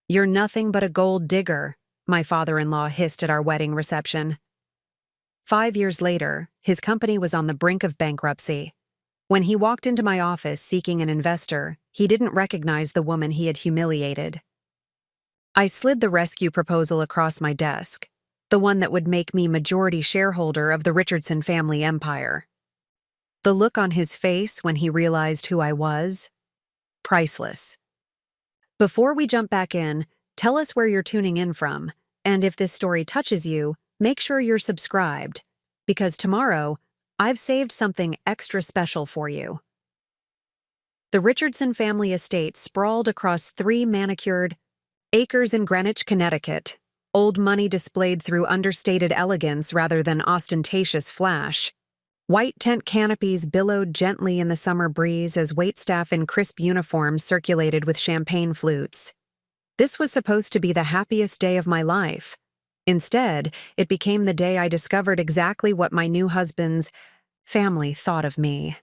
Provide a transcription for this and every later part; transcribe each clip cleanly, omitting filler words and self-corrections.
"You're nothing but a gold digger," my father-in-law hissed at our wedding reception. 5 years later, his company was on the brink of bankruptcy. When he walked into my office seeking an investor, he didn't recognize the woman he had humiliated. I slid the rescue proposal across my desk, the one that would make me majority shareholder of the Richardson family empire. The look on his face when he realized who I was? Priceless. Before we jump back in, tell us where you're tuning in from, and if this story touches you, make sure you're subscribed, because tomorrow, I've saved something extra special for you. The Richardson family estate sprawled across 3 manicured acres in Greenwich, Connecticut, old money displayed through understated elegance rather than ostentatious flash. White tent canopies billowed gently in the summer breeze as waitstaff in crisp uniforms circulated with champagne flutes. This was supposed to be the happiest day of my life. Instead, it became the day I discovered exactly what my new husband's family thought of me.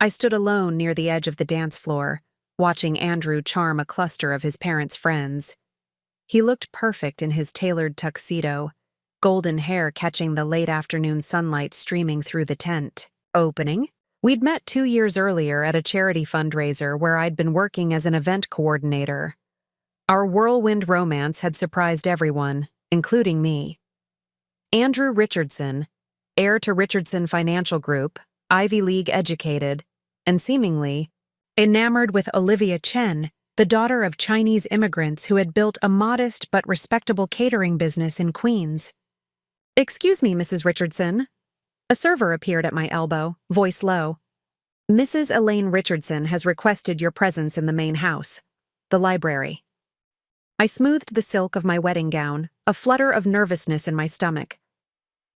I stood alone near the edge of the dance floor, watching Andrew charm a cluster of his parents' friends. He looked perfect in his tailored tuxedo, golden hair catching the late afternoon sunlight streaming through the tent. Opening? We'd met 2 years earlier at a charity fundraiser where I'd been working as an event coordinator. Our whirlwind romance had surprised everyone, including me. Andrew Richardson, heir to Richardson Financial Group, Ivy League educated, and seemingly enamored with Olivia Chen, the daughter of Chinese immigrants who had built a modest but respectable catering business in Queens. "Excuse me, Mrs. Richardson." A server appeared at my elbow, voice low. "Mrs. Elaine Richardson has requested your presence in the main house, the library." I smoothed the silk of my wedding gown, a flutter of nervousness in my stomach.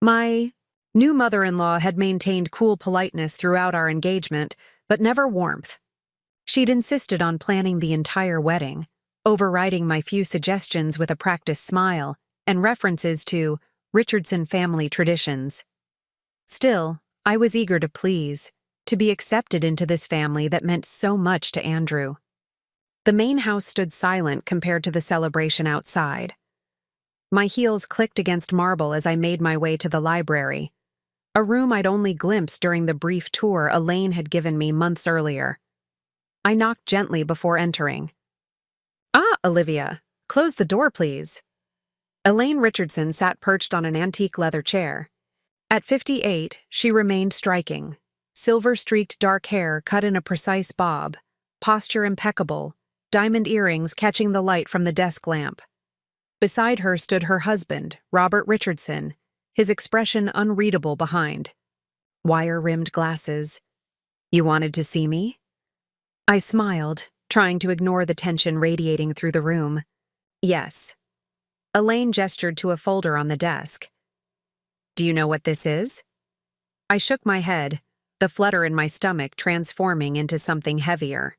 My new mother-in-law had maintained cool politeness throughout our engagement, but never warmth. She'd insisted on planning the entire wedding, overriding my few suggestions with a practiced smile and references to Richardson family traditions. Still, I was eager to please, to be accepted into this family that meant so much to Andrew. The main house stood silent compared to the celebration outside. My heels clicked against marble as I made my way to the library, a room I'd only glimpsed during the brief tour Elaine had given me months earlier. I knocked gently before entering. "Ah, Olivia, close the door, please." Elaine Richardson sat perched on an antique leather chair. At 58, she remained striking. Silver-streaked dark hair cut in a precise bob, posture impeccable, diamond earrings catching the light from the desk lamp. Beside her stood her husband, Robert Richardson, his expression unreadable behind. Wire-rimmed glasses. "You wanted to see me?" I smiled, trying to ignore the tension radiating through the room. "Yes." Elaine gestured to a folder on the desk. "Do you know what this is?" I shook my head, the flutter in my stomach transforming into something heavier.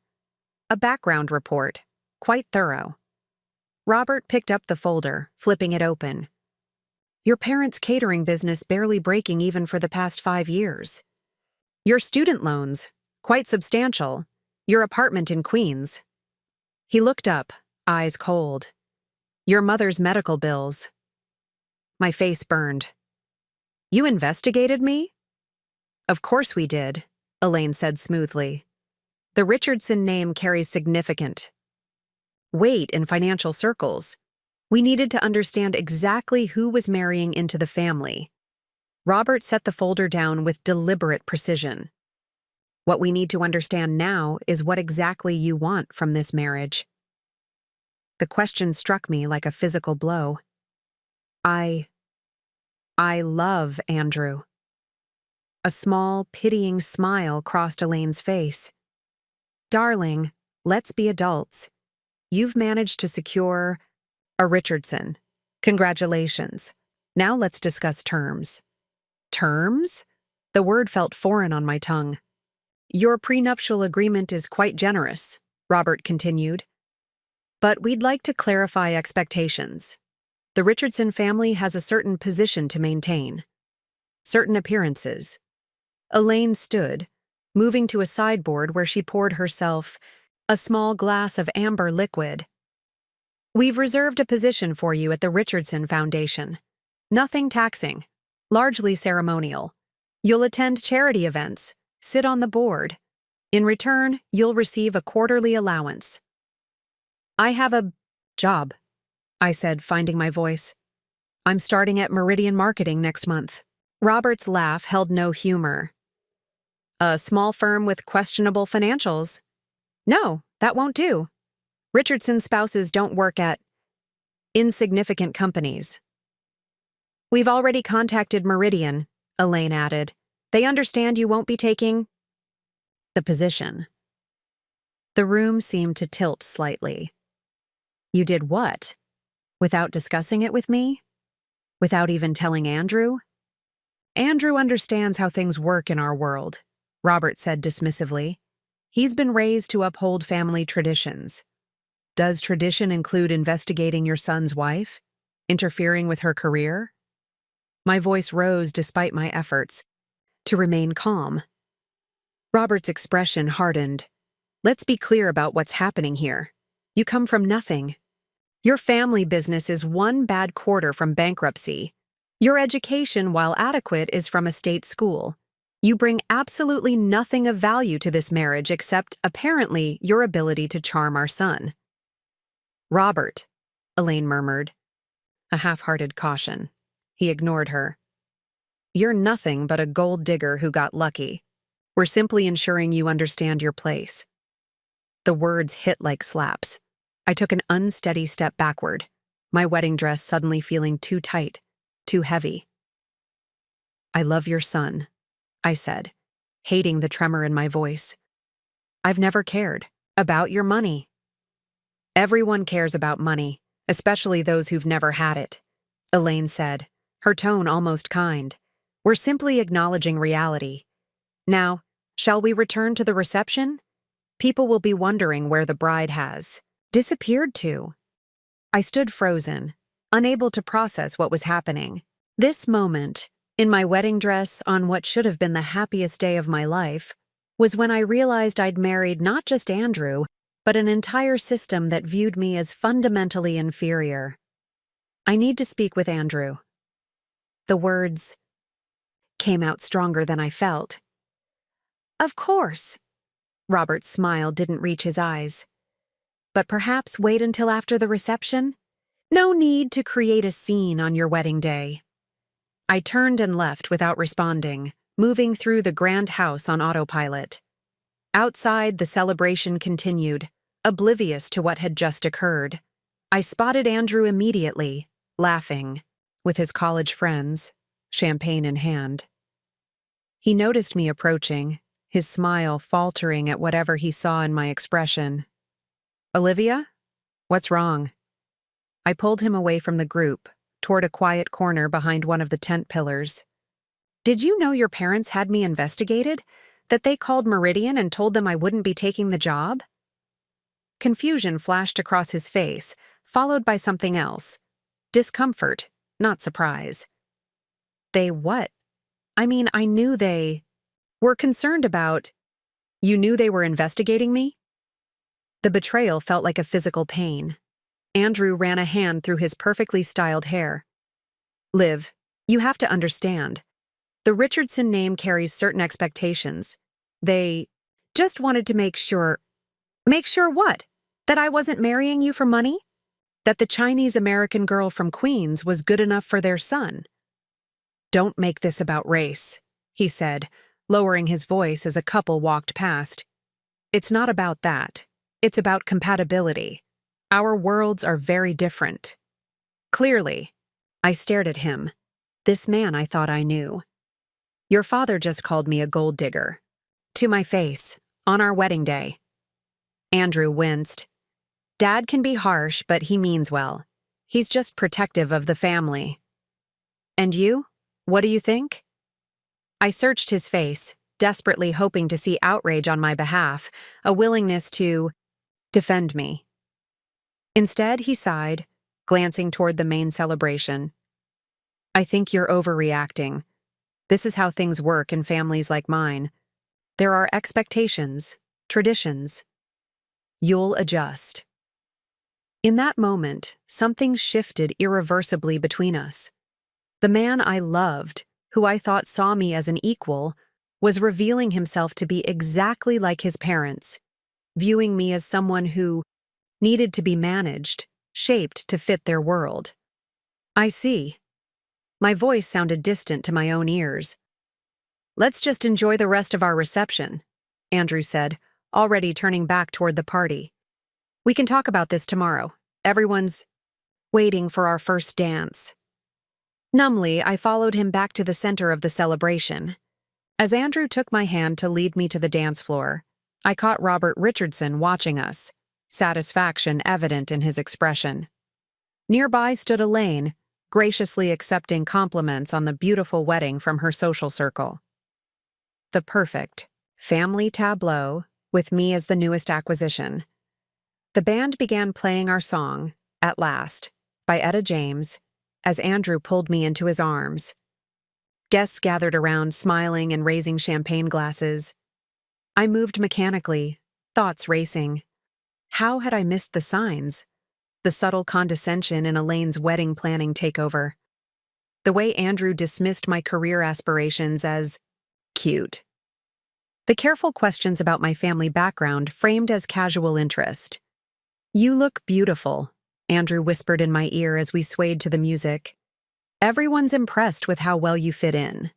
A background report, quite thorough. Robert picked up the folder, flipping it open. "Your parents' catering business barely breaking even for the past 5 years. Your student loans, quite substantial. Your apartment in Queens." He looked up, eyes cold. "Your mother's medical bills." My face burned. "You investigated me?" "Of course we did," Elaine said smoothly. "The Richardson name carries significant weight in financial circles. We needed to understand exactly who was marrying into the family." Robert set the folder down with deliberate precision. "What we need to understand now is what exactly you want from this marriage." The question struck me like a physical blow. I love Andrew." A small, pitying smile crossed Elaine's face. "Darling, let's be adults. You've managed to secure a Richardson. Congratulations. Now let's discuss terms." "Terms?" The word felt foreign on my tongue. "Your prenuptial agreement is quite generous," Robert continued. "But we'd like to clarify expectations. The Richardson family has a certain position to maintain. Certain appearances." Elaine stood, moving to a sideboard where she poured herself a small glass of amber liquid. We've reserved a position for you at the Richardson Foundation. Nothing taxing, largely ceremonial. You'll attend charity events, sit on the board. In return, you'll receive a quarterly allowance. I have a job, I said, finding my voice. I'm starting at Meridian Marketing next month. Robert's laugh held no humor. A small firm with questionable financials? No, that won't do. Richardson's spouses don't work at insignificant companies. We've already contacted Meridian, Elaine added. They understand you won't be taking the position. The room seemed to tilt slightly. You did what? Without discussing it with me? Without even telling Andrew? Andrew understands how things work in our world, Robert said dismissively. He's been raised to uphold family traditions. Does tradition include investigating your son's wife? Interfering with her career? My voice rose despite my efforts to remain calm. Robert's expression hardened. Let's be clear about what's happening here. You come from nothing. Your family business is one bad quarter from bankruptcy. Your education, while adequate, is from a state school. You bring absolutely nothing of value to this marriage except, apparently, your ability to charm our son. Robert, Elaine murmured. A half-hearted caution. He ignored her. You're nothing but a gold digger who got lucky. We're simply ensuring you understand your place. The words hit like slaps. I took an unsteady step backward, my wedding dress suddenly feeling too tight, too heavy. I love your son, I said, hating the tremor in my voice. I've never cared about your money. Everyone cares about money, especially those who've never had it, Elaine said, her tone almost kind. We're simply acknowledging reality. Now, shall we return to the reception? People will be wondering where the bride has disappeared to. I stood frozen, unable to process what was happening. This moment, in my wedding dress on what should have been the happiest day of my life, was when I realized I'd married not just Andrew, but an entire system that viewed me as fundamentally inferior. I need to speak with Andrew. The words came out stronger than I felt. Of course. Robert's smile didn't reach his eyes. But perhaps wait until after the reception? No need to create a scene on your wedding day. I turned and left without responding, moving through the grand house on autopilot. Outside, the celebration continued, oblivious to what had just occurred. I spotted Andrew immediately, laughing, with his college friends, champagne in hand. He noticed me approaching, his smile faltering at whatever he saw in my expression. Olivia? What's wrong? I pulled him away from the group, toward a quiet corner behind one of the tent pillars. Did you know your parents had me investigated? That they called Meridian and told them I wouldn't be taking the job? Confusion flashed across his face, followed by something else. Discomfort, not surprise. They what? I mean, I knew they were concerned about. You knew they were investigating me? The betrayal felt like a physical pain. Andrew ran a hand through his perfectly styled hair. Liv, you have to understand. The Richardson name carries certain expectations. They just wanted to make sure. Make sure what? That I wasn't marrying you for money? That the Chinese-American girl from Queens was good enough for their son? Don't make this about race, he said, lowering his voice as a couple walked past. It's not about that. It's about compatibility. Our worlds are very different. Clearly, I stared at him. This man I thought I knew. Your father just called me a gold digger. To my face, on our wedding day. Andrew winced. Dad can be harsh, but he means well. He's just protective of the family. And you? What do you think? I searched his face, desperately hoping to see outrage on my behalf, a willingness to defend me. Instead, he sighed, glancing toward the main celebration. I think you're overreacting. This is how things work in families like mine. There are expectations, traditions. You'll adjust. In that moment, something shifted irreversibly between us. The man I loved, who I thought saw me as an equal, was revealing himself to be exactly like his parents, viewing me as someone who needed to be managed, shaped to fit their world. I see. My voice sounded distant to my own ears. "Let's just enjoy the rest of our reception," Andrew said, already turning back toward the party. "We can talk about this tomorrow. Everyone's waiting for our first dance." Numbly, I followed him back to the center of the celebration. As Andrew took my hand to lead me to the dance floor, I caught Robert Richardson watching us, satisfaction evident in his expression. Nearby stood Elaine, graciously accepting compliments on the beautiful wedding from her social circle. The perfect family tableau, with me as the newest acquisition. The band began playing our song, At Last, by Etta James, as Andrew pulled me into his arms. Guests gathered around, smiling and raising champagne glasses. I moved mechanically, thoughts racing. How had I missed the signs? The subtle condescension in Elaine's wedding planning takeover. The way Andrew dismissed my career aspirations as cute. The careful questions about my family background framed as casual interest. "You look beautiful," Andrew whispered in my ear as we swayed to the music. "Everyone's impressed with how well you fit in."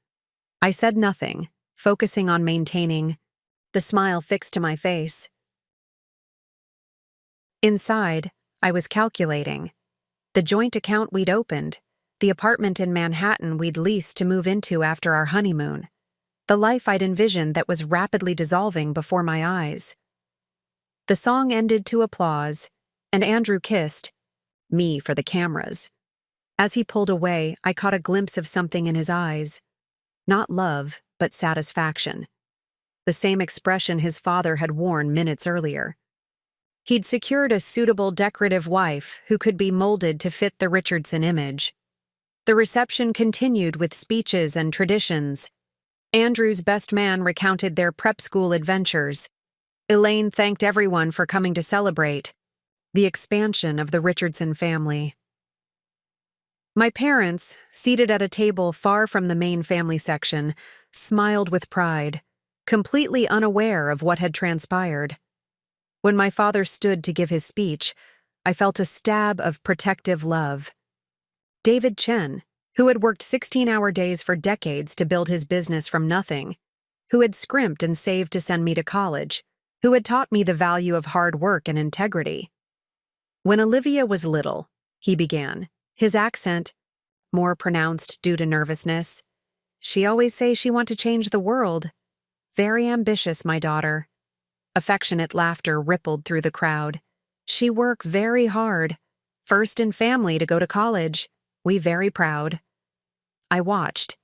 I said nothing, focusing on maintaining the smile fixed to my face. Inside, I was calculating. The joint account we'd opened, the apartment in Manhattan we'd leased to move into after our honeymoon, the life I'd envisioned that was rapidly dissolving before my eyes. The song ended to applause, and Andrew kissed me for the cameras. As he pulled away, I caught a glimpse of something in his eyes. Not love, but satisfaction. The same expression his father had worn minutes earlier. He'd secured a suitable decorative wife who could be molded to fit the Richardson image. The reception continued with speeches and traditions. Andrew's best man recounted their prep school adventures. Elaine thanked everyone for coming to celebrate the expansion of the Richardson family. My parents, seated at a table far from the main family section, smiled with pride, completely unaware of what had transpired. When my father stood to give his speech, I felt a stab of protective love. David Chen, who had worked 16-hour days for decades to build his business from nothing, who had scrimped and saved to send me to college, who had taught me the value of hard work and integrity. "When Olivia was little," he began, his accent more pronounced due to nervousness, "she always say she want to change the world. Very ambitious, my daughter." Affectionate laughter rippled through the crowd. "She work very hard. First in family to go to college. We very proud." I watched.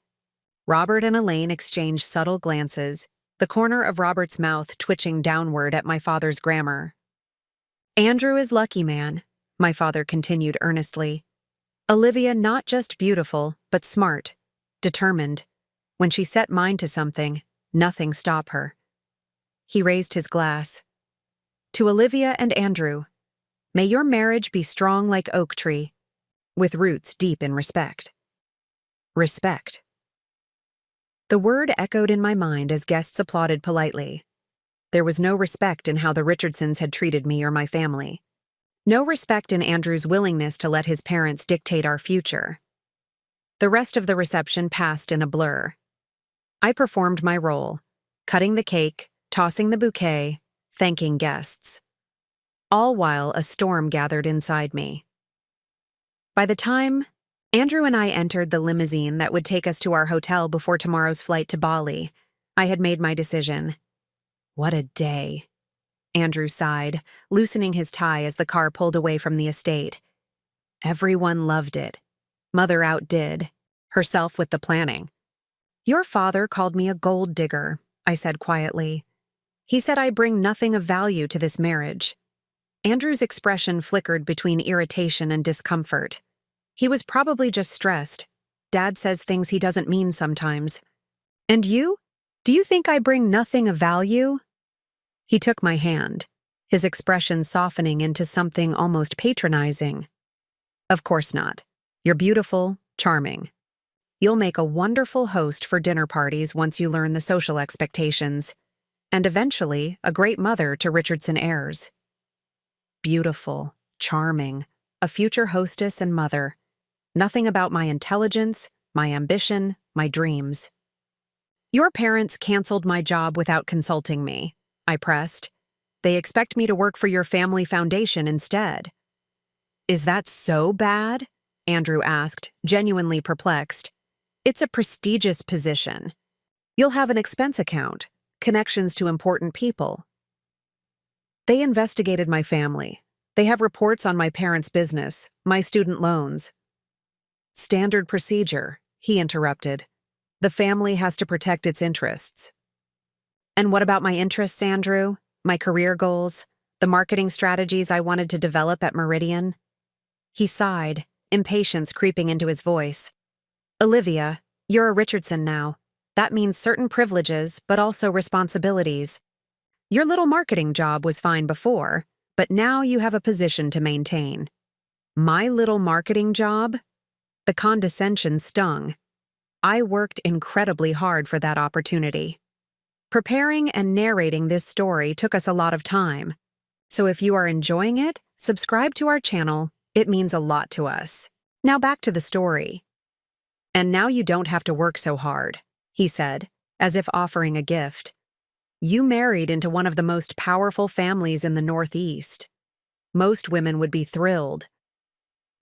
Robert and Elaine exchanged subtle glances, the corner of Robert's mouth twitching downward at my father's grammar. "Andrew is lucky, man," my father continued earnestly. "Olivia not just beautiful, but smart, determined. When she set mind to something, nothing stop her." He raised his glass. "To Olivia and Andrew, may your marriage be strong like oak tree, with roots deep in respect." Respect. The word echoed in my mind as guests applauded politely. There was no respect in how the Richardsons had treated me or my family. No respect in Andrew's willingness to let his parents dictate our future. The rest of the reception passed in a blur. I performed my role, cutting the cake, tossing the bouquet, thanking guests. All while a storm gathered inside me. By the time Andrew and I entered the limousine that would take us to our hotel before tomorrow's flight to Bali, I had made my decision. "What a day," Andrew sighed, loosening his tie as the car pulled away from the estate. "Everyone loved it. Mother outdid herself with the planning." "Your father called me a gold digger," I said quietly. "He said I bring nothing of value to this marriage." Andrew's expression flickered between irritation and discomfort. He was probably just stressed. Dad says things he doesn't mean sometimes. "And you? Do you think I bring nothing of value?" He took my hand, his expression softening into something almost patronizing. Of course not. You're beautiful, charming. You'll make a wonderful host for dinner parties once you learn the social expectations, and eventually a great mother to Richardson heirs. Beautiful, charming, a future hostess and mother. Nothing about my intelligence, my ambition, my dreams. Your parents canceled my job without consulting me, I pressed. They expect me to work for your family foundation instead. Is that so bad? Andrew asked, genuinely perplexed. It's a prestigious position. You'll have an expense account, connections to important people. They investigated my family. They have reports on my parents' business, my student loans. Standard procedure, he interrupted. The family has to protect its interests. And what about my interests, Andrew? My career goals? The marketing strategies I wanted to develop at Meridian? He sighed, impatience creeping into his voice. Olivia, you're a Richardson now. That means certain privileges, but also responsibilities. Your little marketing job was fine before, but now you have a position to maintain. My little marketing job? The condescension stung. I worked incredibly hard for that opportunity. Preparing and narrating this story took us a lot of time. So if you are enjoying it, subscribe to our channel. It means a lot to us. Now back to the story. And now you don't have to work so hard, he said, as if offering a gift. You married into one of the most powerful families in the Northeast. Most women would be thrilled.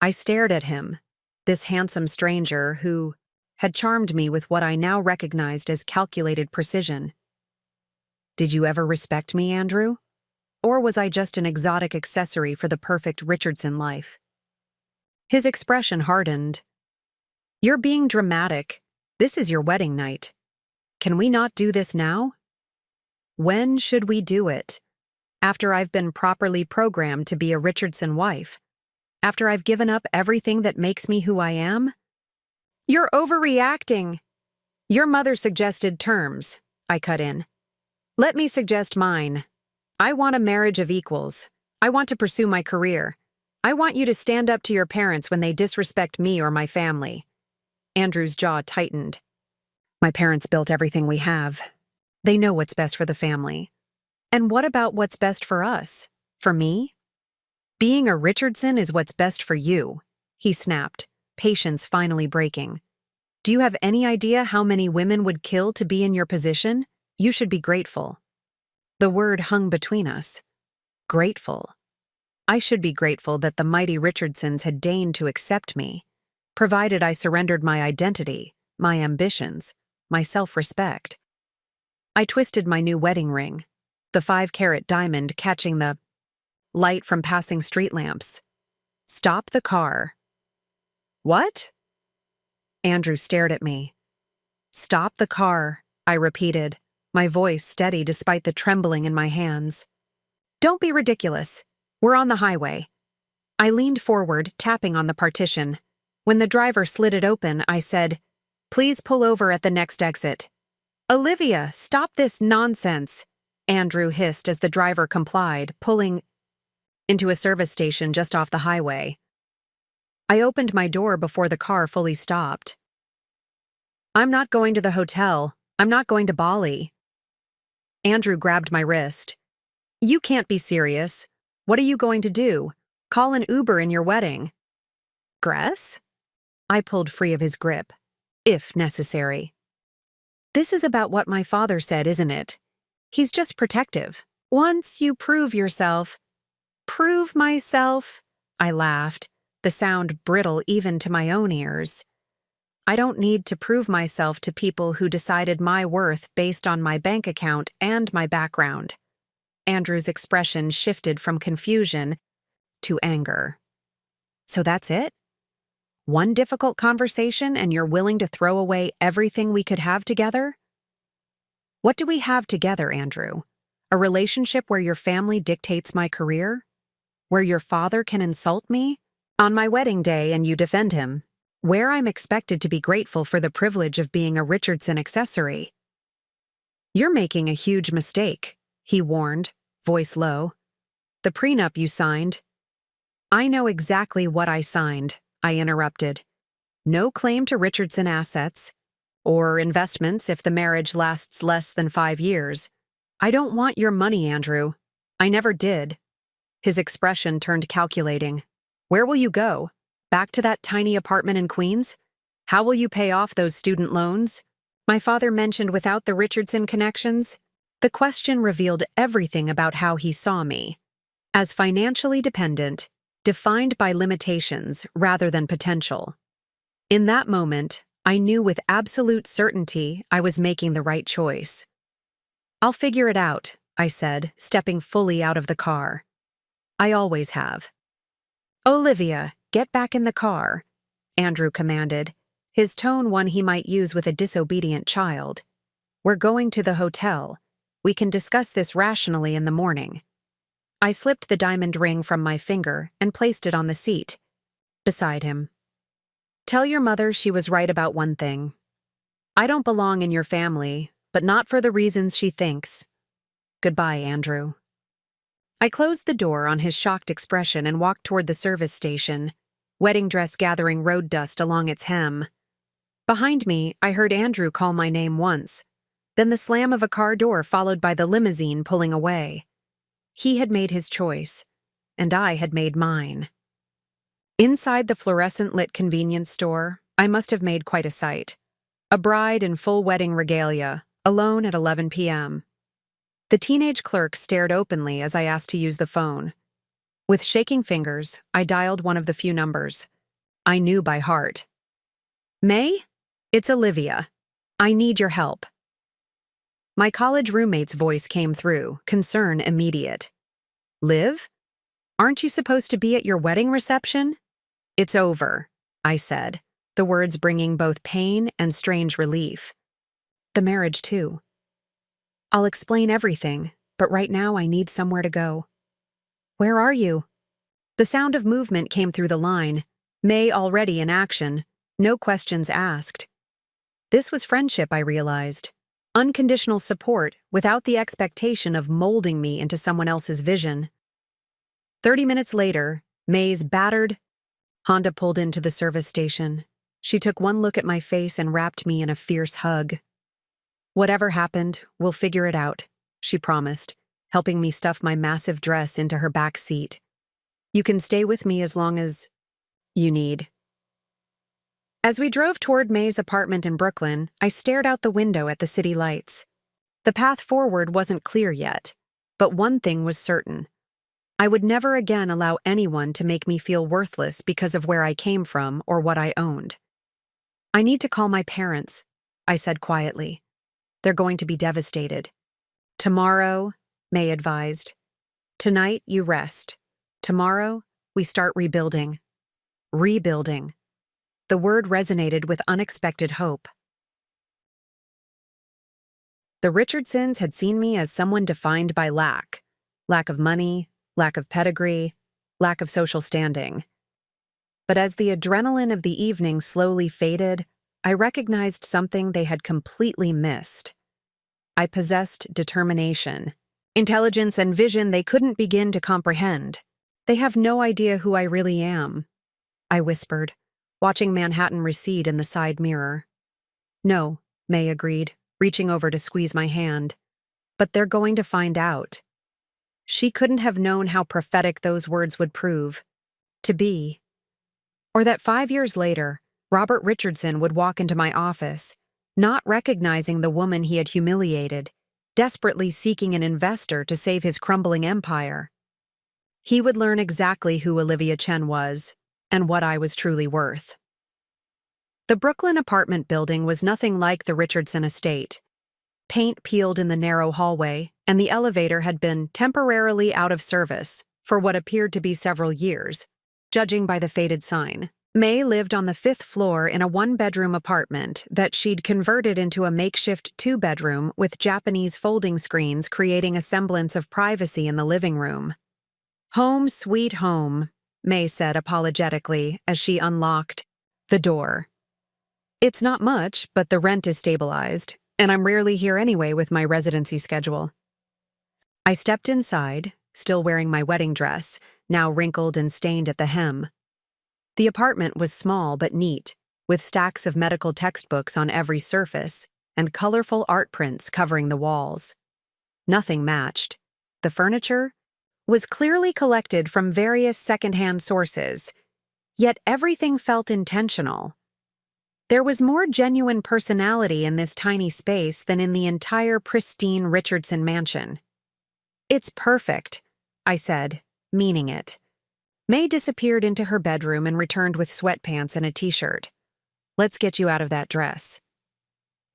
I stared at him, this handsome stranger who had charmed me with what I now recognized as calculated precision. Did you ever respect me, Andrew? Or was I just an exotic accessory for the perfect Richardson life? His expression hardened. You're being dramatic. This is your wedding night. Can we not do this now? When should we do it? After I've been properly programmed to be a Richardson wife? After I've given up everything that makes me who I am? You're overreacting. Your mother suggested terms, I cut in. Let me suggest mine. I want a marriage of equals. I want to pursue my career. I want you to stand up to your parents when they disrespect me or my family. Andrew's jaw tightened. My parents built everything we have. They know what's best for the family. And what about what's best for us? For me? Being a Richardson is what's best for you, he snapped, patience finally breaking. Do you have any idea how many women would kill to be in your position? You should be grateful. The word hung between us. Grateful. I should be grateful that the mighty Richardsons had deigned to accept me, provided I surrendered my identity, my ambitions, my self-respect. I twisted my new wedding ring, the 5-carat diamond catching the light from passing street lamps. Stop the car. What? Andrew stared at me. Stop the car, I repeated, my voice steady despite the trembling in my hands. Don't be ridiculous. We're on the highway. I leaned forward, tapping on the partition. When the driver slid it open, I said, Please pull over at the next exit. Olivia, stop this nonsense, Andrew hissed as the driver complied, pulling into a service station just off the highway. I opened my door before the car fully stopped. I'm not going to the hotel. I'm not going to Bali. Andrew grabbed my wrist. You can't be serious. What are you going to do? Call an Uber in your wedding. Gress? I pulled free of his grip. If necessary. This is about what my father said, isn't it? He's just protective. Once you prove yourself. Prove myself? I laughed, the sound brittle even to my own ears. I don't need to prove myself to people who decided my worth based on my bank account and my background. Andrew's expression shifted from confusion to anger. So that's it? One difficult conversation and you're willing to throw away everything we could have together? What do we have together, Andrew? A relationship where your family dictates my career? Where your father can insult me? On my wedding day and you defend him? Where I'm expected to be grateful for the privilege of being a Richardson accessory? You're making a huge mistake, he warned, voice low. The prenup you signed. I know exactly what I signed, I interrupted. No claim to Richardson assets, or investments if the marriage lasts less than 5 years. I don't want your money, Andrew. I never did. His expression turned calculating. Where will you go? Back to that tiny apartment in Queens? How will you pay off those student loans? My father mentioned without the Richardson connections. The question revealed everything about how he saw me. As financially dependent, defined by limitations rather than potential. In that moment, I knew with absolute certainty I was making the right choice. I'll figure it out, I said, stepping fully out of the car. I always have. Olivia, get back in the car, Andrew commanded, his tone one he might use with a disobedient child. We're going to the hotel. We can discuss this rationally in the morning. I slipped the diamond ring from my finger and placed it on the seat, beside him. Tell your mother she was right about one thing. I don't belong in your family, but not for the reasons she thinks. Goodbye, Andrew. I closed the door on his shocked expression and walked toward the service station, wedding dress gathering road dust along its hem. Behind me, I heard Andrew call my name once, then the slam of a car door followed by the limousine pulling away. He had made his choice, and I had made mine. Inside the fluorescent-lit convenience store, I must have made quite a sight. A bride in full wedding regalia, alone at 11 p.m. The teenage clerk stared openly as I asked to use the phone. With shaking fingers, I dialed one of the few numbers. I knew by heart. May? It's Olivia. I need your help. My college roommate's voice came through, concern immediate. Liv? Aren't you supposed to be at your wedding reception? It's over, I said, the words bringing both pain and strange relief. The marriage, too. I'll explain everything, but right now I need somewhere to go. Where are you? The sound of movement came through the line, May already in action, no questions asked. This was friendship, I realized. Unconditional support without the expectation of molding me into someone else's vision. 30 minutes later, May's battered Honda pulled into the service station. She took one look at my face and wrapped me in a fierce hug. Whatever happened, we'll figure it out, she promised, helping me stuff my massive dress into her back seat. You can stay with me as long as you need. As we drove toward May's apartment in Brooklyn, I stared out the window at the city lights. The path forward wasn't clear yet, but one thing was certain. I would never again allow anyone to make me feel worthless because of where I came from or what I owned. I need to call my parents, I said quietly. They're going to be devastated. Tomorrow, May advised. Tonight, you rest. Tomorrow, we start rebuilding. Rebuilding. The word resonated with unexpected hope. The Richardsons had seen me as someone defined by lack of money, lack of pedigree, lack of social standing. But as the adrenaline of the evening slowly faded, I recognized something they had completely missed. I possessed determination, intelligence and vision they couldn't begin to comprehend. They have no idea who I really am, I whispered, watching Manhattan recede in the side mirror. No, May agreed, reaching over to squeeze my hand. But they're going to find out. She couldn't have known how prophetic those words would prove. To be. Or that 5 years later, Robert Richardson would walk into my office, not recognizing the woman he had humiliated, desperately seeking an investor to save his crumbling empire. He would learn exactly who Olivia Chen was, and what I was truly worth. The Brooklyn apartment building was nothing like the Richardson estate. Paint peeled in the narrow hallway, and the elevator had been temporarily out of service for what appeared to be several years, judging by the faded sign. May lived on the 5th floor in a 1-bedroom apartment that she'd converted into a makeshift 2-bedroom with Japanese folding screens creating a semblance of privacy in the living room. Home sweet home, May said apologetically as she unlocked the door. It's not much, but the rent is stabilized, and I'm rarely here anyway with my residency schedule. I stepped inside, still wearing my wedding dress, now wrinkled and stained at the hem. The apartment was small but neat, with stacks of medical textbooks on every surface and colorful art prints covering the walls. Nothing matched. The furniture was clearly collected from various secondhand sources, yet everything felt intentional. There was more genuine personality in this tiny space than in the entire pristine Richardson mansion. "It's perfect," I said, meaning it. May disappeared into her bedroom and returned with sweatpants and a t-shirt. "Let's get you out of that dress."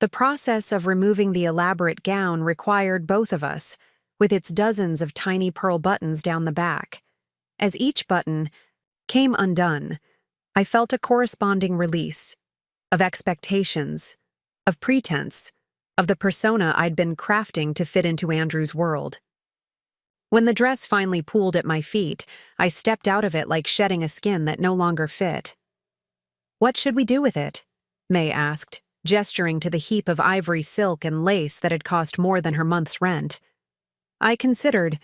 The process of removing the elaborate gown required both of us, with its dozens of tiny pearl buttons down the back. As each button came undone, I felt a corresponding release of expectations, of pretense, of the persona I'd been crafting to fit into Andrew's world. When the dress finally pooled at my feet, I stepped out of it like shedding a skin that no longer fit. "What should we do with it?" May asked, gesturing to the heap of ivory silk and lace that had cost more than her month's rent. I considered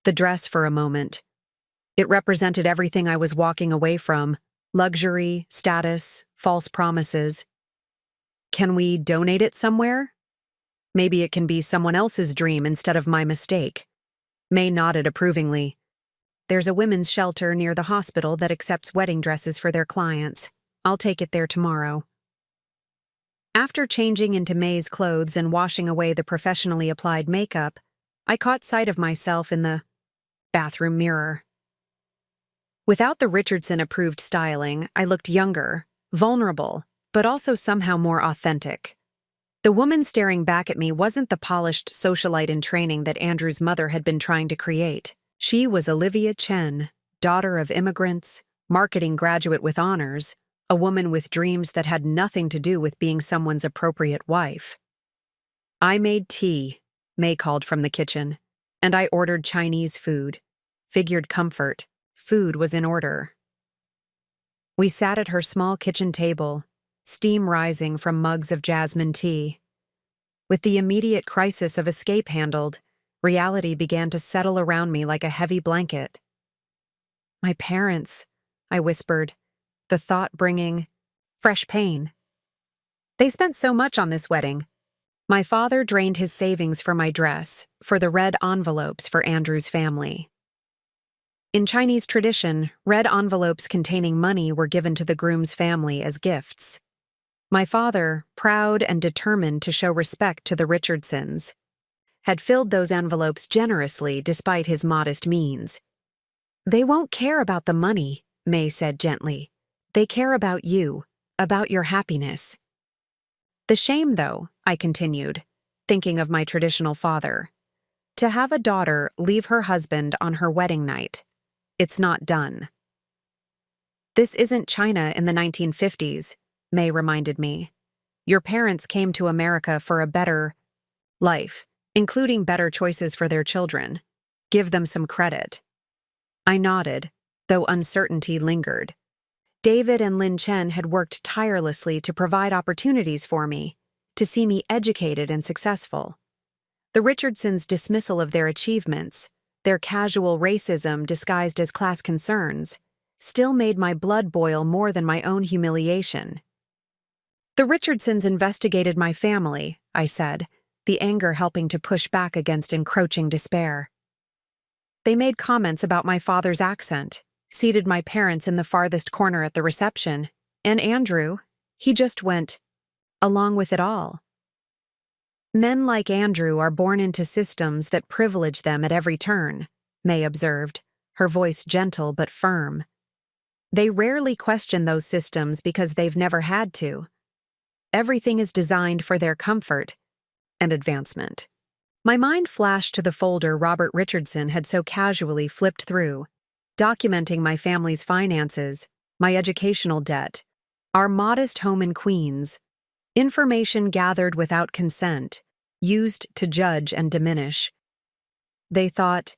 the dress for a moment. It represented everything I was walking away from: luxury, status, false promises. "Can we donate it somewhere? Maybe it can be someone else's dream instead of my mistake." May nodded approvingly. "There's a women's shelter near the hospital that accepts wedding dresses for their clients. I'll take it there tomorrow." After changing into May's clothes and washing away the professionally applied makeup, I caught sight of myself in the bathroom mirror. Without the Richardson-approved styling, I looked younger, vulnerable, but also somehow more authentic. The woman staring back at me wasn't the polished socialite in training that Andrew's mother had been trying to create. She was Olivia Chen, daughter of immigrants, marketing graduate with honors, a woman with dreams that had nothing to do with being someone's appropriate wife. "I made tea," May called from the kitchen, "and I ordered Chinese food. Figured comfort. Food was in order." We sat at her small kitchen table, steam rising from mugs of jasmine tea. With the immediate crisis of escape handled, reality began to settle around me like a heavy blanket. "My parents," I whispered, the thought bringing fresh pain. "They spent so much on this wedding." My father drained his savings for my dress, for the red envelopes for Andrew's family. In Chinese tradition, red envelopes containing money were given to the groom's family as gifts. My father, proud and determined to show respect to the Richardsons, had filled those envelopes generously despite his modest means. "They won't care about the money," May said gently. "They care about you, about your happiness." "The shame, though," I continued, thinking of my traditional father. "To have a daughter leave her husband on her wedding night. It's not done." "This isn't China in the 1950s, May reminded me. "Your parents came to America for a better life, including better choices for their children. Give them some credit." I nodded, though uncertainty lingered. David and Lin Chen had worked tirelessly to provide opportunities for me, to see me educated and successful. The Richardsons' dismissal of their achievements, their casual racism disguised as class concerns, still made my blood boil more than my own humiliation. "The Richardsons investigated my family," I said, the anger helping to push back against encroaching despair. "They made comments about my father's accent, seated my parents in the farthest corner at the reception, and Andrew, he just went along with it all." "Men like Andrew are born into systems that privilege them at every turn," May observed, her voice gentle but firm. "They rarely question those systems because they've never had to. Everything is designed for their comfort and advancement." My mind flashed to the folder Robert Richardson had so casually flipped through, documenting my family's finances, my educational debt, our modest home in Queens, information gathered without consent, used to judge and diminish. "They thought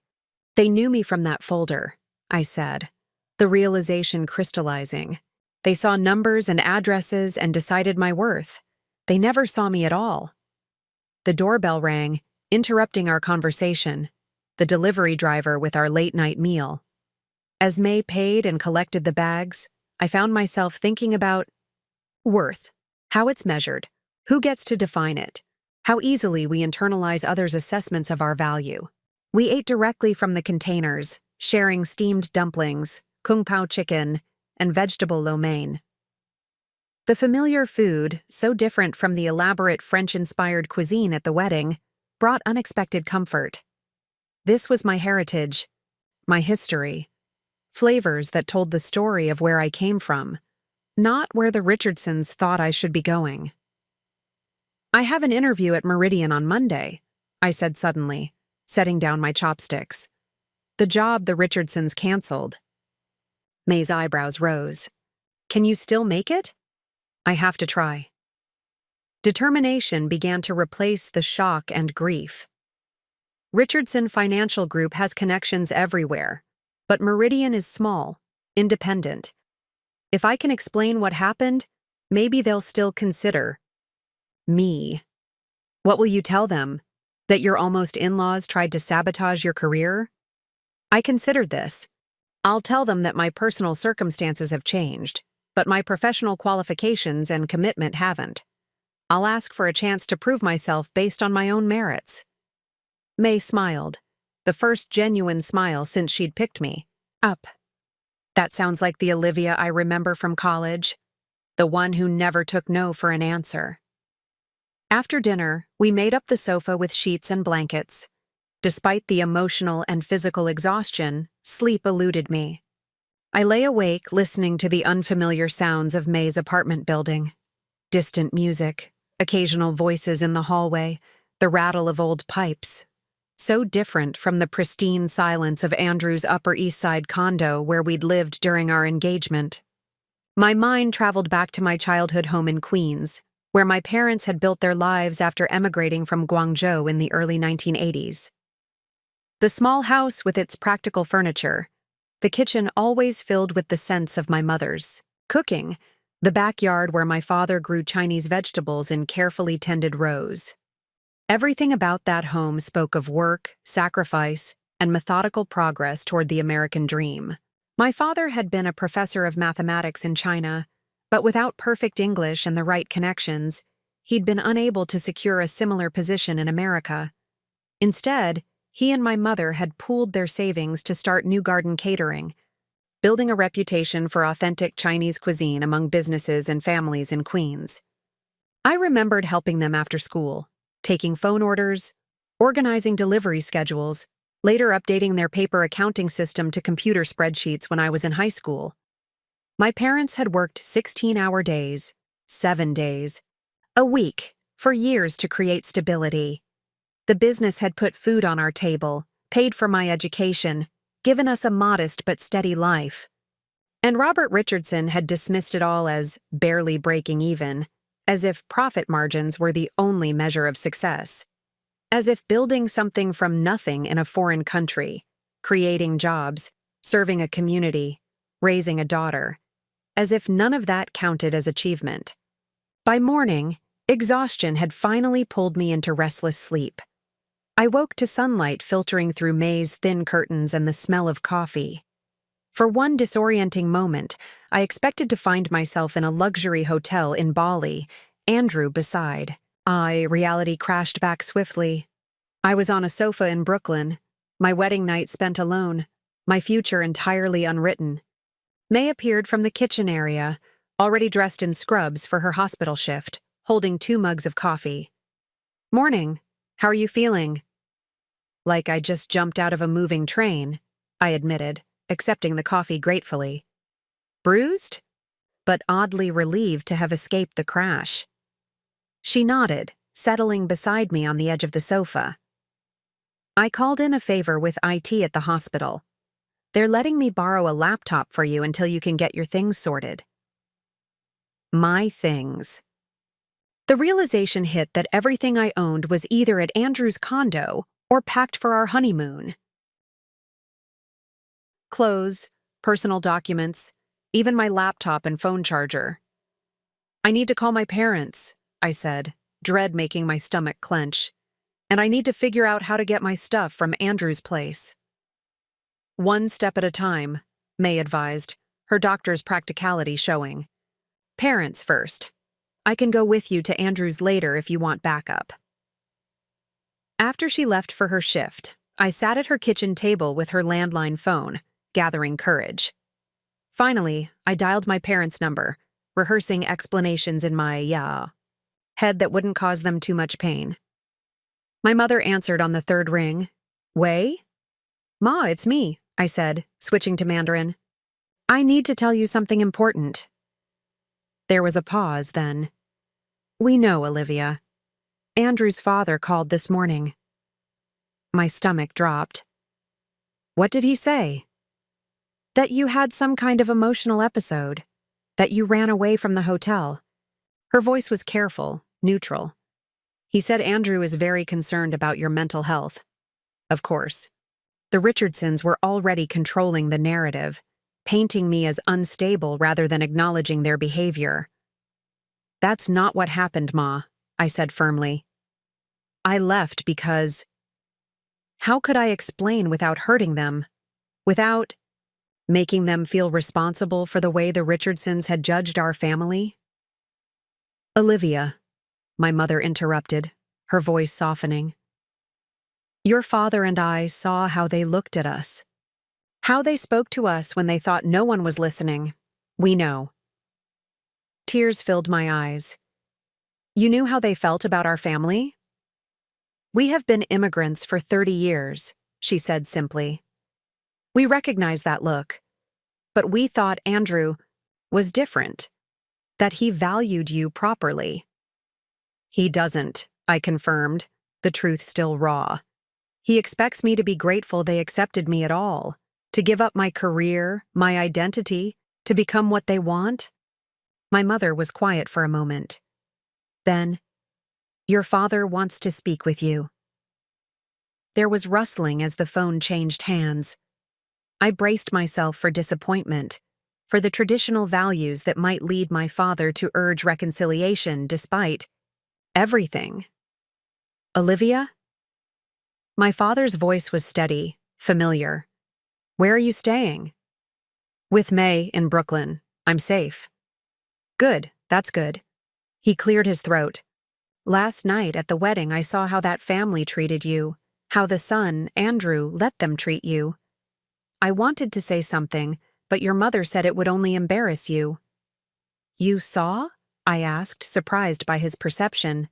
they knew me from that folder," I said, the realization crystallizing. "They saw numbers and addresses and decided my worth. They never saw me at all." The doorbell rang, interrupting our conversation. the delivery driver with our late-night meal. As May paid and collected the bags, I found myself thinking about worth, how it's measured, who gets to define it, how easily we internalize others' assessments of our value. We ate directly from the containers, sharing steamed dumplings, kung pao chicken, and vegetable lo mein. The familiar food, so different from the elaborate French-inspired cuisine at the wedding, brought unexpected comfort. This was my heritage, my history, flavors that told the story of where I came from, not where the Richardsons thought I should be going. "I have an interview at Meridian on Monday," I said suddenly, setting down my chopsticks. "The job the Richardsons canceled." May's eyebrows rose. "Can you still make it?" "I have to try." Determination began to replace the shock and grief. Richardson Financial Group has connections everywhere, but Meridian is small, independent. If I can explain what happened, maybe they'll still consider me. "What will you tell them? That your almost in-laws tried to sabotage your career?" I considered this. "I'll tell them that my personal circumstances have changed, but my professional qualifications and commitment haven't. I'll ask for a chance to prove myself based on my own merits." May smiled, the first genuine smile since she'd picked me up. "That sounds like the Olivia I remember from college, the one who never took no for an answer." After dinner, we made up the sofa with sheets and blankets. Despite the emotional and physical exhaustion, sleep eluded me. I lay awake listening to the unfamiliar sounds of May's apartment building. Distant music, occasional voices in the hallway, the rattle of old pipes. So different from the pristine silence of Andrew's Upper East Side condo where we'd lived during our engagement. My mind traveled back to my childhood home in Queens, where my parents had built their lives after emigrating from Guangzhou in the early 1980s. The small house with its practical furniture, the kitchen always filled with the scents of my mother's cooking, the backyard where my father grew Chinese vegetables in carefully tended rows. Everything about that home spoke of work, sacrifice, and methodical progress toward the American dream. My father had been a professor of mathematics in China, but without perfect English and the right connections, he'd been unable to secure a similar position in America. Instead, he and my mother had pooled their savings to start New Garden Catering, building a reputation for authentic Chinese cuisine among businesses and families in Queens. I remembered helping them after school, taking phone orders, organizing delivery schedules, later updating their paper accounting system to computer spreadsheets when I was in high school. My parents had worked 16-hour days, 7 days, a week, for years to create stability. The business had put food on our table, paid for my education, given us a modest but steady life. And Robert Richardson had dismissed it all as barely breaking even, as if profit margins were the only measure of success. As if building something from nothing in a foreign country, creating jobs, serving a community, raising a daughter, as if none of that counted as achievement. By morning, exhaustion had finally pulled me into restless sleep. I woke to sunlight filtering through May's thin curtains and the smell of coffee. For one disorienting moment, I expected to find myself in a luxury hotel in Bali, Andrew beside. Reality crashed back swiftly. I was on a sofa in Brooklyn, my wedding night spent alone, my future entirely unwritten. May appeared from the kitchen area, already dressed in scrubs for her hospital shift, holding 2 mugs of coffee. "Morning. How are you feeling?" "Like I just jumped out of a moving train," I admitted, accepting the coffee gratefully. "Bruised?" But oddly relieved to have escaped the crash. She nodded, settling beside me on the edge of the sofa. "I called in a favor with IT at the hospital. They're letting me borrow a laptop for you until you can get your things sorted." My things. The realization hit that everything I owned was either at Andrew's condo or packed for our honeymoon. Clothes, personal documents, even my laptop and phone charger. "I need to call my parents," I said, dread making my stomach clench. and I need to figure out how to get my stuff from Andrew's place. One step at a time, May advised, her doctor's practicality showing. Parents first. I can go with you to Andrew's later if you want backup. After she left for her shift, I sat at her kitchen table with her landline phone, gathering courage. Finally, I dialed my parents' number, rehearsing explanations in my head that wouldn't cause them too much pain. My mother answered on the third ring. Wei? Ma, it's me, I said, switching to Mandarin. I need to tell you something important. There was a pause then. We know, Olivia. Andrew's father called this morning. My stomach dropped. What did he say? That you had some kind of emotional episode. That you ran away from the hotel. Her voice was careful, neutral. He said Andrew is very concerned about your mental health. Of course. The Richardsons were already controlling the narrative, painting me as unstable rather than acknowledging their behavior. That's not what happened, Ma, I said firmly. I left because... How could I explain without hurting them? Without making them feel responsible for the way the Richardsons had judged our family? Olivia, my mother interrupted, her voice softening. Your father and I saw how they looked at us. How they spoke to us when they thought no one was listening. We know. Tears filled my eyes. You knew how they felt about our family? We have been immigrants for 30 years, she said simply. We recognize that look. But we thought Andrew was different. That he valued you properly. He doesn't, I confirmed, the truth still raw. He expects me to be grateful they accepted me at all, to give up my career, my identity, to become what they want. My mother was quiet for a moment. Then, your father wants to speak with you. There was rustling as the phone changed hands. I braced myself for disappointment, for the traditional values that might lead my father to urge reconciliation despite everything. Olivia? My father's voice was steady, familiar. Where are you staying? With May in Brooklyn. I'm safe. Good, that's good. He cleared his throat. Last night at the wedding I saw how that family treated you, how the son, Andrew, let them treat you. I wanted to say something, but your mother said it would only embarrass you. You saw? I asked, surprised by his perception.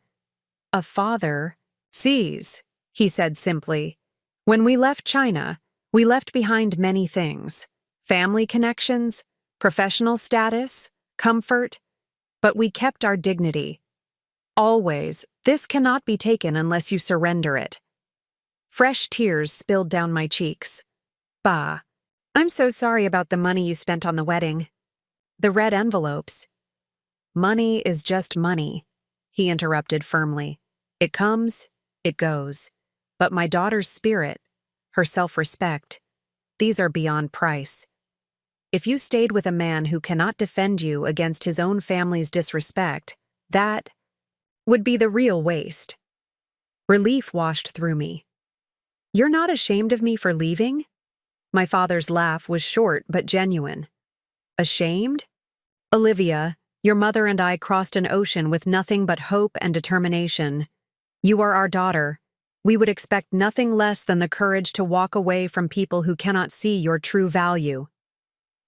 A father sees, he said simply. When we left China, we left behind many things. Family connections, professional status, comfort, but we kept our dignity. Always, this cannot be taken unless you surrender it. Fresh tears spilled down my cheeks. Bah, I'm so sorry about the money you spent on the wedding. The red envelopes. Money is just money, he interrupted firmly. It comes, it goes. But my daughter's spirit, her self-respect, these are beyond price. If you stayed with a man who cannot defend you against his own family's disrespect, that would be the real waste. Relief washed through me. You're not ashamed of me for leaving? My father's laugh was short but genuine. Ashamed? Olivia, your mother and I crossed an ocean with nothing but hope and determination. You are our daughter. We would expect nothing less than the courage to walk away from people who cannot see your true value.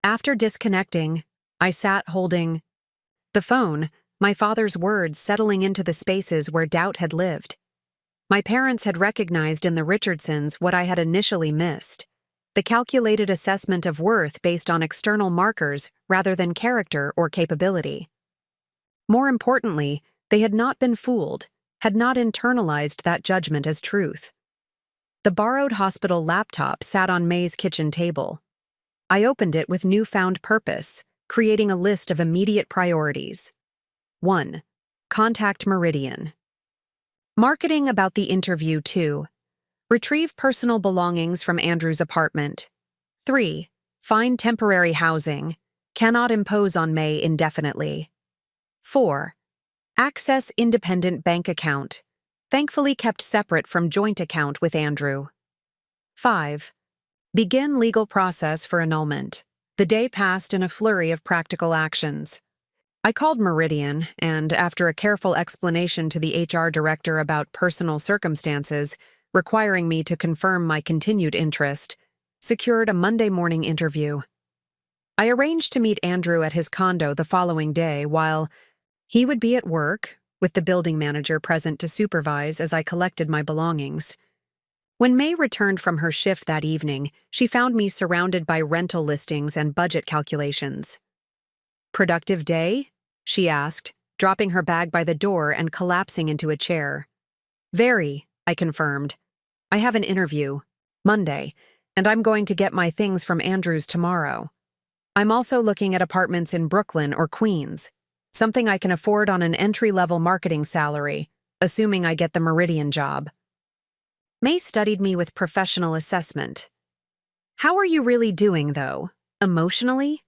After disconnecting, I sat holding the phone, my father's words settling into the spaces where doubt had lived. My parents had recognized in the Richardsons what I had initially missed, the calculated assessment of worth based on external markers rather than character or capability. More importantly, they had not been fooled, had not internalized that judgment as truth. The borrowed hospital laptop sat on May's kitchen table. I opened it with newfound purpose, creating a list of immediate priorities. 1. Contact Meridian. Marketing about the interview. 2. Retrieve personal belongings from Andrew's apartment. 3. Find temporary housing. Cannot impose on May indefinitely. 4. Access independent bank account. thankfully kept separate from joint account with Andrew. 5. Begin legal process for annulment. The day passed in a flurry of practical actions. I called Meridian and, after a careful explanation to the HR director about personal circumstances requiring me to confirm my continued interest, secured a Monday morning interview. I arranged to meet Andrew at his condo the following day while he would be at work, with the building manager present to supervise as I collected my belongings. When May returned from her shift that evening, she found me surrounded by rental listings and budget calculations. "Productive day?" she asked, dropping her bag by the door and collapsing into a chair. "Very," I confirmed. "I have an interview, Monday, and I'm going to get my things from Andrew's tomorrow. I'm also looking at apartments in Brooklyn or Queens, something I can afford on an entry-level marketing salary, assuming I get the Meridian job." May studied me with professional assessment. "How are you really doing, though? Emotionally?"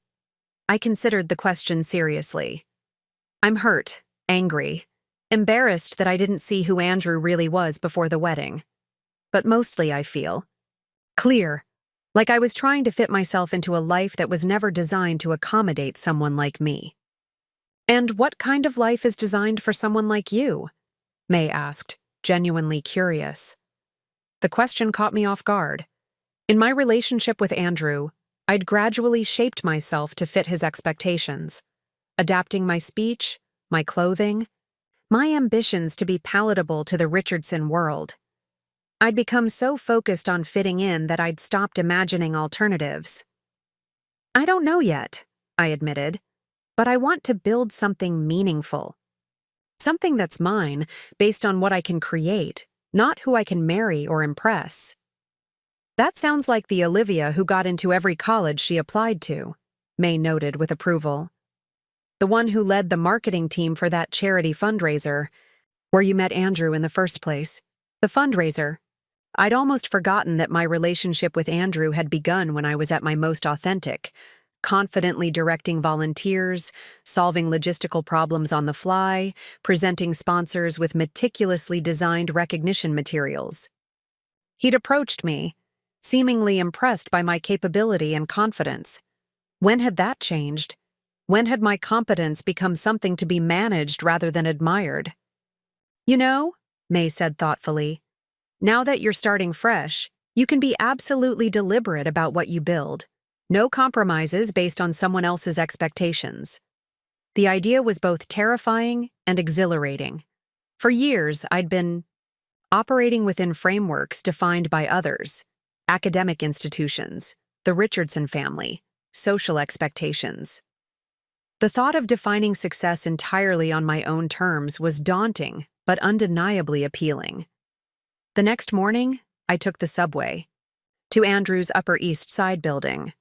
I considered the question seriously. "I'm hurt, angry, embarrassed that I didn't see who Andrew really was before the wedding. But mostly I feel clear, like I was trying to fit myself into a life that was never designed to accommodate someone like me." "And what kind of life is designed for someone like you?" May asked, genuinely curious. The question caught me off guard. In my relationship with Andrew, I'd gradually shaped myself to fit his expectations, adapting my speech, my clothing, my ambitions to be palatable to the Richardson world. I'd become so focused on fitting in that I'd stopped imagining alternatives. "I don't know yet," I admitted, "but I want to build something meaningful. Something that's mine, based on what I can create, not who I can marry or impress." "That sounds like the Olivia who got into every college she applied to," May noted with approval. "The one who led the marketing team for that charity fundraiser, where you met Andrew in the first place. The fundraiser. I'd almost forgotten that my relationship with Andrew had begun when I was at my most authentic, confidently directing volunteers, solving logistical problems on the fly, presenting sponsors with meticulously designed recognition materials. He'd approached me, seemingly impressed by my capability and confidence. When had that changed? When had my competence become something to be managed rather than admired? "You know," May said thoughtfully, "now that you're starting fresh, you can be absolutely deliberate about what you build. No compromises based on someone else's expectations." The idea was both terrifying and exhilarating. For years, I'd been operating within frameworks defined by others, academic institutions, the Richardson family, social expectations. The thought of defining success entirely on my own terms was daunting, but undeniably appealing. The next morning, I took the subway to Andrew's Upper East Side building.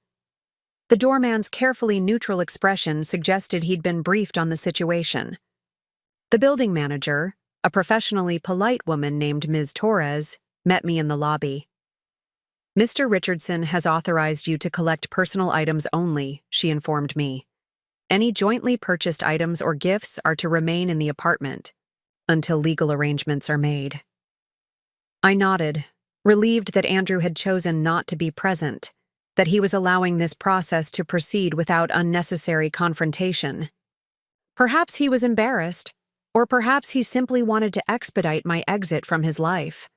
The doorman's carefully neutral expression suggested he'd been briefed on the situation. The building manager, a professionally polite woman named Ms. Torres, met me in the lobby. "Mr. Richardson has authorized you to collect personal items only," she informed me. "Any jointly purchased items or gifts are to remain in the apartment until legal arrangements are made." I nodded, relieved that Andrew had chosen not to be present, that he was allowing this process to proceed without unnecessary confrontation. Perhaps he was embarrassed, or perhaps he simply wanted to expedite my exit from his life.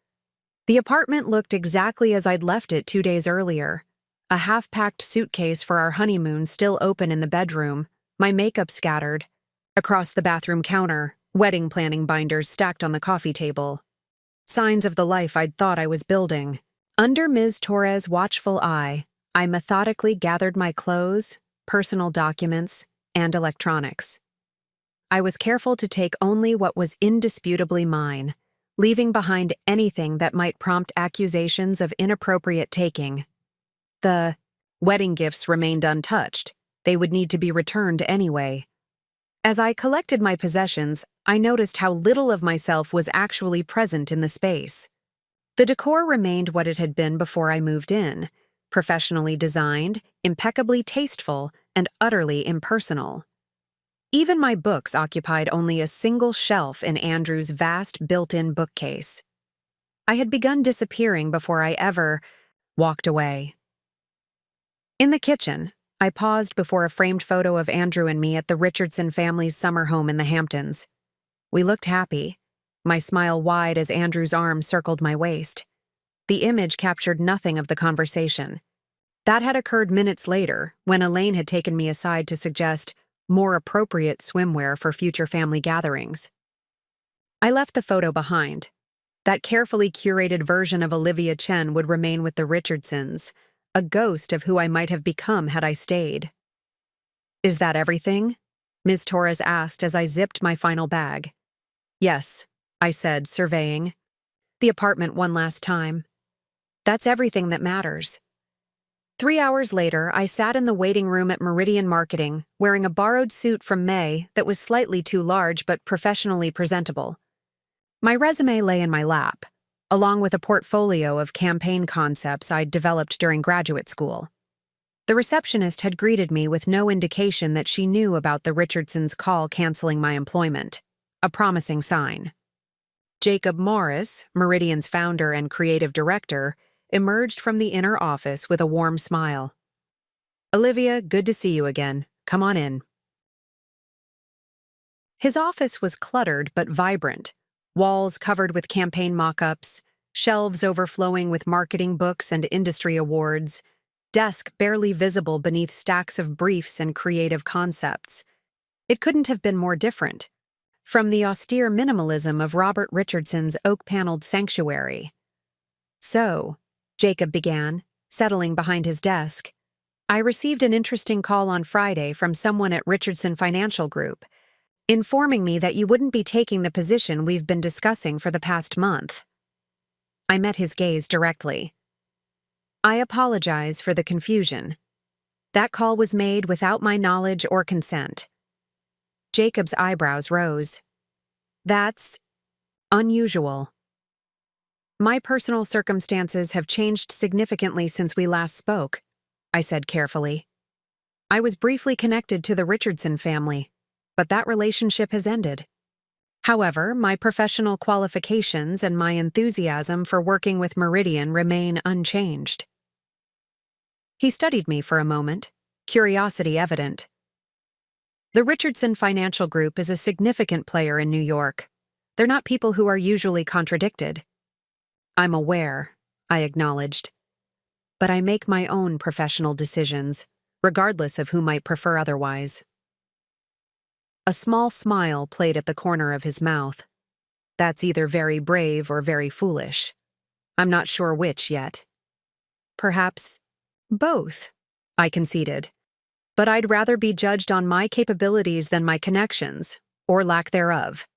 The apartment looked exactly as I'd left it 2 days earlier, a half-packed suitcase for our honeymoon still open in the bedroom, my makeup scattered. Across the bathroom counter, wedding planning binders stacked on the coffee table. Signs of the life I'd thought I was building. Under Ms. Torres' watchful eye, I methodically gathered my clothes, personal documents, and electronics. I was careful to take only what was indisputably mine, leaving behind anything that might prompt accusations of inappropriate taking. The wedding gifts remained untouched. They would need to be returned anyway. As I collected my possessions, I noticed how little of myself was actually present in the space. The decor remained what it had been before I moved in, professionally designed, impeccably tasteful, and utterly impersonal. Even my books occupied only a single shelf in Andrew's vast built-in bookcase. I had begun disappearing before I ever walked away. In the kitchen, I paused before a framed photo of Andrew and me at the Richardson family's summer home in the Hamptons. We looked happy, my smile wide as Andrew's arm circled my waist. The image captured nothing of the conversation. That had occurred minutes later, when Elaine had taken me aside to suggest more appropriate swimwear for future family gatherings. I left the photo behind. That carefully curated version of Olivia Chen would remain with the Richardsons, a ghost of who I might have become had I stayed. "Is that everything?" Ms. Torres asked as I zipped my final bag. "Yes," I said, surveying the apartment one last time. "That's everything that matters." 3 hours later, I sat in the waiting room at Meridian Marketing, wearing a borrowed suit from May that was slightly too large but professionally presentable. My resume lay in my lap, along with a portfolio of campaign concepts I'd developed during graduate school. The receptionist had greeted me with no indication that she knew about the Richardsons' call canceling my employment, a promising sign. Jacob Morris, Meridian's founder and creative director, emerged from the inner office with a warm smile. "Olivia, good to see you again. Come on in." His office was cluttered but vibrant, walls covered with campaign mock-ups, shelves overflowing with marketing books and industry awards, desk barely visible beneath stacks of briefs and creative concepts. It couldn't have been more different from the austere minimalism of Robert Richardson's oak-paneled sanctuary. "So," Jacob began, settling behind his desk, "I received an interesting call on Friday from someone at Richardson Financial Group, informing me that you wouldn't be taking the position we've been discussing for the past month." I met his gaze directly. "I apologize for the confusion. That call was made without my knowledge or consent." Jacob's eyebrows rose. "That's unusual." "My personal circumstances have changed significantly since we last spoke," I said carefully. "I was briefly connected to the Richardson family, but that relationship has ended. However, my professional qualifications and my enthusiasm for working with Meridian remain unchanged." He studied me for a moment, curiosity evident. "The Richardson Financial Group is a significant player in New York. They're not people who are usually contradicted." "I'm aware," I acknowledged. "But I make my own professional decisions, regardless of who might prefer otherwise." A small smile played at the corner of his mouth. "That's either very brave or very foolish. I'm not sure which yet." "Perhaps both," I conceded. "But I'd rather be judged on my capabilities than my connections, or lack thereof."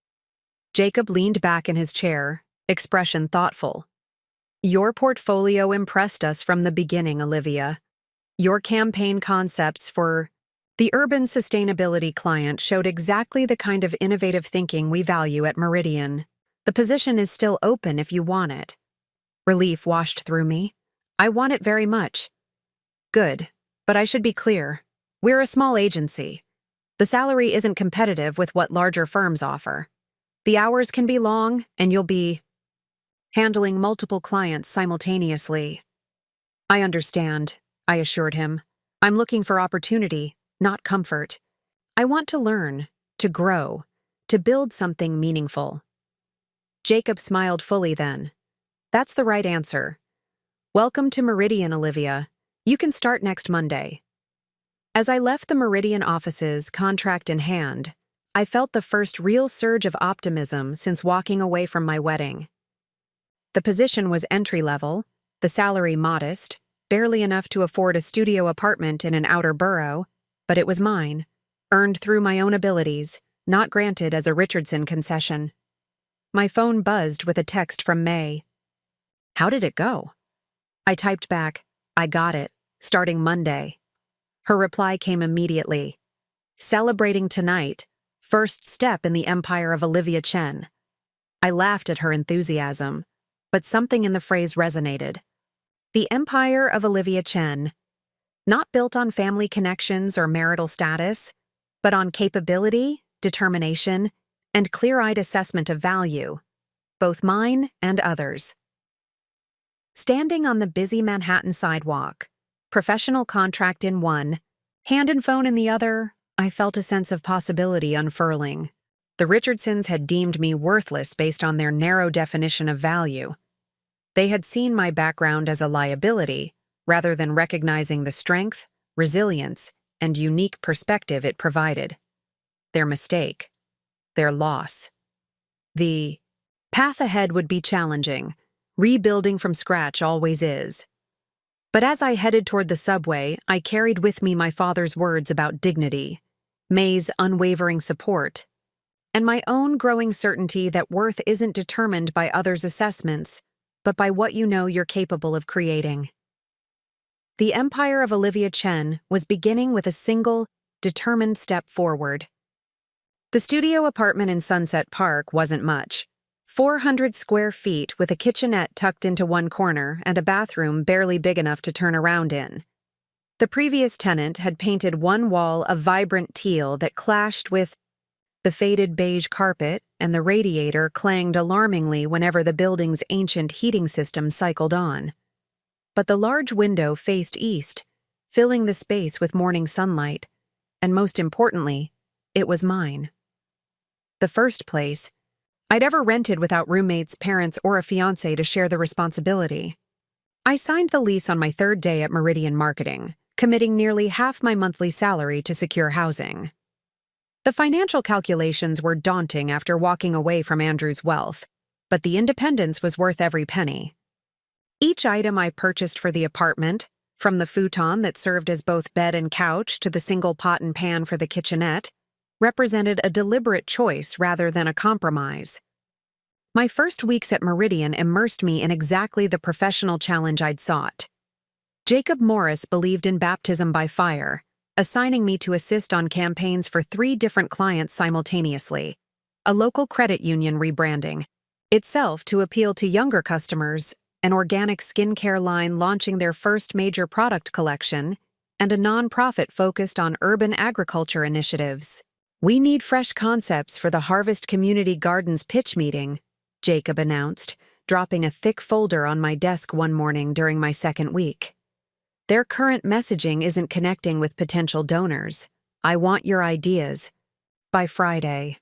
Jacob leaned back in his chair, expression thoughtful. "Your portfolio impressed us from the beginning, Olivia. Your campaign concepts for the urban sustainability client showed exactly the kind of innovative thinking we value at Meridian. The position is still open if you want it." Relief washed through me. "I want it very much." "Good, but I should be clear. We're a small agency. The salary isn't competitive with what larger firms offer. The hours can be long, and you'll be handling multiple clients simultaneously." "I understand," I assured him. "I'm looking for opportunity, not comfort. I want to learn, to grow, to build something meaningful." Jacob smiled fully then. "That's the right answer. Welcome to Meridian, Olivia. You can start next Monday." As I left the Meridian offices, contract in hand, I felt the first real surge of optimism since walking away from my wedding. The position was entry-level, the salary modest, barely enough to afford a studio apartment in an outer borough, but it was mine, earned through my own abilities, not granted as a Richardson concession. My phone buzzed with a text from May. "How did it go?" I typed back, "I got it, starting Monday." Her reply came immediately. "Celebrating tonight, first step in the empire of Olivia Chen." I laughed at her enthusiasm, but something in the phrase resonated. The empire of Olivia Chen, not built on family connections or marital status, but on capability, determination, and clear-eyed assessment of value, both mine and others. Standing on the busy Manhattan sidewalk, professional contract in one, hand and phone in the other, I felt a sense of possibility unfurling. The Richardsons had deemed me worthless based on their narrow definition of value. They had seen my background as a liability, rather than recognizing the strength, resilience, and unique perspective it provided. Their mistake. Their loss. The path ahead would be challenging. Rebuilding from scratch always is. But as I headed toward the subway, I carried with me my father's words about dignity, May's unwavering support, and my own growing certainty that worth isn't determined by others' assessments, but by what you know you're capable of creating. The empire of Olivia Chen was beginning with a single, determined step forward. The studio apartment in Sunset Park wasn't much. 400 square feet with a kitchenette tucked into one corner and a bathroom barely big enough to turn around in. The previous tenant had painted one wall a vibrant teal that clashed with the faded beige carpet, and the radiator clanged alarmingly whenever the building's ancient heating system cycled on. But the large window faced east, filling the space with morning sunlight, and most importantly, it was mine. The first place I'd ever rented without roommates, parents, or a fiancé to share the responsibility. I signed the lease on my third day at Meridian Marketing, committing nearly half my monthly salary to secure housing. The financial calculations were daunting after walking away from Andrew's wealth, but the independence was worth every penny. Each item I purchased for the apartment, from the futon that served as both bed and couch to the single pot and pan for the kitchenette, represented a deliberate choice rather than a compromise. My first weeks at Meridian immersed me in exactly the professional challenge I'd sought. Jacob Morris believed in baptism by fire, assigning me to assist on campaigns for 3 different clients simultaneously, a local credit union rebranding, itself to appeal to younger customers, an organic skincare line launching their first major product collection, and a nonprofit focused on urban agriculture initiatives. "We need fresh concepts for the Harvest Community Gardens pitch meeting," Jacob announced, dropping a thick folder on my desk one morning during my second week. "Their current messaging isn't connecting with potential donors. I want your ideas." By Friday.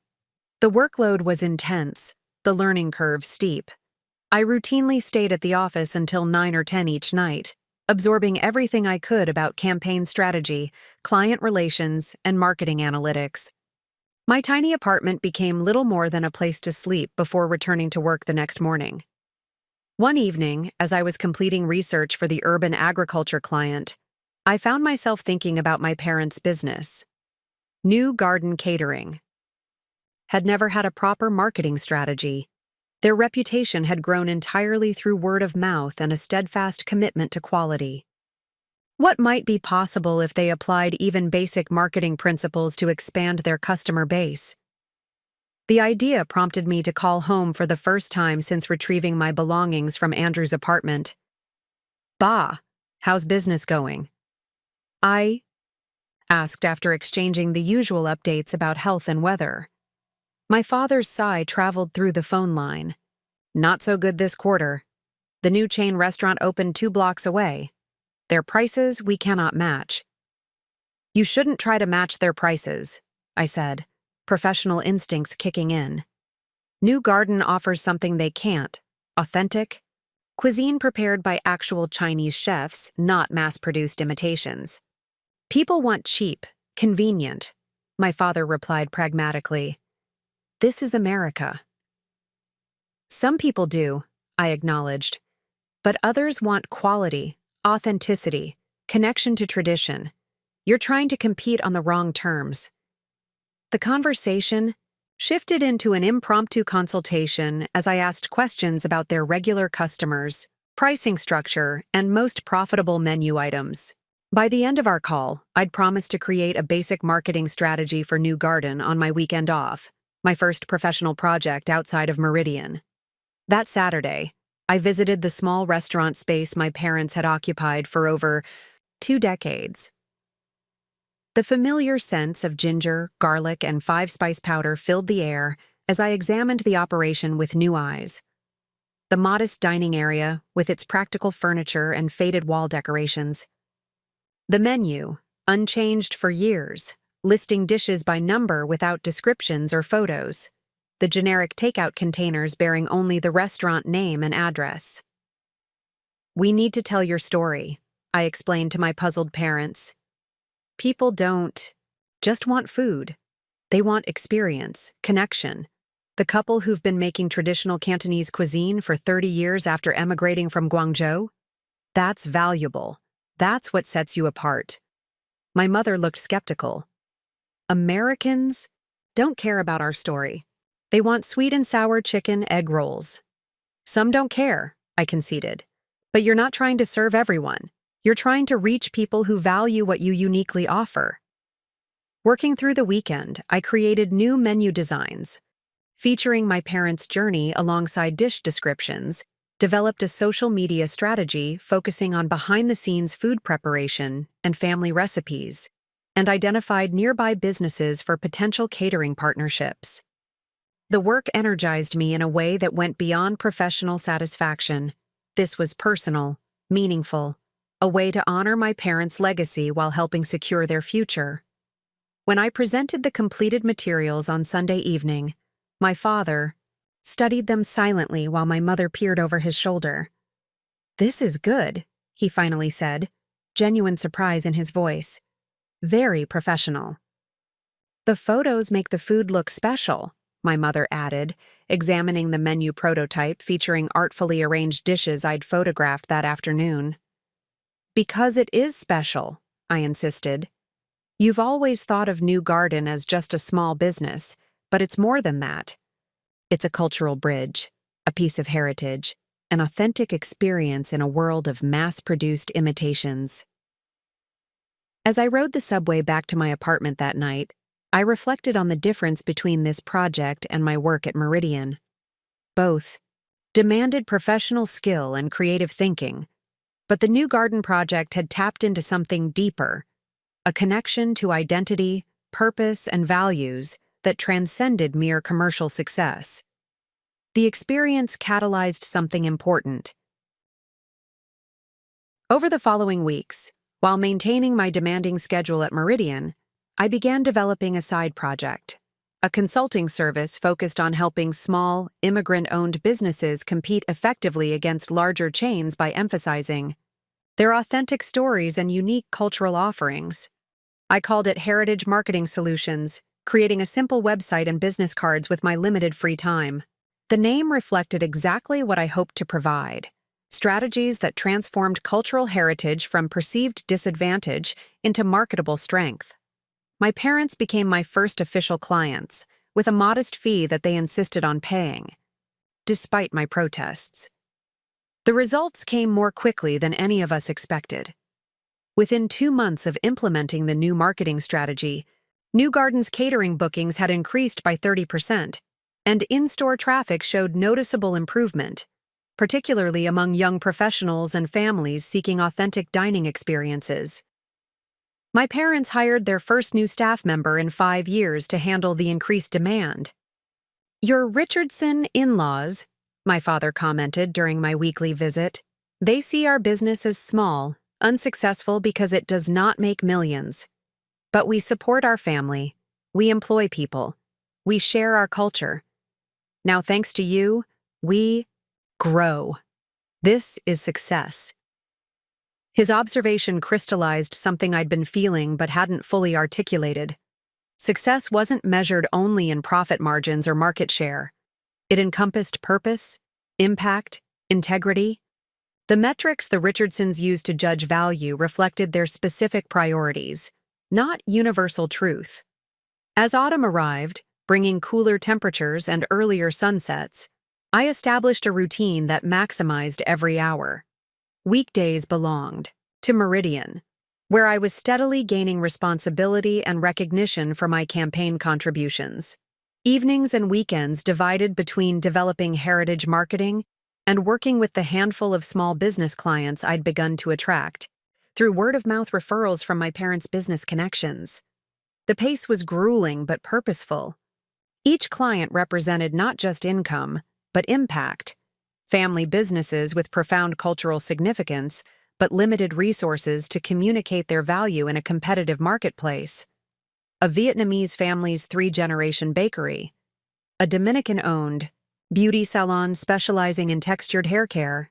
The workload was intense, the learning curve steep. I routinely stayed at the office until 9 or 10 each night, absorbing everything I could about campaign strategy, client relations, and marketing analytics. My tiny apartment became little more than a place to sleep before returning to work the next morning. One evening, as I was completing research for the urban agriculture client, I found myself thinking about my parents' business. New Garden Catering had never had a proper marketing strategy. Their reputation had grown entirely through word of mouth and a steadfast commitment to quality. What might be possible if they applied even basic marketing principles to expand their customer base? The idea prompted me to call home for the first time since retrieving my belongings from Andrew's apartment. "Bah, how's business going?" I asked after exchanging the usual updates about health and weather. My father's sigh traveled through the phone line. "Not so good this quarter. The new chain restaurant opened 2 blocks away. Their prices we cannot match." "You shouldn't try to match their prices," I said, professional instincts kicking in. New Garden offers something they can't: authentic cuisine prepared by actual Chinese chefs, not mass-produced imitations. "People want cheap, convenient," my father replied pragmatically. "This is America." "Some people do," I acknowledged, "but others want quality, authenticity, connection to tradition. You're trying to compete on the wrong terms." The conversation shifted into an impromptu consultation as I asked questions about their regular customers, pricing structure, and most profitable menu items. By the end of our call, I'd promised to create a basic marketing strategy for New Garden on my weekend off, my first professional project outside of Meridian. That Saturday, I visited the small restaurant space my parents had occupied for over 2 decades. The familiar scents of ginger, garlic, and five-spice powder filled the air as I examined the operation with new eyes. The modest dining area, with its practical furniture and faded wall decorations. The menu, unchanged for years, listing dishes by number without descriptions or photos. The generic takeout containers bearing only the restaurant name and address. "We need to tell your story," I explained to my puzzled parents. "People don't just want food. They want experience, connection. The couple who've been making traditional Cantonese cuisine for 30 years after emigrating from Guangzhou? That's valuable. That's what sets you apart." My mother looked skeptical. "Americans don't care about our story. They want sweet and sour chicken egg rolls." "Some don't care," I conceded. "But you're not trying to serve everyone. You're trying to reach people who value what you uniquely offer." Working through the weekend, I created new menu designs, featuring my parents' journey alongside dish descriptions, developed a social media strategy focusing on behind-the-scenes food preparation and family recipes, and identified nearby businesses for potential catering partnerships. The work energized me in a way that went beyond professional satisfaction. This was personal, meaningful, a way to honor my parents' legacy while helping secure their future. When I presented the completed materials on Sunday evening, my father studied them silently while my mother peered over his shoulder. "This is good," he finally said, genuine surprise in his voice. "Very professional." "The photos make the food look special," my mother added, examining the menu prototype featuring artfully arranged dishes I'd photographed that afternoon. "Because it is special," I insisted. "You've always thought of New Garden as just a small business, but it's more than that. It's a cultural bridge, a piece of heritage, an authentic experience in a world of mass-produced imitations." As I rode the subway back to my apartment that night, I reflected on the difference between this project and my work at Meridian. Both demanded professional skill and creative thinking, but the New Garden project had tapped into something deeper, a connection to identity, purpose, and values that transcended mere commercial success. The experience catalyzed something important. Over the following weeks, while maintaining my demanding schedule at Meridian, I began developing a side project, a consulting service focused on helping small, immigrant-owned businesses compete effectively against larger chains by emphasizing their authentic stories and unique cultural offerings. I called it Heritage Marketing Solutions, creating a simple website and business cards with my limited free time. The name reflected exactly what I hoped to provide: strategies that transformed cultural heritage from perceived disadvantage into marketable strength. My parents became my first official clients, with a modest fee that they insisted on paying, despite my protests. The results came more quickly than any of us expected. Within 2 months of implementing the new marketing strategy, New Garden's catering bookings had increased by 30%, and in-store traffic showed noticeable improvement, particularly among young professionals and families seeking authentic dining experiences. My parents hired their first new staff member in 5 years to handle the increased demand. "Your Richardson in-laws," my father commented during my weekly visit, "they see our business as small, unsuccessful because it does not make millions. But we support our family, we employ people, we share our culture. Now, thanks to you, we grow. This is success." His observation crystallized something I'd been feeling but hadn't fully articulated. Success wasn't measured only in profit margins or market share. It encompassed purpose, impact, integrity. The metrics the Richardsons used to judge value reflected their specific priorities, not universal truth. As autumn arrived, bringing cooler temperatures and earlier sunsets, I established a routine that maximized every hour. Weekdays belonged to Meridian, where I was steadily gaining responsibility and recognition for my campaign contributions. Evenings and weekends divided between developing heritage marketing and working with the handful of small business clients I'd begun to attract through word-of-mouth referrals from my parents' business connections. The pace was grueling but purposeful. Each client represented not just income, but impact. Family businesses with profound cultural significance, but limited resources to communicate their value in a competitive marketplace. A Vietnamese family's three-generation bakery. A Dominican-owned beauty salon specializing in textured hair care.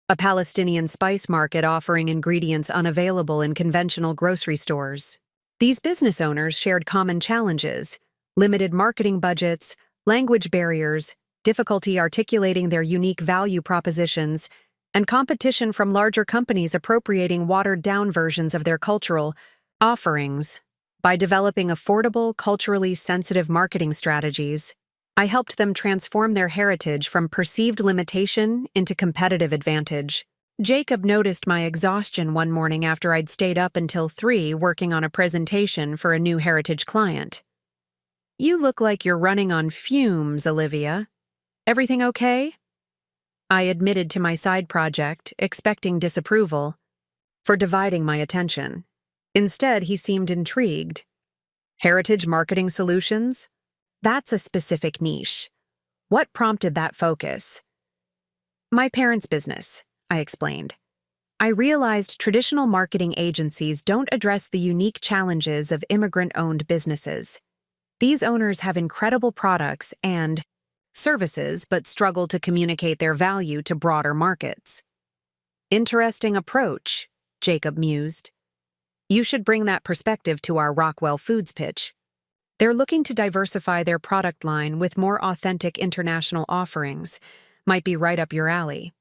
A Palestinian spice market offering ingredients unavailable in conventional grocery stores. These business owners shared common challenges: limited marketing budgets, language barriers, difficulty articulating their unique value propositions, and competition from larger companies appropriating watered-down versions of their cultural offerings. By developing affordable, culturally sensitive marketing strategies, I helped them transform their heritage from perceived limitation into competitive advantage. Jacob noticed my exhaustion one morning after I'd stayed up until 3 working on a presentation for a new heritage client. "You look like you're running on fumes, Olivia. Everything okay?" I admitted to my side project, expecting disapproval for dividing my attention. Instead, he seemed intrigued. "Heritage marketing solutions? That's a specific niche. What prompted that focus?" "My parents' business," I explained. "I realized traditional marketing agencies don't address the unique challenges of immigrant-owned businesses. These owners have incredible products and services but struggle to communicate their value to broader markets." "Interesting approach," Jacob mused. "You should bring that perspective to our Rockwell Foods pitch. They're looking to diversify their product line with more authentic international offerings. Might be right up your alley."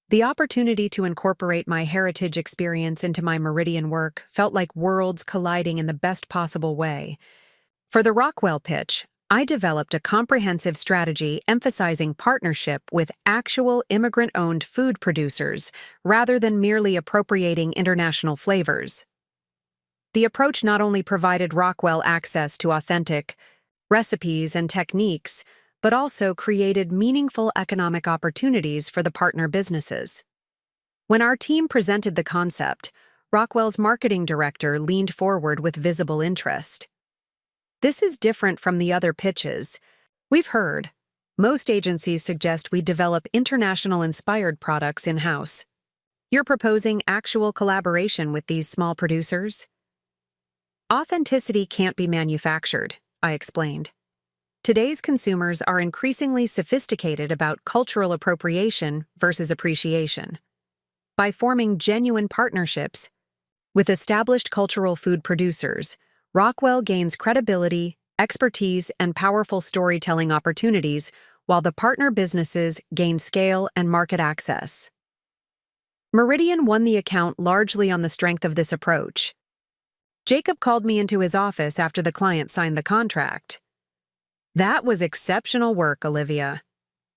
The opportunity to incorporate my heritage experience into my Meridian work felt like worlds colliding in the best possible way. For the Rockwell pitch, I developed a comprehensive strategy emphasizing partnership with actual immigrant-owned food producers rather than merely appropriating international flavors. The approach not only provided Rockwell access to authentic recipes and techniques, but also created meaningful economic opportunities for the partner businesses. When our team presented the concept, Rockwell's marketing director leaned forward with visible interest. "This is different from the other pitches we've heard. Most agencies suggest we develop international-inspired products in-house. You're proposing actual collaboration with these small producers?" "Authenticity can't be manufactured," I explained. "Today's consumers are increasingly sophisticated about cultural appropriation versus appreciation. By forming genuine partnerships with established cultural food producers, Rockwell gains credibility, expertise, and powerful storytelling opportunities, while the partner businesses gain scale and market access." Meridian won the account largely on the strength of this approach. Jacob called me into his office after the client signed the contract. "That was exceptional work, Olivia.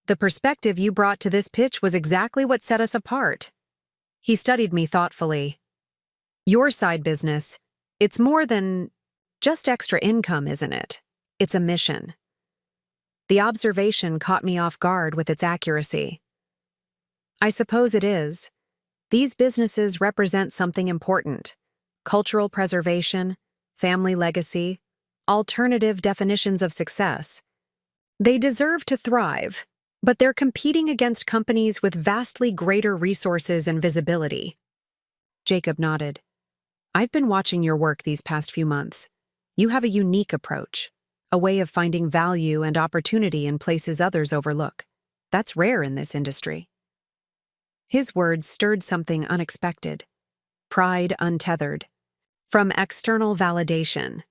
The perspective you brought to this pitch was exactly what set us apart." He studied me thoughtfully. "Your side business, it's more than just extra income, isn't it? It's a mission." The observation caught me off guard with its accuracy. "I suppose it is. These businesses represent something important: cultural preservation, family legacy, alternative definitions of success. They deserve to thrive, but they're competing against companies with vastly greater resources and visibility." Jacob nodded. "I've been watching your work these past few months. You have a unique approach, a way of finding value and opportunity in places others overlook. That's rare in this industry." His words stirred something unexpected: pride untethered from external validation.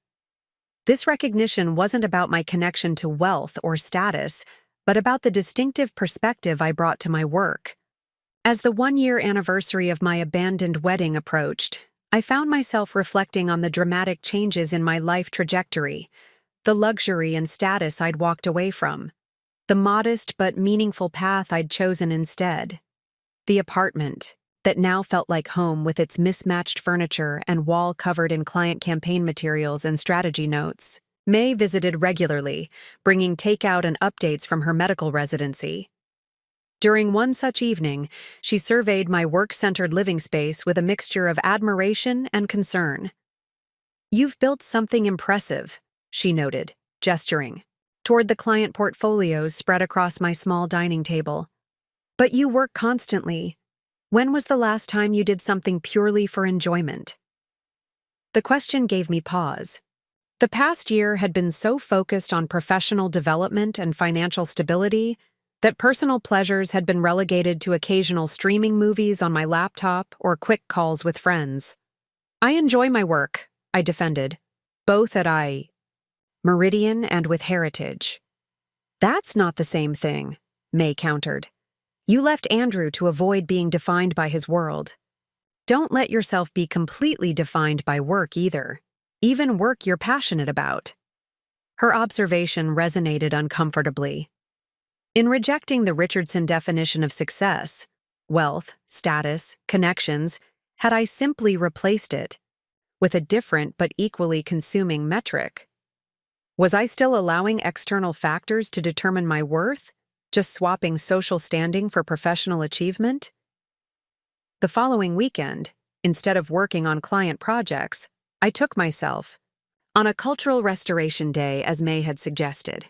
This recognition wasn't about my connection to wealth or status, but about the distinctive perspective I brought to my work. As the 1-year anniversary of my abandoned wedding approached, I found myself reflecting on the dramatic changes in my life trajectory, the luxury and status I'd walked away from, the modest but meaningful path I'd chosen instead. The apartment, that now felt like home with its mismatched furniture and wall covered in client campaign materials and strategy notes. May visited regularly, bringing takeout and updates from her medical residency. During one such evening, she surveyed my work-centered living space with a mixture of admiration and concern. "You've built something impressive," she noted, gesturing toward the client portfolios spread across my small dining table. "But you work constantly. When was the last time you did something purely for enjoyment?" The question gave me pause. The past year had been so focused on professional development and financial stability that personal pleasures had been relegated to occasional streaming movies on my laptop or quick calls with friends. "I enjoy my work," I defended, "both at Meridian and with Heritage." "That's not the same thing," May countered. "You left Andrew to avoid being defined by his world. Don't let yourself be completely defined by work either, even work you're passionate about." Her observation resonated uncomfortably. In rejecting the Richardson definition of success, wealth, status, connections, had I simply replaced it with a different but equally consuming metric? Was I still allowing external factors to determine my worth, just swapping social standing for professional achievement? The following weekend, instead of working on client projects, I took myself on a cultural restoration day as May had suggested.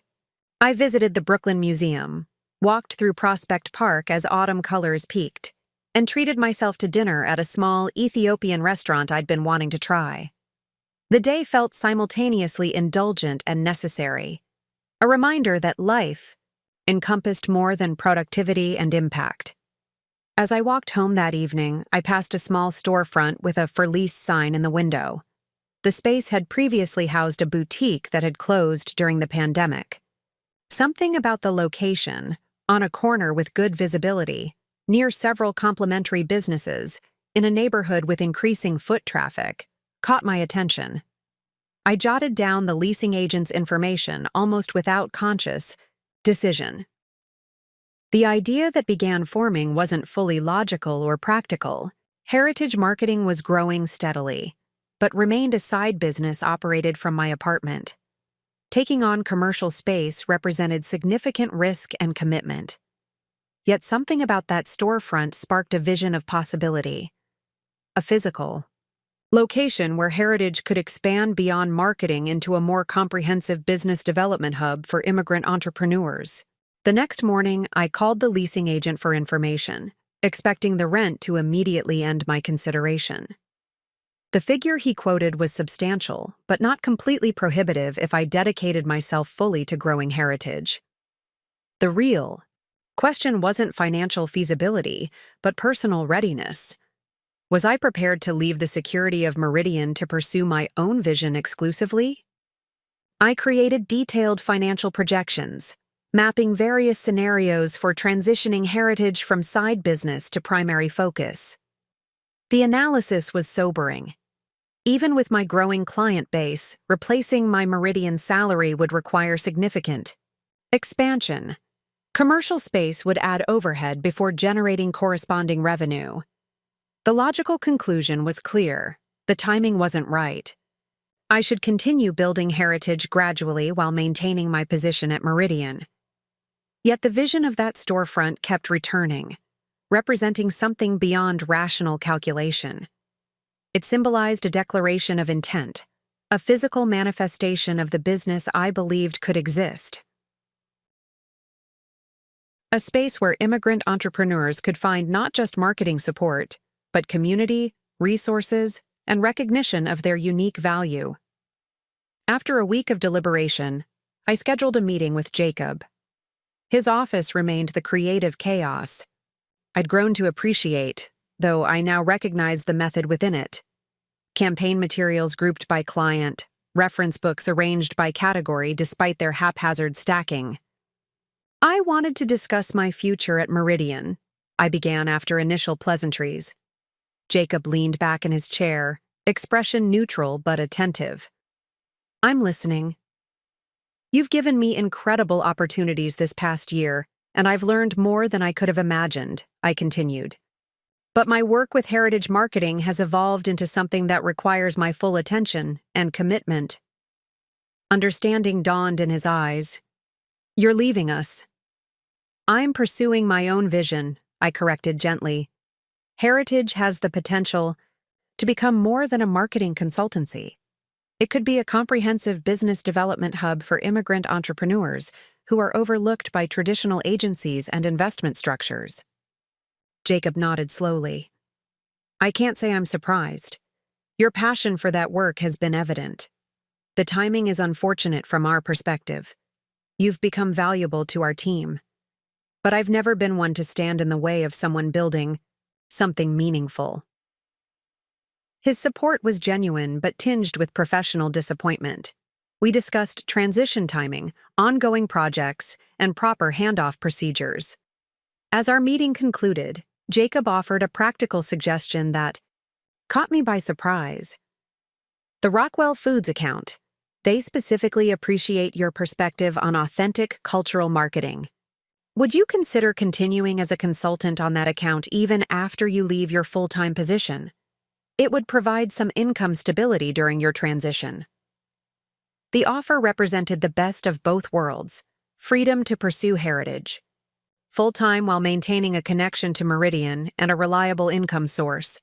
I visited the Brooklyn Museum, walked through Prospect Park as autumn colors peaked, and treated myself to dinner at a small Ethiopian restaurant I'd been wanting to try. The day felt simultaneously indulgent and necessary, a reminder that life encompassed more than productivity and impact. As I walked home that evening, I passed a small storefront with a "for lease" sign in the window. The space had previously housed a boutique that had closed during the pandemic. Something about the location, on a corner with good visibility, near several complementary businesses, in a neighborhood with increasing foot traffic, caught my attention. I jotted down the leasing agent's information almost without conscious decision. The idea that began forming wasn't fully logical or practical. Heritage marketing was growing steadily, but remained a side business operated from my apartment. Taking on commercial space represented significant risk and commitment. Yet something about that storefront sparked a vision of possibility. A physical location where Heritage could expand beyond marketing into a more comprehensive business development hub for immigrant entrepreneurs. The next morning, I called the leasing agent for information, expecting the rent to immediately end my consideration. The figure he quoted was substantial, but not completely prohibitive if I dedicated myself fully to growing Heritage. The real question wasn't financial feasibility, but personal readiness. Was I prepared to leave the security of Meridian to pursue my own vision exclusively? I created detailed financial projections, mapping various scenarios for transitioning Heritage from side business to primary focus. The analysis was sobering. Even with my growing client base, replacing my Meridian salary would require significant expansion. Commercial space would add overhead before generating corresponding revenue. The logical conclusion was clear: the timing wasn't right. I should continue building Heritage gradually while maintaining my position at Meridian. Yet the vision of that storefront kept returning, representing something beyond rational calculation. It symbolized a declaration of intent, a physical manifestation of the business I believed could exist. A space where immigrant entrepreneurs could find not just marketing support, but community, resources, and recognition of their unique value. After a week of deliberation, I scheduled a meeting with Jacob. His office remained the creative chaos I'd grown to appreciate, though I now recognized the method within it. Campaign materials grouped by client, reference books arranged by category despite their haphazard stacking. "I wanted to discuss my future at Meridian," I began after initial pleasantries. Jacob leaned back in his chair, expression neutral but attentive. "I'm listening." "You've given me incredible opportunities this past year, and I've learned more than I could have imagined," I continued. "But my work with Heritage Marketing has evolved into something that requires my full attention and commitment." Understanding dawned in his eyes. "You're leaving us." "I'm pursuing my own vision," I corrected gently. "Heritage has the potential to become more than a marketing consultancy." It could be a comprehensive business development hub for immigrant entrepreneurs who are overlooked by traditional agencies and investment structures. Jacob nodded slowly. I can't say I'm surprised. Your passion for that work has been evident. The timing is unfortunate from our perspective. You've become valuable to our team. But I've never been one to stand in the way of someone building something meaningful. His support was genuine but tinged with professional disappointment. We discussed transition timing, ongoing projects, and proper handoff procedures. As our meeting concluded, Jacob offered a practical suggestion that caught me by surprise. The Rockwell Foods account. They specifically appreciate your perspective on authentic cultural marketing. Would you consider continuing as a consultant on that account even after you leave your full-time position? It would provide some income stability during your transition. The offer represented the best of both worlds, freedom to pursue heritage, full-time while maintaining a connection to Meridian and a reliable income source.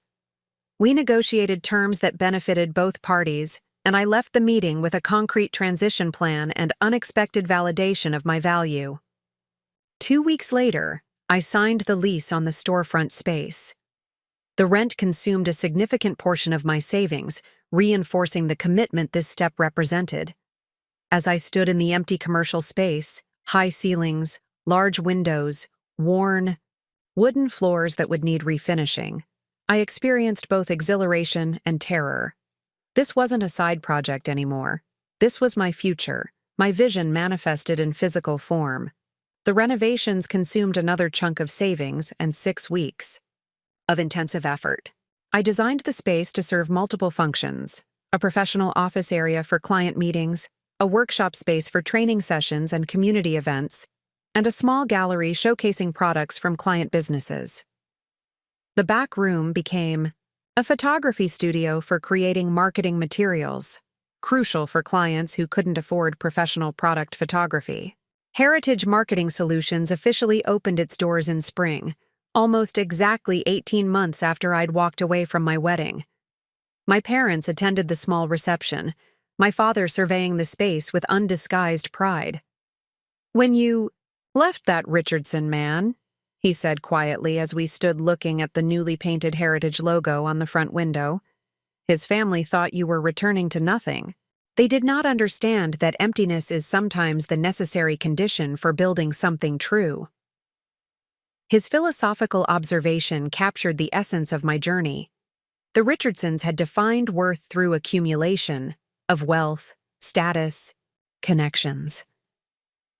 We negotiated terms that benefited both parties, and I left the meeting with a concrete transition plan and unexpected validation of my value. 2 weeks later, I signed the lease on the storefront space. The rent consumed a significant portion of my savings, reinforcing the commitment this step represented. As I stood in the empty commercial space, high ceilings, large windows, worn, wooden floors that would need refinishing, I experienced both exhilaration and terror. This wasn't a side project anymore. This was my future, my vision manifested in physical form. The renovations consumed another chunk of savings and 6 weeks of intensive effort. I designed the space to serve multiple functions: a professional office area for client meetings, a workshop space for training sessions and community events, and a small gallery showcasing products from client businesses. The back room became a photography studio for creating marketing materials, crucial for clients who couldn't afford professional product photography. Heritage Marketing Solutions officially opened its doors in spring, almost exactly 18 months after I'd walked away from my wedding. My parents attended the small reception, my father surveying the space with undisguised pride. When you left that Richardson man, he said quietly as we stood looking at the newly painted Heritage logo on the front window, his family thought you were returning to nothing. They did not understand that emptiness is sometimes the necessary condition for building something true. His philosophical observation captured the essence of my journey. The Richardsons had defined worth through accumulation of wealth, status, connections.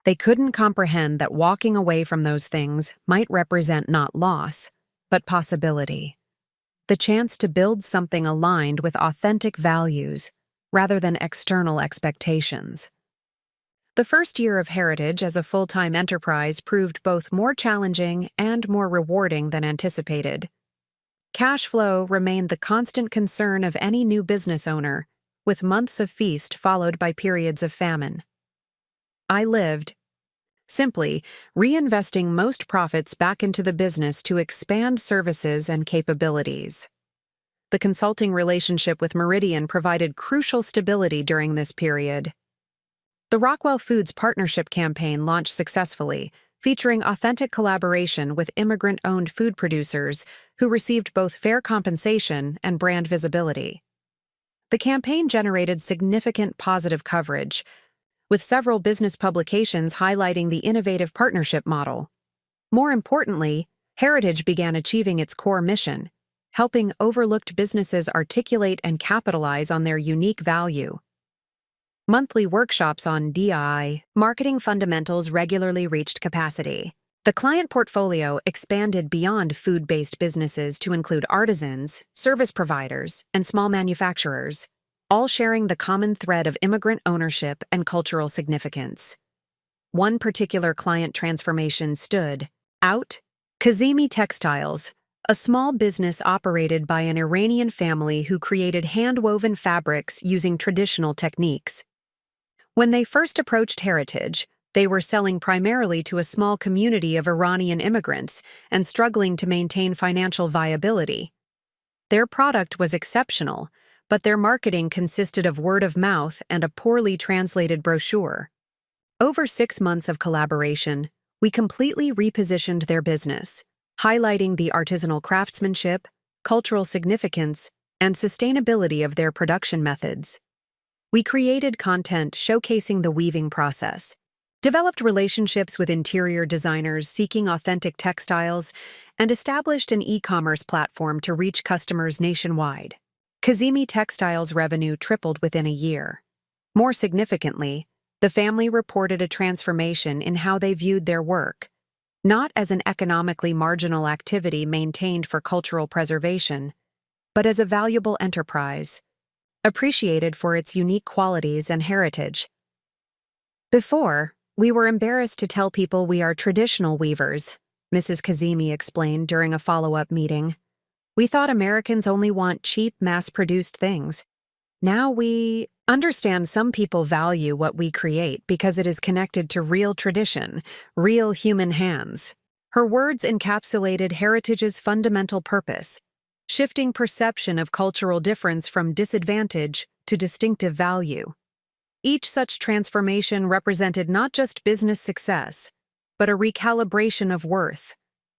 They couldn't comprehend that walking away from those things might represent not loss, but possibility. The chance to build something aligned with authentic values rather than external expectations. The first year of Heritage as a full-time enterprise proved both more challenging and more rewarding than anticipated. Cash flow remained the constant concern of any new business owner, with months of feast followed by periods of famine. I lived, simply, reinvesting most profits back into the business to expand services and capabilities. The consulting relationship with Meridian provided crucial stability during this period. The Rockwell Foods partnership campaign launched successfully, featuring authentic collaboration with immigrant-owned food producers who received both fair compensation and brand visibility. The campaign generated significant positive coverage, with several business publications highlighting the innovative partnership model. More importantly, Heritage began achieving its core mission, helping overlooked businesses articulate and capitalize on their unique value. Monthly workshops on DI marketing fundamentals regularly reached capacity. The client portfolio expanded beyond food-based businesses to include artisans, service providers, and small manufacturers, all sharing the common thread of immigrant ownership and cultural significance. One particular client transformation stood out: Kazemi Textiles, a small business operated by an Iranian family who created hand-woven fabrics using traditional techniques. When they first approached Heritage, they were selling primarily to a small community of Iranian immigrants and struggling to maintain financial viability. Their product was exceptional, but their marketing consisted of word of mouth and a poorly translated brochure. Over 6 months of collaboration, we completely repositioned their business, highlighting the artisanal craftsmanship, cultural significance, and sustainability of their production methods. We created content showcasing the weaving process, developed relationships with interior designers seeking authentic textiles, and established an e-commerce platform to reach customers nationwide. Kazemi Textiles' revenue tripled within a year. More significantly, the family reported a transformation in how they viewed their work, not as an economically marginal activity maintained for cultural preservation, but as a valuable enterprise, appreciated for its unique qualities and heritage. Before, we were embarrassed to tell people we are traditional weavers, Mrs. Kazemi explained during a follow-up meeting. We thought Americans only want cheap, mass-produced things. Now we understand some people value what we create because it is connected to real tradition, real human hands. Her words encapsulated heritage's fundamental purpose, shifting perception of cultural difference from disadvantage to distinctive value. Each such transformation represented not just business success, but a recalibration of worth,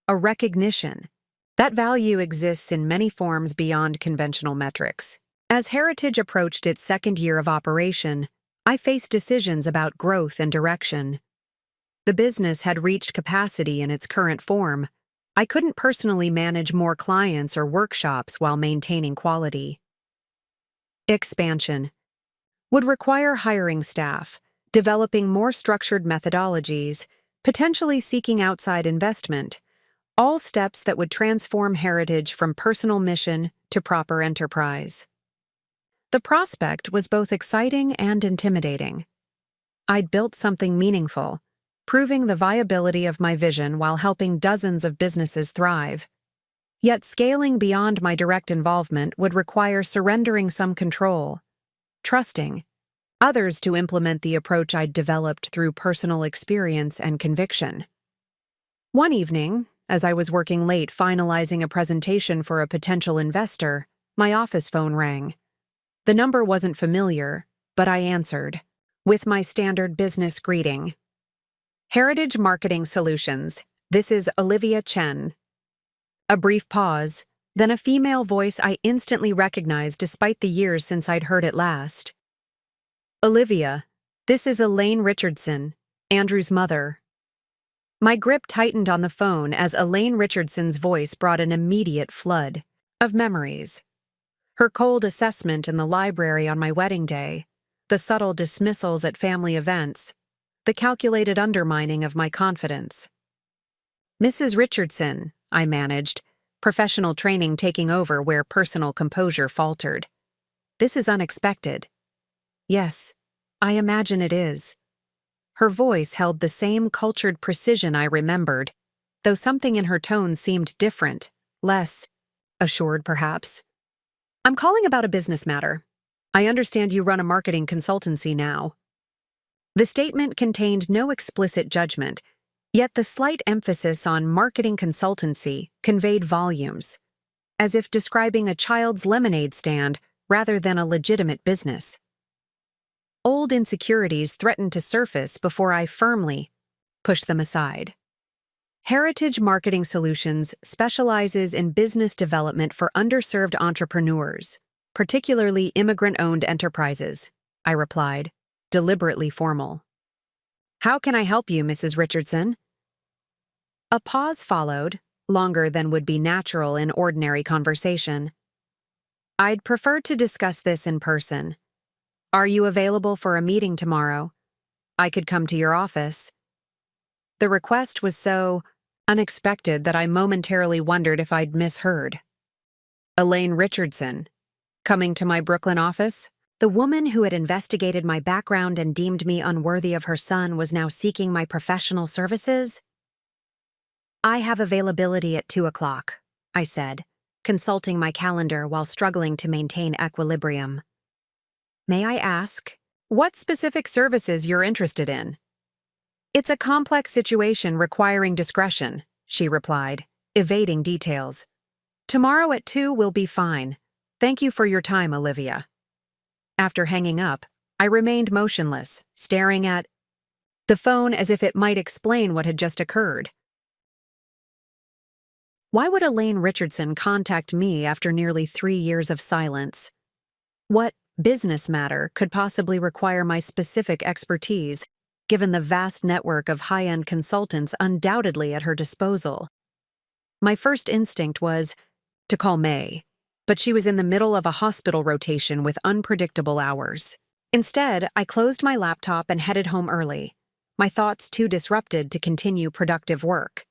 a recognition that value exists in many forms beyond conventional metrics. As Heritage approached its second year of operation, I faced decisions about growth and direction. The business had reached capacity in its current form. I couldn't personally manage more clients or workshops while maintaining quality. Expansion would require hiring staff, developing more structured methodologies, potentially seeking outside investment, all steps that would transform Heritage from personal mission to proper enterprise. The prospect was both exciting and intimidating. I'd built something meaningful, proving the viability of my vision while helping dozens of businesses thrive. Yet scaling beyond my direct involvement would require surrendering some control, trusting others to implement the approach I'd developed through personal experience and conviction. One evening, as I was working late finalizing a presentation for a potential investor, my office phone rang. The number wasn't familiar, but I answered, with my standard business greeting. Heritage Marketing Solutions, this is Olivia Chen. A brief pause, then a female voice I instantly recognized despite the years since I'd heard it last. Olivia, this is Elaine Richardson, Andrew's mother. My grip tightened on the phone as Elaine Richardson's voice brought an immediate flood of memories. Her cold assessment in the library on my wedding day, the subtle dismissals at family events, the calculated undermining of my confidence. Mrs. Richardson, I managed, professional training taking over where personal composure faltered. This is unexpected. Yes, I imagine it is. Her voice held the same cultured precision I remembered, though something in her tone seemed different, less assured perhaps. I'm calling about a business matter. I understand you run a marketing consultancy now. The statement contained no explicit judgment, yet the slight emphasis on marketing consultancy conveyed volumes, as if describing a child's lemonade stand rather than a legitimate business. Old insecurities threatened to surface before I firmly pushed them aside. Heritage Marketing Solutions specializes in business development for underserved entrepreneurs, particularly immigrant-owned enterprises, I replied, deliberately formal. How can I help you, Mrs. Richardson? A pause followed, longer than would be natural in ordinary conversation. I'd prefer to discuss this in person. Are you available for a meeting tomorrow? I could come to your office. The request was so unexpected that I momentarily wondered if I'd misheard. Elaine Richardson, coming to my Brooklyn office? The woman who had investigated my background and deemed me unworthy of her son was now seeking my professional services? I have availability at 2 o'clock, I said, consulting my calendar while struggling to maintain equilibrium. May I ask what specific services you're interested in? It's a complex situation requiring discretion, she replied, evading details. Tomorrow at 2 will be fine. Thank you for your time, Olivia. After hanging up, I remained motionless, staring at the phone as if it might explain what had just occurred. Why would Elaine Richardson contact me after nearly 3 years of silence? What business matter could possibly require my specific expertise, given the vast network of high-end consultants undoubtedly at her disposal? My first instinct was to call May, but she was in the middle of a hospital rotation with unpredictable hours. Instead, I closed my laptop and headed home early, my thoughts too disrupted to continue productive work.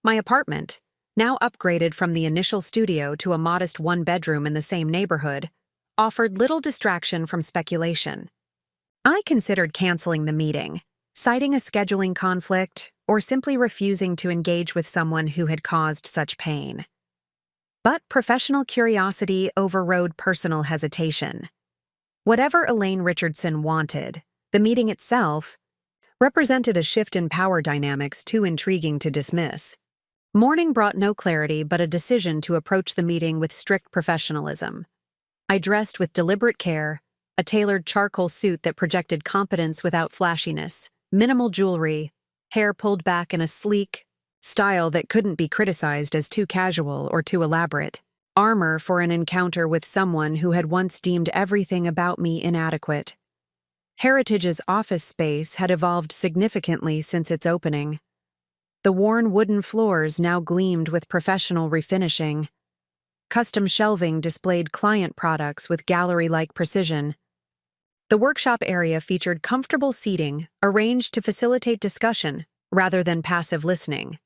My apartment, now upgraded from the initial studio to a modest one-bedroom in the same neighborhood, offered little distraction from speculation. I considered canceling the meeting, citing a scheduling conflict, or simply refusing to engage with someone who had caused such pain. But professional curiosity overrode personal hesitation. Whatever Elaine Richardson wanted, the meeting itself represented a shift in power dynamics too intriguing to dismiss. Morning brought no clarity but a decision to approach the meeting with strict professionalism. I dressed with deliberate care, a tailored charcoal suit that projected competence without flashiness, minimal jewelry, hair pulled back in a sleek style that couldn't be criticized as too casual or too elaborate, armor for an encounter with someone who had once deemed everything about me inadequate. Heritage's office space had evolved significantly since its opening. The worn wooden floors now gleamed with professional refinishing. Custom shelving displayed client products with gallery-like precision. The workshop area featured comfortable seating, arranged to facilitate discussion rather than passive listening.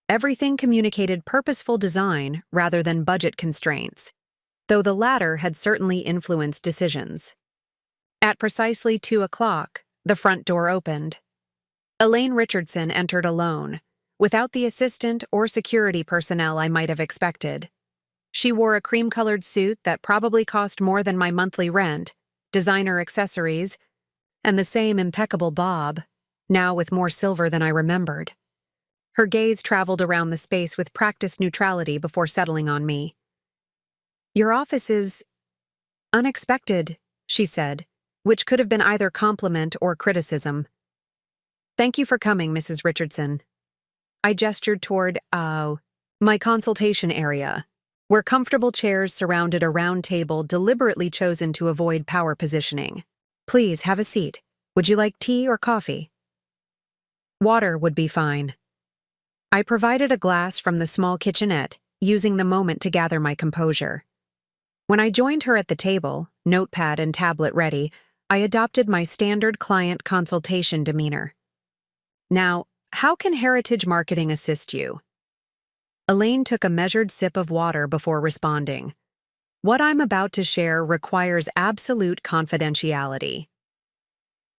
Everything communicated purposeful design rather than budget constraints, though the latter had certainly influenced decisions. At precisely 2 o'clock, the front door opened. Elaine Richardson entered alone, without the assistant or security personnel I might have expected. She wore a cream-colored suit that probably cost more than my monthly rent, designer accessories, and the same impeccable bob, now with more silver than I remembered. Her gaze traveled around the space with practiced neutrality before settling on me. "Your office is unexpected," she said, which could have been either compliment or criticism. "Thank you for coming, Mrs. Richardson." I gestured toward, my consultation area, where comfortable chairs surrounded a round table deliberately chosen to avoid power positioning. "Please, have a seat. Would you like tea or coffee?" "Water would be fine." I provided a glass from the small kitchenette, using the moment to gather my composure. When I joined her at the table, notepad and tablet ready, I adopted my standard client consultation demeanor. "Now, how can Heritage Marketing assist you?" Elaine took a measured sip of water before responding. "What I'm about to share requires absolute confidentiality."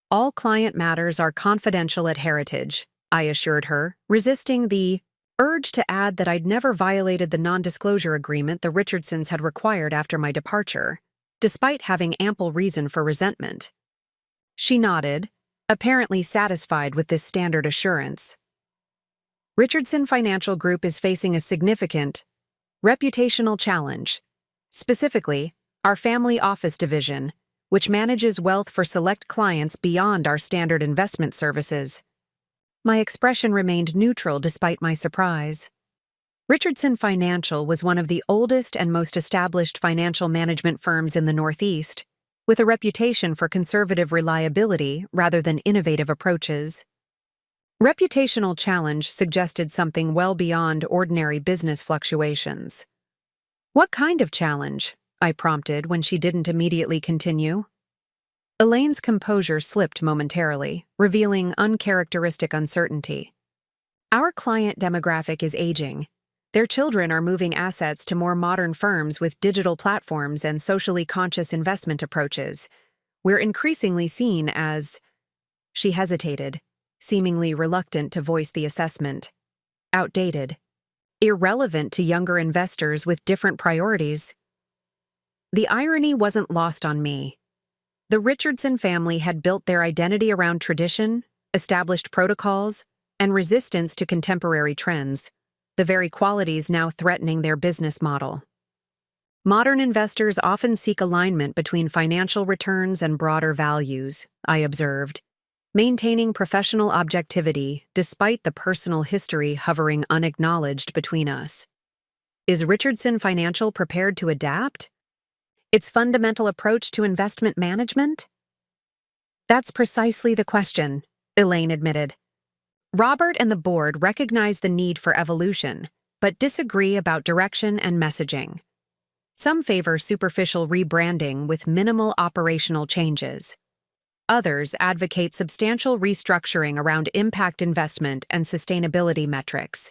"All client matters are confidential at Heritage," I assured her, resisting the urge to add that I'd never violated the non-disclosure agreement the Richardsons had required after my departure, despite having ample reason for resentment. She nodded, apparently satisfied with this standard assurance. "Richardson Financial Group is facing a significant reputational challenge. Specifically, our family office division, which manages wealth for select clients beyond our standard investment services." My expression remained neutral despite my surprise. Richardson Financial was one of the oldest and most established financial management firms in the Northeast, with a reputation for conservative reliability rather than innovative approaches. Reputational challenge suggested something well beyond ordinary business fluctuations. "What kind of challenge?" I prompted when she didn't immediately continue. Elaine's composure slipped momentarily, revealing uncharacteristic uncertainty. "Our client demographic is aging. Their children are moving assets to more modern firms with digital platforms and socially conscious investment approaches. We're increasingly seen as—" She hesitated, seemingly reluctant to voice the assessment. "Outdated. Irrelevant to younger investors with different priorities." The irony wasn't lost on me. The Richardson family had built their identity around tradition, established protocols, and resistance to contemporary trends, the very qualities now threatening their business model. Modern investors often seek alignment between financial returns and broader values, I observed, maintaining professional objectivity despite the personal history hovering unacknowledged between us. Is Richardson Financial prepared to adapt its fundamental approach to investment management? That's precisely the question, Elaine admitted. Robert and the board recognize the need for evolution, but disagree about direction and messaging. Some favor superficial rebranding with minimal operational changes. Others advocate substantial restructuring around impact investment and sustainability metrics.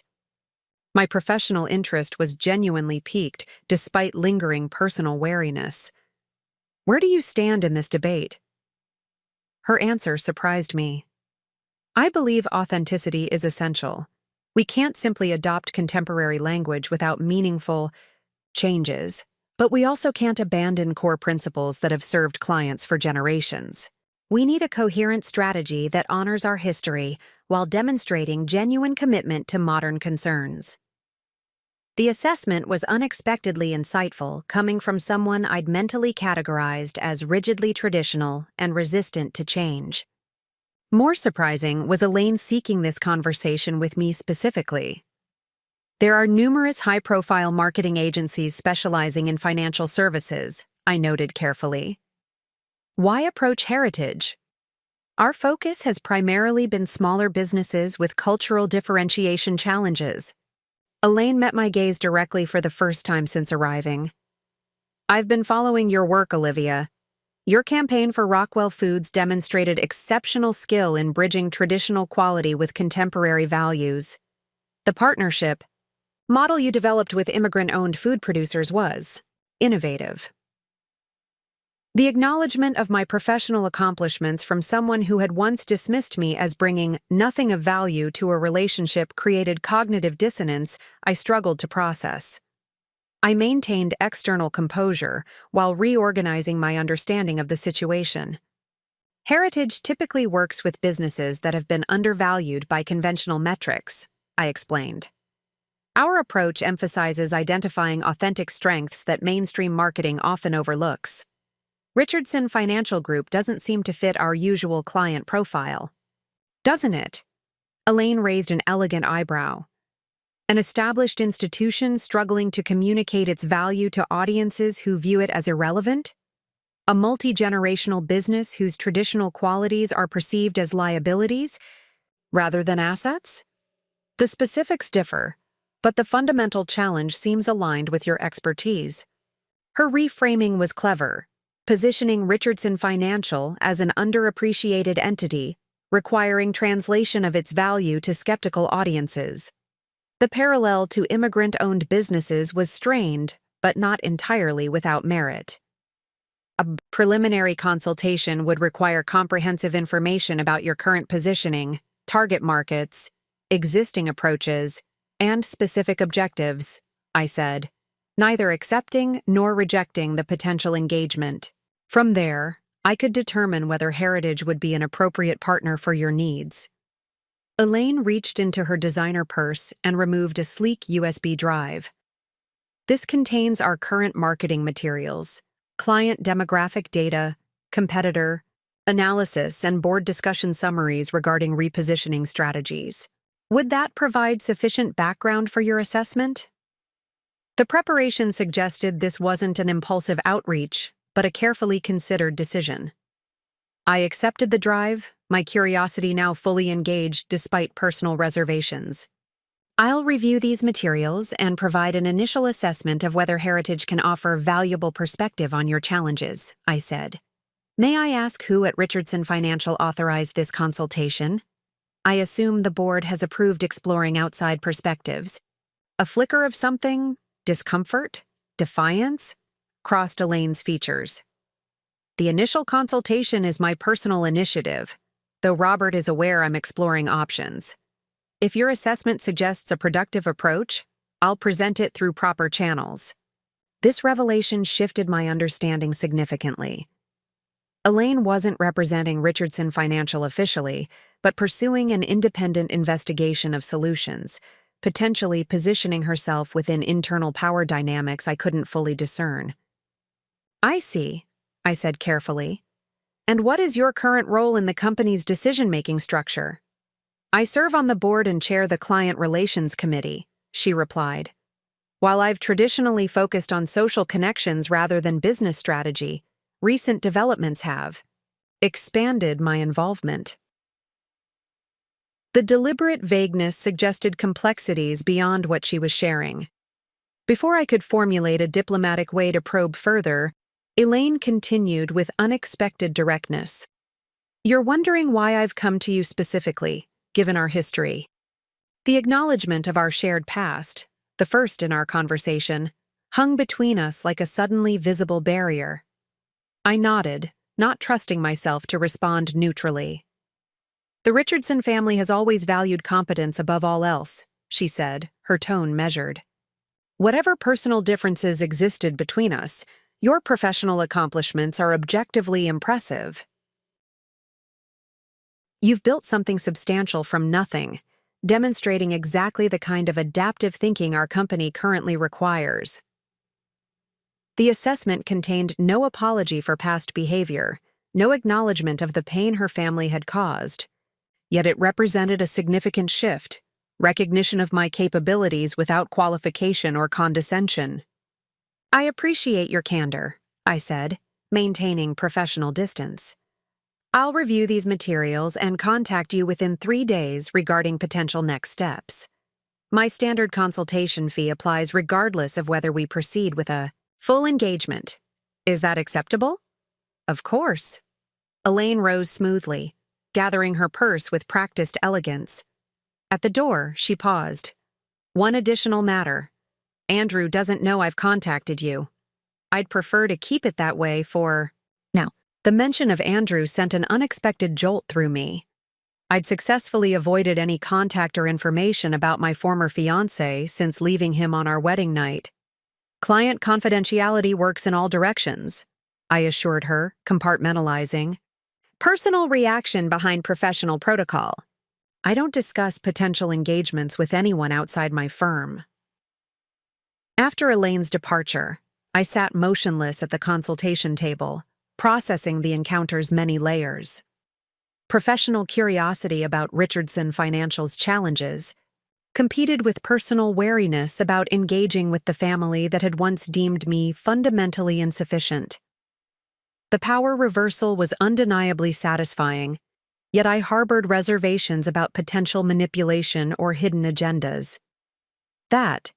My professional interest was genuinely piqued despite lingering personal wariness. Where do you stand in this debate? Her answer surprised me. I believe authenticity is essential. We can't simply adopt contemporary language without meaningful changes, but we also can't abandon core principles that have served clients for generations. We need a coherent strategy that honors our history while demonstrating genuine commitment to modern concerns. The assessment was unexpectedly insightful, coming from someone I'd mentally categorized as rigidly traditional and resistant to change. More surprising was Elaine seeking this conversation with me specifically. There are numerous high-profile marketing agencies specializing in financial services, I noted carefully. Why approach heritage? Our focus has primarily been smaller businesses with cultural differentiation challenges. Elaine met my gaze directly for the first time since arriving. I've been following your work, Olivia. Your campaign for Rockwell Foods demonstrated exceptional skill in bridging traditional quality with contemporary values. The partnership model you developed with immigrant-owned food producers was innovative. The acknowledgement of my professional accomplishments from someone who had once dismissed me as bringing nothing of value to a relationship created cognitive dissonance I struggled to process. I maintained external composure while reorganizing my understanding of the situation. Heritage typically works with businesses that have been undervalued by conventional metrics, I explained. Our approach emphasizes identifying authentic strengths that mainstream marketing often overlooks. Richardson Financial Group doesn't seem to fit our usual client profile. Doesn't it? Elaine raised an elegant eyebrow. An established institution struggling to communicate its value to audiences who view it as irrelevant? A multi-generational business whose traditional qualities are perceived as liabilities rather than assets? The specifics differ, but the fundamental challenge seems aligned with your expertise. Her reframing was clever, positioning Richardson Financial as an underappreciated entity, requiring translation of its value to skeptical audiences. The parallel to immigrant-owned businesses was strained, but not entirely without merit. A preliminary consultation would require comprehensive information about your current positioning, target markets, existing approaches, and specific objectives, I said, neither accepting nor rejecting the potential engagement. From there, I could determine whether Heritage would be an appropriate partner for your needs. Elaine reached into her designer purse and removed a sleek USB drive. This contains our current marketing materials, client demographic data, competitor analysis, and board discussion summaries regarding repositioning strategies. Would that provide sufficient background for your assessment? The preparation suggested this wasn't an impulsive outreach, but a carefully considered decision. I accepted the drive, my curiosity now fully engaged despite personal reservations. I'll review these materials and provide an initial assessment of whether Heritage can offer valuable perspective on your challenges, I said. May I ask who at Richardson Financial authorized this consultation? I assume the board has approved exploring outside perspectives. A flicker of something? Discomfort? Defiance? Crossed Elaine's features. The initial consultation is my personal initiative, though Robert is aware I'm exploring options. If your assessment suggests a productive approach, I'll present it through proper channels. This revelation shifted my understanding significantly. Elaine wasn't representing Richardson Financial officially, but pursuing an independent investigation of solutions, potentially positioning herself within internal power dynamics I couldn't fully discern. "I see," I said carefully. "And what is your current role in the company's decision-making structure?" "I serve on the board and chair the Client Relations Committee," she replied. "While I've traditionally focused on social connections rather than business strategy, recent developments have expanded my involvement." The deliberate vagueness suggested complexities beyond what she was sharing. Before I could formulate a diplomatic way to probe further, Elaine continued with unexpected directness. "You're wondering why I've come to you specifically, given our history. The acknowledgement of our shared past, the first in our conversation, hung between us like a suddenly visible barrier." I nodded, not trusting myself to respond neutrally. "The Richardson family has always valued competence above all else," she said, her tone measured. "Whatever personal differences existed between us, your professional accomplishments are objectively impressive. You've built something substantial from nothing, demonstrating exactly the kind of adaptive thinking our company currently requires." The assessment contained no apology for past behavior, no acknowledgement of the pain her family had caused. Yet it represented a significant shift, recognition of my capabilities without qualification or condescension. "I appreciate your candor," I said, maintaining professional distance. "I'll review these materials and contact you within 3 days regarding potential next steps. My standard consultation fee applies regardless of whether we proceed with a full engagement. Is that acceptable?" "Of course." Elaine rose smoothly, gathering her purse with practiced elegance. At the door, she paused. "One additional matter. Andrew doesn't know I've contacted you. I'd prefer to keep it that way for..." Now, the mention of Andrew sent an unexpected jolt through me. I'd successfully avoided any contact or information about my former fiancé since leaving him on our wedding night. "Client confidentiality works in all directions," I assured her, compartmentalizing. "Personal reaction behind professional protocol. I don't discuss potential engagements with anyone outside my firm." After Elaine's departure, I sat motionless at the consultation table, processing the encounter's many layers. Professional curiosity about Richardson Financial's challenges competed with personal wariness about engaging with the family that had once deemed me fundamentally insufficient. The power reversal was undeniably satisfying, yet I harbored reservations about potential manipulation or hidden agendas. That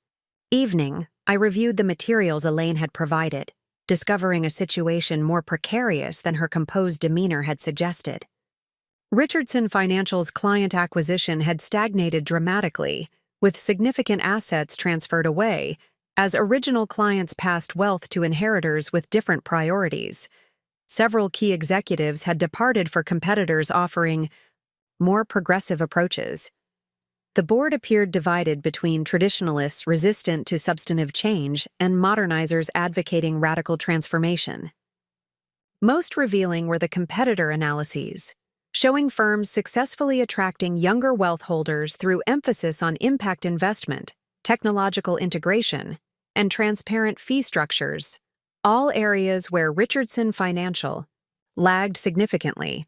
evening, I reviewed the materials Elaine had provided, discovering a situation more precarious than her composed demeanor had suggested. Richardson Financial's client acquisition had stagnated dramatically, with significant assets transferred away, as original clients passed wealth to inheritors with different priorities. Several key executives had departed for competitors offering more progressive approaches. The board appeared divided between traditionalists resistant to substantive change and modernizers advocating radical transformation. Most revealing were the competitor analyses, showing firms successfully attracting younger wealth holders through emphasis on impact investment, technological integration, and transparent fee structures, all areas where Richardson Financial lagged significantly.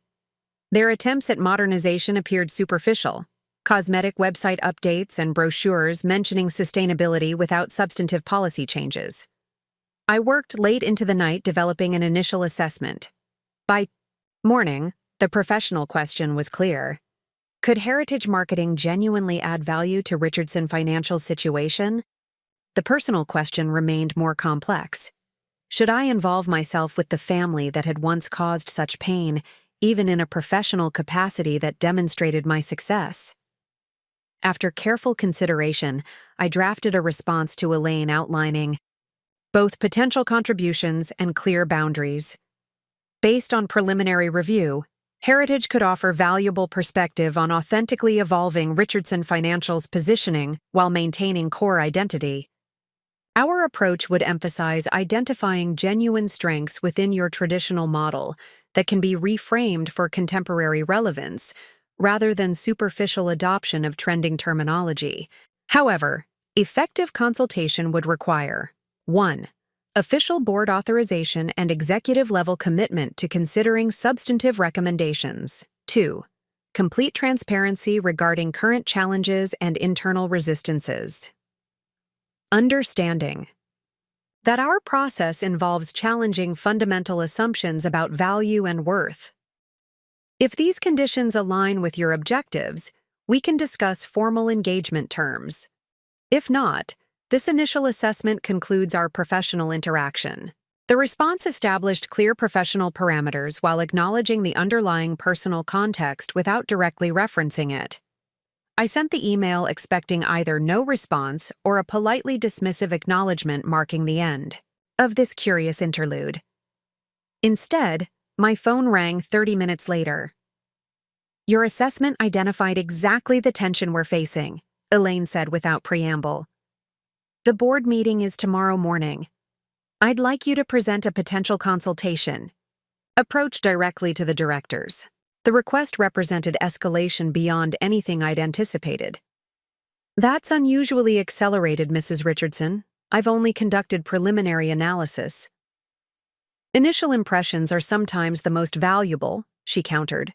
Their attempts at modernization appeared superficial, cosmetic website updates and brochures mentioning sustainability without substantive policy changes. I worked late into the night developing an initial assessment. By morning, the professional question was clear. Could heritage marketing genuinely add value to Richardson Financial's situation? The personal question remained more complex. Should I involve myself with the family that had once caused such pain, even in a professional capacity that demonstrated my success? After careful consideration, I drafted a response to Elaine outlining both potential contributions and clear boundaries. Based on preliminary review, Heritage could offer valuable perspective on authentically evolving Richardson Financial's positioning while maintaining core identity. Our approach would emphasize identifying genuine strengths within your traditional model that can be reframed for contemporary relevance, rather than superficial adoption of trending terminology. However, effective consultation would require 1. Official board authorization and executive-level commitment to considering substantive recommendations. 2. Complete transparency regarding current challenges and internal resistances. Understanding that our process involves challenging fundamental assumptions about value and worth. If these conditions align with your objectives, we can discuss formal engagement terms. If not, this initial assessment concludes our professional interaction. The response established clear professional parameters while acknowledging the underlying personal context without directly referencing it. I sent the email expecting either no response or a politely dismissive acknowledgement marking the end of this curious interlude. Instead, my phone rang 30 minutes later. "Your assessment identified exactly the tension we're facing," Elaine said without preamble. "The board meeting is tomorrow morning. I'd like you to present a potential consultation. Approach directly to the directors." The request represented escalation beyond anything I'd anticipated. "That's unusually accelerated, Mrs. Richardson. I've only conducted preliminary analysis." "Initial impressions are sometimes the most valuable," she countered,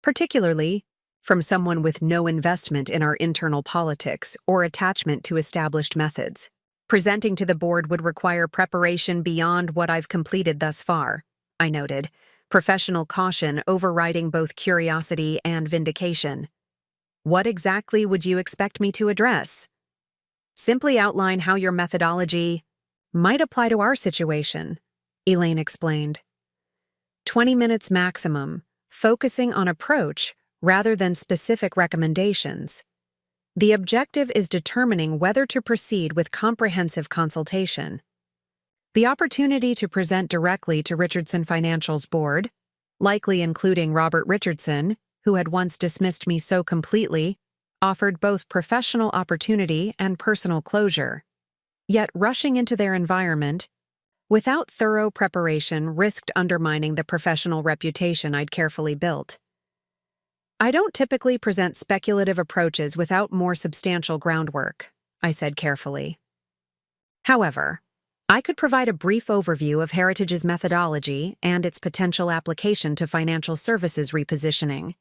"particularly from someone with no investment in our internal politics or attachment to established methods. Presenting to the board would require preparation beyond what I've completed thus far," I noted, professional caution overriding both curiosity and vindication. "What exactly would you expect me to address?" "Simply outline how your methodology might apply to our situation," Elaine explained. 20 minutes maximum, focusing on approach rather than specific recommendations. The objective is determining whether to proceed with comprehensive consultation. The opportunity to present directly to Richardson Financial's board, likely including Robert Richardson, who had once dismissed me so completely, offered both professional opportunity and personal closure. Yet rushing into their environment without thorough preparation risked undermining the professional reputation I'd carefully built. "I don't typically present speculative approaches without more substantial groundwork," I said carefully. "However, I could provide a brief overview of Heritage's methodology and its potential application to financial services repositioning,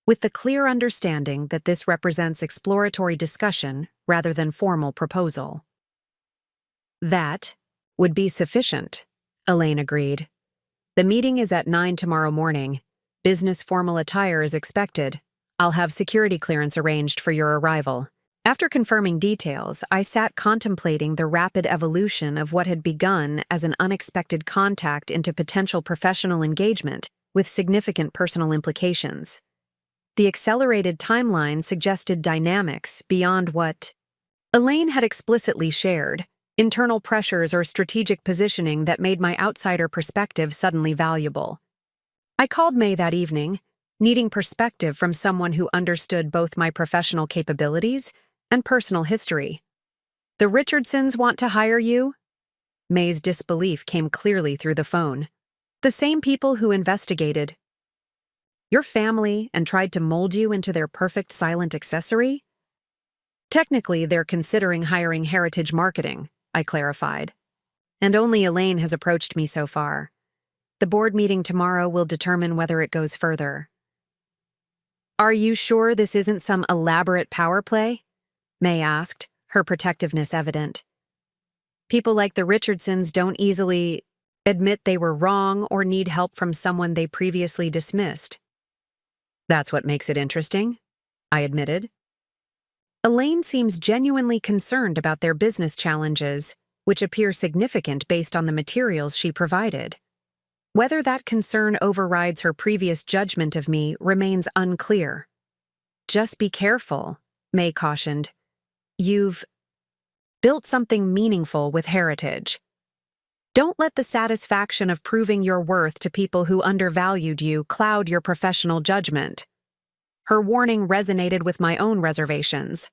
with the clear understanding that this represents exploratory discussion rather than formal proposal." "That would be sufficient," Elaine agreed. "The meeting is at 9 tomorrow morning. Business formal attire is expected. I'll have security clearance arranged for your arrival." After confirming details, I sat contemplating the rapid evolution of what had begun as an unexpected contact into potential professional engagement with significant personal implications. The accelerated timeline suggested dynamics beyond what Elaine had explicitly shared, internal pressures or strategic positioning that made my outsider perspective suddenly valuable. I called May that evening, needing perspective from someone who understood both my professional capabilities and personal history. "The Richardsons want to hire you?" May's disbelief came clearly through the phone. "The same people who investigated your family and tried to mold you into their perfect silent accessory?" "Technically, they're considering hiring Heritage Marketing," I clarified. "And only Elaine has approached me so far. The board meeting tomorrow will determine whether it goes further." "Are you sure this isn't some elaborate power play?" May asked, her protectiveness evident. "People like the Richardsons don't easily admit they were wrong or need help from someone they previously dismissed." "That's what makes it interesting," I admitted. "Elaine seems genuinely concerned about their business challenges, which appear significant based on the materials she provided. Whether that concern overrides her previous judgment of me remains unclear." "Just be careful," May cautioned. "You've built something meaningful with Heritage. Don't let the satisfaction of proving your worth to people who undervalued you cloud your professional judgment." Her warning resonated with my own reservations.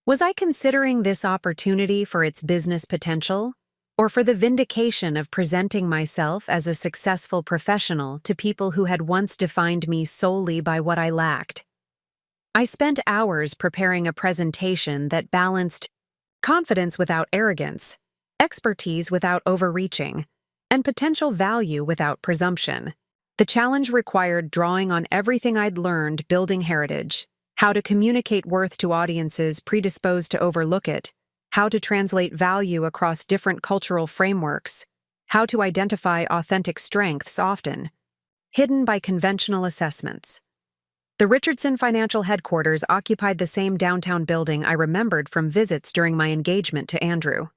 Was I considering this opportunity for its business potential, or for the vindication of presenting myself as a successful professional to people who had once defined me solely by what I lacked? I spent hours preparing a presentation that balanced confidence without arrogance, expertise without overreaching, and potential value without presumption. The challenge required drawing on everything I'd learned building heritage, how to communicate worth to audiences predisposed to overlook it, how to translate value across different cultural frameworks, how to identify authentic strengths often hidden by conventional assessments. The Richardson Financial Headquarters occupied the same downtown building I remembered from visits during my engagement to Andrew.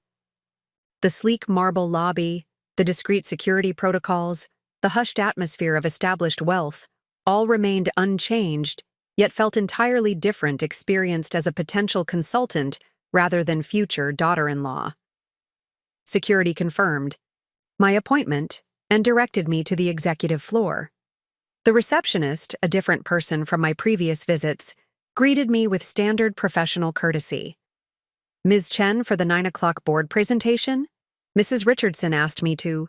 The sleek marble lobby, the discreet security protocols, the hushed atmosphere of established wealth, all remained unchanged, yet felt entirely different experienced as a potential consultant rather than future daughter-in-law. Security confirmed my appointment and directed me to the executive floor. The receptionist, a different person from my previous visits, greeted me with standard professional courtesy. "Ms. Chen, for the 9 o'clock board presentation?" Mrs. Richardson asked me to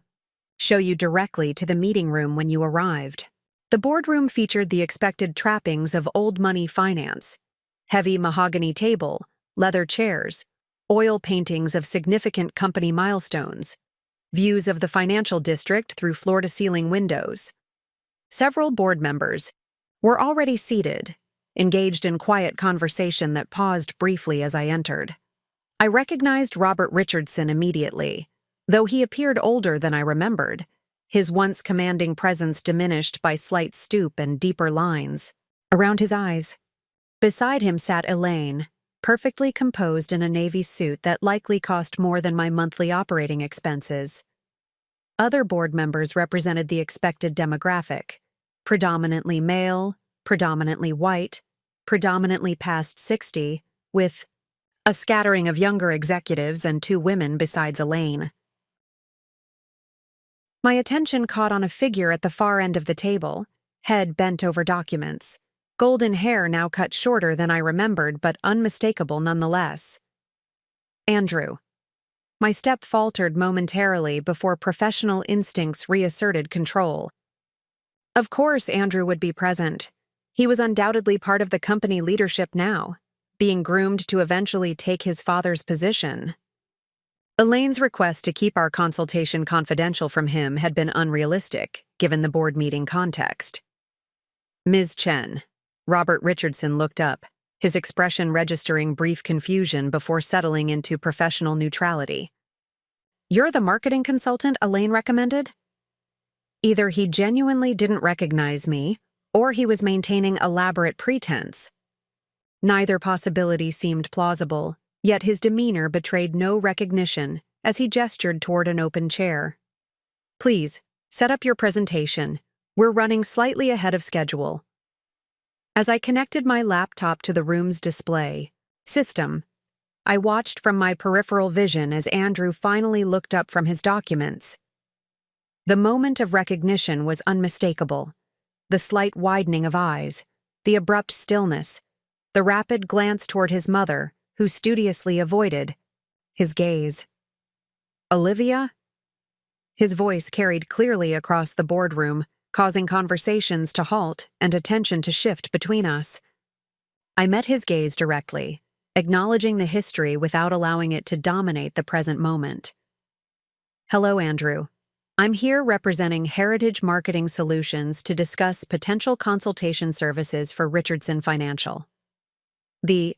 show you directly to the meeting room when you arrived. The boardroom featured the expected trappings of old money finance: heavy mahogany table, leather chairs, oil paintings of significant company milestones, views of the financial district through floor-to-ceiling windows. Several board members were already seated, engaged in quiet conversation that paused briefly as I entered. I recognized Robert Richardson immediately, though he appeared older than I remembered, his once commanding presence diminished by slight stoop and deeper lines around his eyes. Beside him sat Elaine, perfectly composed in a navy suit that likely cost more than my monthly operating expenses. Other board members represented the expected demographic: predominantly male, predominantly white, predominantly past 60, with a scattering of younger executives and 2 women besides Elaine. My attention caught on a figure at the far end of the table, head bent over documents, golden hair now cut shorter than I remembered but unmistakable nonetheless. Andrew. My step faltered momentarily before professional instincts reasserted control. Of course Andrew would be present. He was undoubtedly part of the company leadership now, being groomed to eventually take his father's position. Elaine's request to keep our consultation confidential from him had been unrealistic, given the board meeting context. "Ms. Chen." Robert Richardson looked up, his expression registering brief confusion before settling into professional neutrality. "You're the marketing consultant Elaine recommended?" Either he genuinely didn't recognize me, or he was maintaining elaborate pretense. Neither possibility seemed plausible, yet his demeanor betrayed no recognition as he gestured toward an open chair. "Please, set up your presentation. We're running slightly ahead of schedule." As I connected my laptop to the room's display system, I watched from my peripheral vision as Andrew finally looked up from his documents. The moment of recognition was unmistakable: the slight widening of eyes, the abrupt stillness, the rapid glance toward his mother, who studiously avoided his gaze. "Olivia?" His voice carried clearly across the boardroom, causing conversations to halt and attention to shift between us. I met his gaze directly, acknowledging the history without allowing it to dominate the present moment. "Hello, Andrew. I'm here representing Heritage Marketing Solutions to discuss potential consultation services for Richardson Financial." The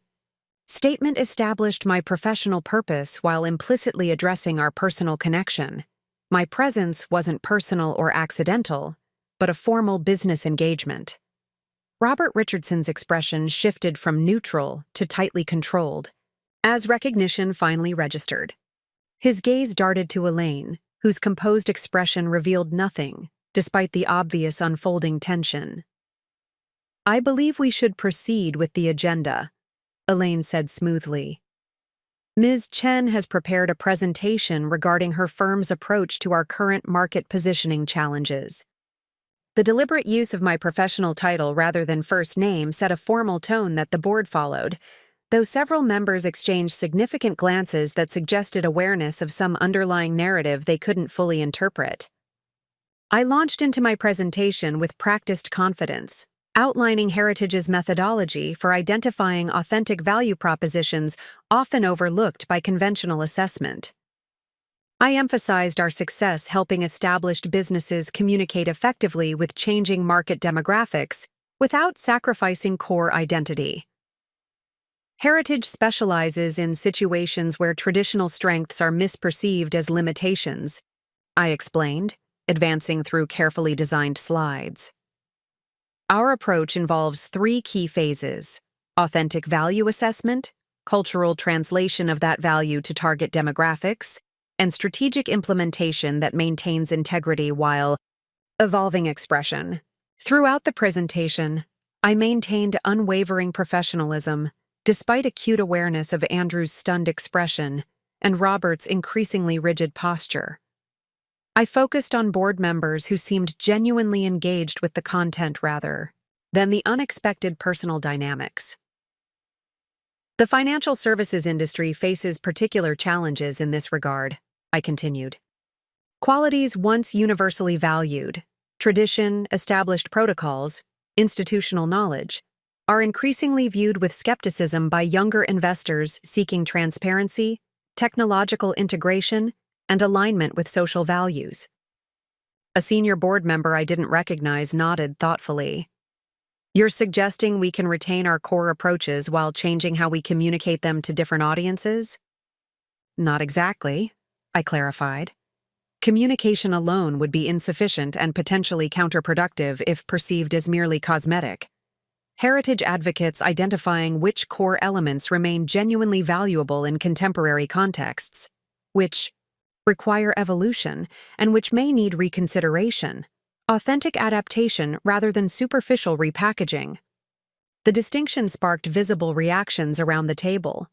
statement established my professional purpose while implicitly addressing our personal connection. My presence wasn't personal or accidental, but a formal business engagement. Robert Richardson's expression shifted from neutral to tightly controlled, as recognition finally registered. His gaze darted to Elaine, whose composed expression revealed nothing, despite the obvious unfolding tension. "I believe we should proceed with the agenda," Elaine said smoothly. "Ms. Chen has prepared a presentation regarding her firm's approach to our current market positioning challenges." The deliberate use of my professional title rather than first name set a formal tone that the board followed, though several members exchanged significant glances that suggested awareness of some underlying narrative they couldn't fully interpret. I launched into my presentation with practiced confidence, outlining Heritage's methodology for identifying authentic value propositions often overlooked by conventional assessment. I emphasized our success helping established businesses communicate effectively with changing market demographics without sacrificing core identity. Heritage specializes in situations where traditional strengths are misperceived as limitations, I explained, advancing through carefully designed slides. Our approach involves 3 key phases: authentic value assessment, cultural translation of that value to target demographics, and strategic implementation that maintains integrity while evolving expression. Throughout the presentation, I maintained unwavering professionalism, despite acute awareness of Andrew's stunned expression and Robert's increasingly rigid posture. I focused on board members who seemed genuinely engaged with the content rather than the unexpected personal dynamics. The financial services industry faces particular challenges in this regard, I continued. Qualities once universally valued, tradition, established protocols, institutional knowledge, are increasingly viewed with skepticism by younger investors seeking transparency, technological integration, and alignment with social values. A senior board member I didn't recognize nodded thoughtfully. You're suggesting we can retain our core approaches while changing how we communicate them to different audiences? Not exactly, I clarified. Communication alone would be insufficient and potentially counterproductive if perceived as merely cosmetic. Heritage advocates identifying which core elements remain genuinely valuable in contemporary contexts, which require evolution, and which may need reconsideration, authentic adaptation rather than superficial repackaging. The distinction sparked visible reactions around the table.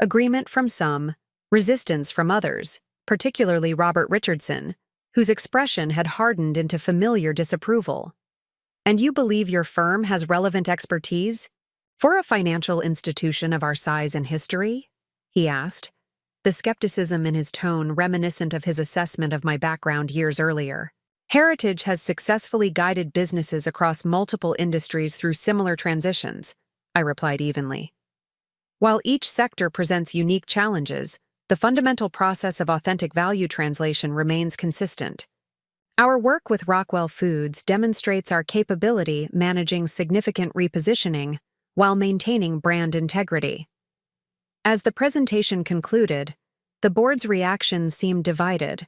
Agreement from some, resistance from others, particularly Robert Richardson, whose expression had hardened into familiar disapproval. And you believe your firm has relevant expertise? For a financial institution of our size and history? He asked, the skepticism in his tone reminiscent of his assessment of my background years earlier. Heritage has successfully guided businesses across multiple industries through similar transitions, I replied evenly. While each sector presents unique challenges, the fundamental process of authentic value translation remains consistent. Our work with Rockwell Foods demonstrates our capability managing significant repositioning while maintaining brand integrity. As the presentation concluded, the board's reactions seemed divided.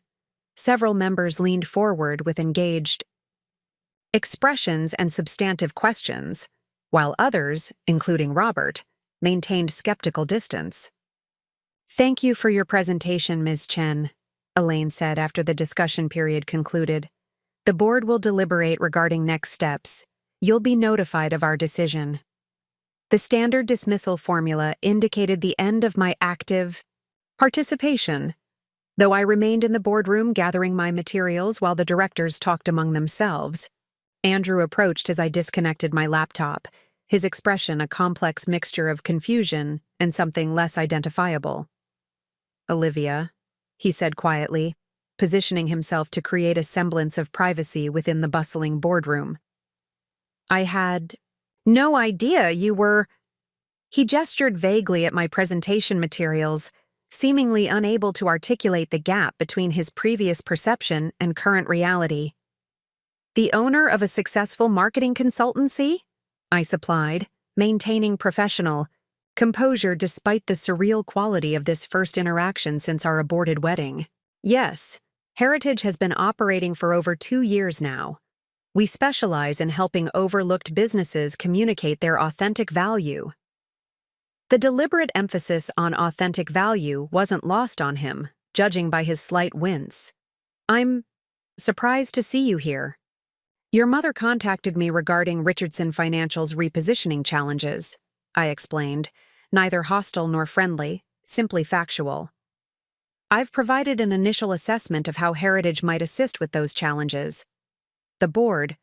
Several members leaned forward with engaged expressions and substantive questions, while others, including Robert, maintained skeptical distance. Thank you for your presentation, Ms. Chen, Elaine said after the discussion period concluded. The board will deliberate regarding next steps. You'll be notified of our decision. The standard dismissal formula indicated the end of my active participation, though I remained in the boardroom gathering my materials while the directors talked among themselves. Andrew approached as I disconnected my laptop, his expression a complex mixture of confusion and something less identifiable. Olivia, he said quietly, positioning himself to create a semblance of privacy within the bustling boardroom. I had no idea you were... He gestured vaguely at my presentation materials, seemingly unable to articulate the gap between his previous perception and current reality. The owner of a successful marketing consultancy? I supplied, maintaining professional composure despite the surreal quality of this first interaction since our aborted wedding. Yes, Heritage has been operating for over 2 years now. We specialize in helping overlooked businesses communicate their authentic value. The deliberate emphasis on authentic value wasn't lost on him, judging by his slight wince. I'm surprised to see you here. Your mother contacted me regarding Richardson Financial's repositioning challenges, I explained, neither hostile nor friendly, simply factual. I've provided an initial assessment of how Heritage might assist with those challenges. The board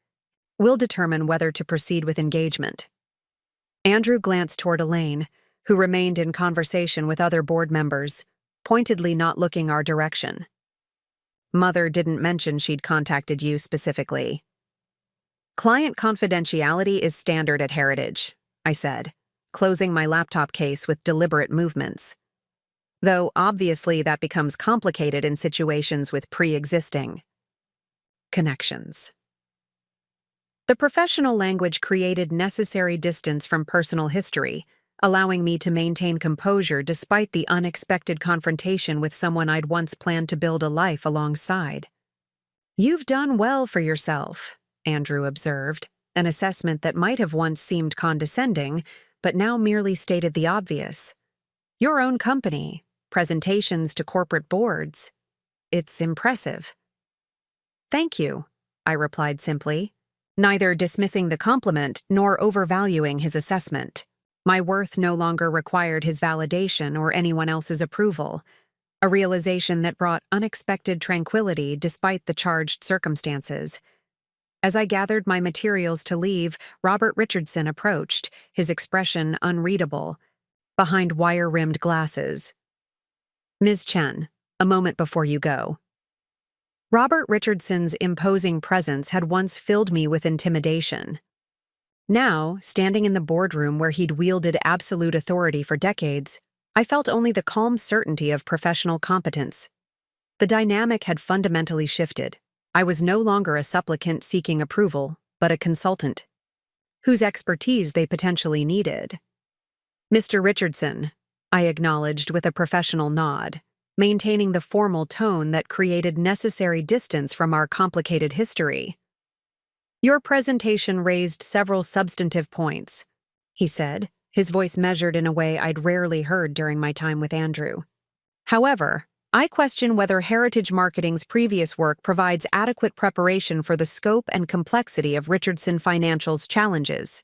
will determine whether to proceed with engagement. Andrew glanced toward Elaine, who remained in conversation with other board members, pointedly not looking our direction. Mother didn't mention she'd contacted you specifically. Client confidentiality is standard at Heritage, I said, closing my laptop case with deliberate movements. Though obviously that becomes complicated in situations with pre-existing connections. The professional language created necessary distance from personal history, allowing me to maintain composure despite the unexpected confrontation with someone I'd once planned to build a life alongside. "You've done well for yourself," Andrew observed, an assessment that might have once seemed condescending, but now merely stated the obvious. "Your own company, presentations to corporate boards. It's impressive." "Thank you," I replied simply, neither dismissing the compliment nor overvaluing his assessment. My worth no longer required his validation or anyone else's approval, a realization that brought unexpected tranquility despite the charged circumstances. As I gathered my materials to leave, Robert Richardson approached, his expression unreadable, behind wire-rimmed glasses. "Ms. Chen, a moment before you go." Robert Richardson's imposing presence had once filled me with intimidation. Now, standing in the boardroom where he'd wielded absolute authority for decades, I felt only the calm certainty of professional competence. The dynamic had fundamentally shifted. I was no longer a supplicant seeking approval, but a consultant, whose expertise they potentially needed. "Mr. Richardson," I acknowledged with a professional nod, maintaining the formal tone that created necessary distance from our complicated history. "Your presentation raised several substantive points," he said, his voice measured in a way I'd rarely heard during my time with Andrew. "However, I question whether Heritage Marketing's previous work provides adequate preparation for the scope and complexity of Richardson Financial's challenges."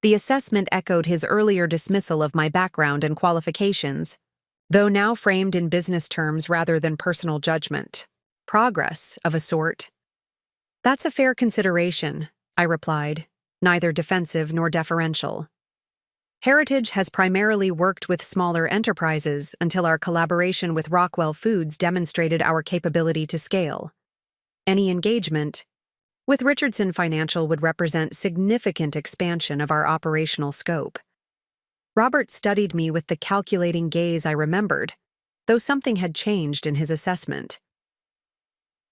The assessment echoed his earlier dismissal of my background and qualifications, though now framed in business terms rather than personal judgment. Progress, of a sort. "That's a fair consideration," I replied, neither defensive nor deferential. "Heritage has primarily worked with smaller enterprises until our collaboration with Rockwell Foods demonstrated our capability to scale. Any engagement with Richardson Financial would represent significant expansion of our operational scope." Robert studied me with the calculating gaze I remembered, though something had changed in his assessment.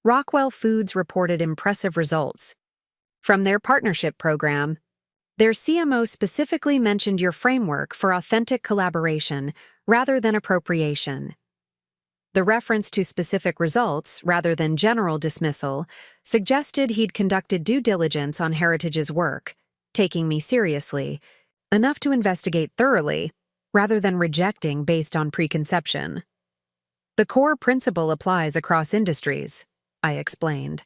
"Rockwell Foods reported impressive results from their partnership program. Their CMO specifically mentioned your framework for authentic collaboration rather than appropriation." The reference to specific results, rather than general dismissal, suggested he'd conducted due diligence on Heritage's work, taking me seriously, enough to investigate thoroughly, rather than rejecting based on preconception. "The core principle applies across industries," I explained.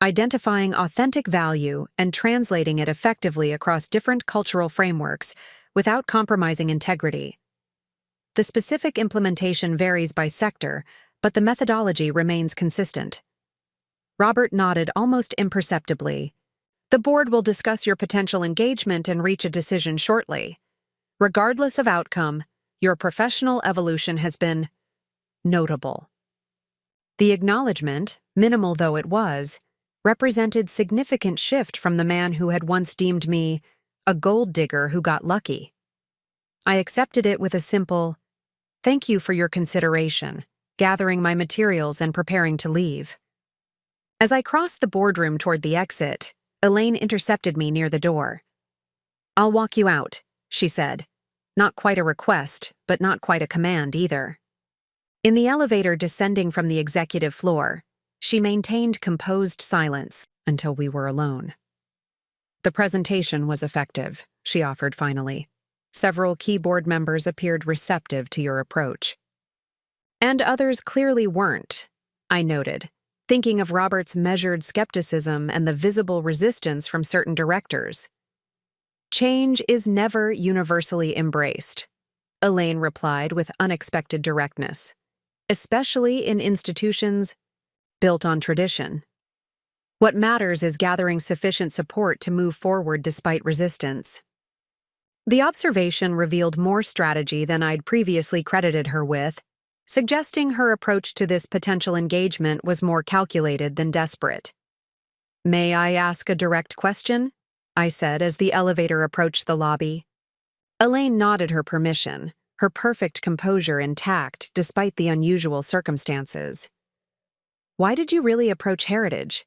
"Identifying authentic value and translating it effectively across different cultural frameworks without compromising integrity. The specific implementation varies by sector, but the methodology remains consistent." Robert nodded almost imperceptibly. "The board will discuss your potential engagement and reach a decision shortly. Regardless of outcome, your professional evolution has been notable." The acknowledgement, minimal though it was, represented significant shift from the man who had once deemed me a gold digger who got lucky. I accepted it with a simple, "Thank you for your consideration," gathering my materials and preparing to leave. As I crossed the boardroom toward the exit, Elaine intercepted me near the door. "I'll walk you out," she said. Not quite a request, but not quite a command either. In the elevator descending from the executive floor, she maintained composed silence until we were alone. "The presentation was effective," she offered finally. "Several key board members appeared receptive to your approach." "And others clearly weren't," I noted, thinking of Robert's measured skepticism and the visible resistance from certain directors. "Change is never universally embraced," Elaine replied with unexpected directness, "especially in institutions built on tradition. What matters is gathering sufficient support to move forward despite resistance." The observation revealed more strategy than I'd previously credited her with, suggesting her approach to this potential engagement was more calculated than desperate. "May I ask a direct question?" I said as the elevator approached the lobby. Elaine nodded her permission, her perfect composure intact despite the unusual circumstances. "Why did you really approach Heritage?"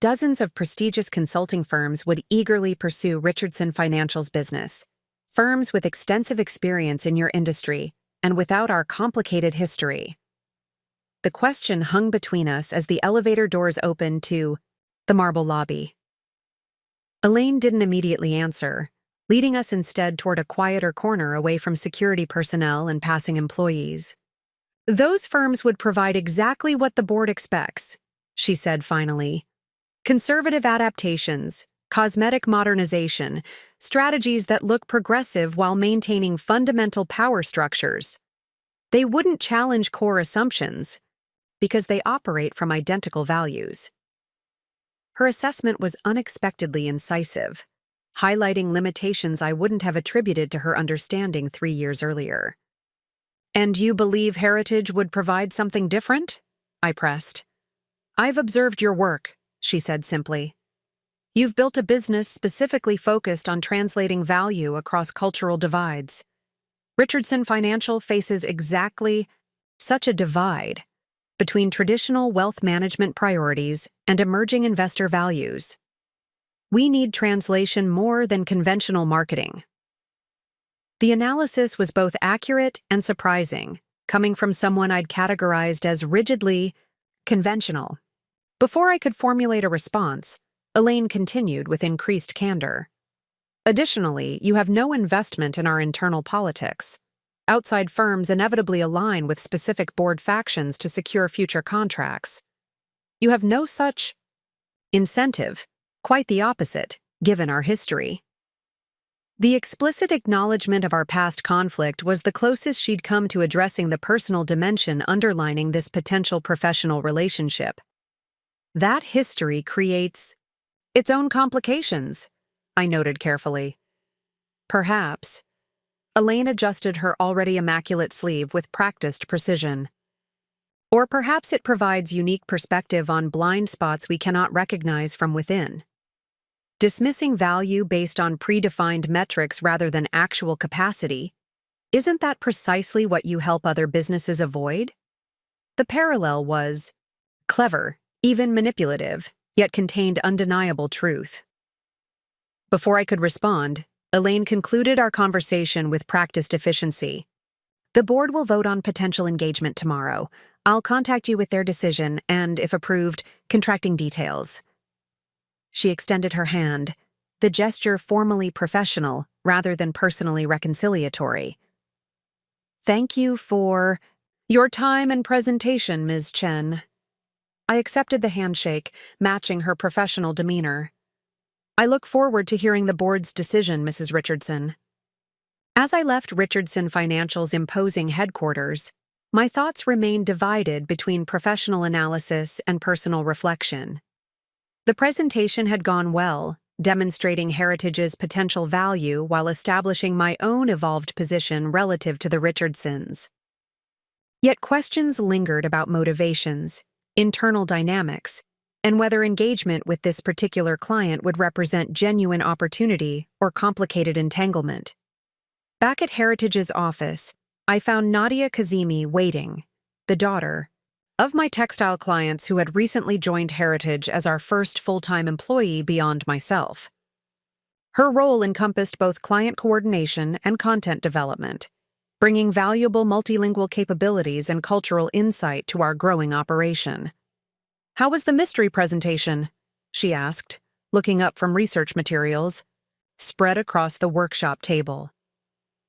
Dozens of prestigious consulting firms would eagerly pursue Richardson Financial's business. Firms with extensive experience in your industry and without our complicated history. The question hung between us as the elevator doors opened to the marble lobby. Elaine didn't immediately answer, leading us instead toward a quieter corner away from security personnel and passing employees. "Those firms would provide exactly what the board expects," she said finally. "Conservative adaptations, cosmetic modernization, strategies that look progressive while maintaining fundamental power structures. They wouldn't challenge core assumptions because they operate from identical values." Her assessment was unexpectedly incisive, highlighting limitations I wouldn't have attributed to her understanding 3 years earlier. "And you believe Heritage would provide something different?" I pressed. "I've observed your work," she said simply. "You've built a business specifically focused on translating value across cultural divides. Richardson Financial faces exactly such a divide between traditional wealth management priorities and emerging investor values. We need translation more than conventional marketing." The analysis was both accurate and surprising, coming from someone I'd categorized as rigidly conventional. Before I could formulate a response, Elaine continued with increased candor. "Additionally, you have no investment in our internal politics. Outside firms inevitably align with specific board factions to secure future contracts. You have no such incentive, quite the opposite, given our history." The explicit acknowledgement of our past conflict was the closest she'd come to addressing the personal dimension underlining this potential professional relationship. "That history creates its own complications," I noted carefully. "Perhaps." Elaine adjusted her already immaculate sleeve with practiced precision. "Or perhaps it provides unique perspective on blind spots we cannot recognize from within. Dismissing value based on predefined metrics rather than actual capacity, isn't that precisely what you help other businesses avoid?" The parallel was clever, even manipulative, yet contained undeniable truth. Before I could respond, Elaine concluded our conversation with practiced efficiency. "The board will vote on potential engagement tomorrow. I'll contact you with their decision and, if approved, contracting details." She extended her hand, the gesture formally professional rather than personally reconciliatory. "Thank you for your time and presentation, Ms. Chen." I accepted the handshake, matching her professional demeanor. "I look forward to hearing the board's decision, Mrs. Richardson." As I left Richardson Financial's imposing headquarters, my thoughts remained divided between professional analysis and personal reflection. The presentation had gone well, demonstrating Heritage's potential value while establishing my own evolved position relative to the Richardsons. Yet questions lingered about motivations, internal dynamics, and whether engagement with this particular client would represent genuine opportunity or complicated entanglement. Back at Heritage's office, I found Nadia Kazemi waiting, the daughter of my textile clients who had recently joined Heritage as our first full-time employee beyond myself. Her role encompassed both client coordination and content development, bringing valuable multilingual capabilities and cultural insight to our growing operation. "How was the mystery presentation?" she asked, looking up from research materials spread across the workshop table.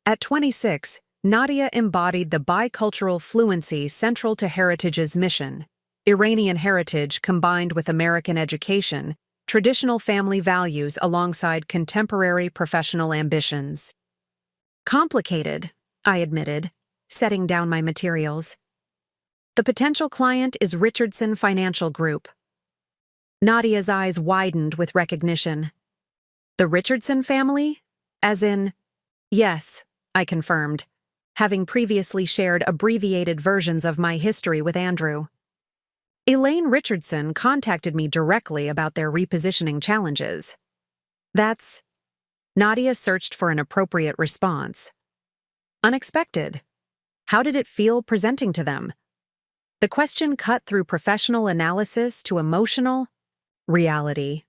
At 26, Nadia embodied the bicultural fluency central to Heritage's mission: Iranian heritage combined with American education, traditional family values alongside contemporary professional ambitions. "Complicated," I admitted, setting down my materials. "The potential client is Richardson Financial Group." Nadia's eyes widened with recognition. "The Richardson family? As in—" "Yes," I confirmed. having previously shared abbreviated versions of my history with Andrew. Elaine Richardson contacted me directly about their repositioning challenges. Nadia searched for an appropriate response. Unexpected. How did it feel presenting to them? The question cut through professional analysis to emotional reality.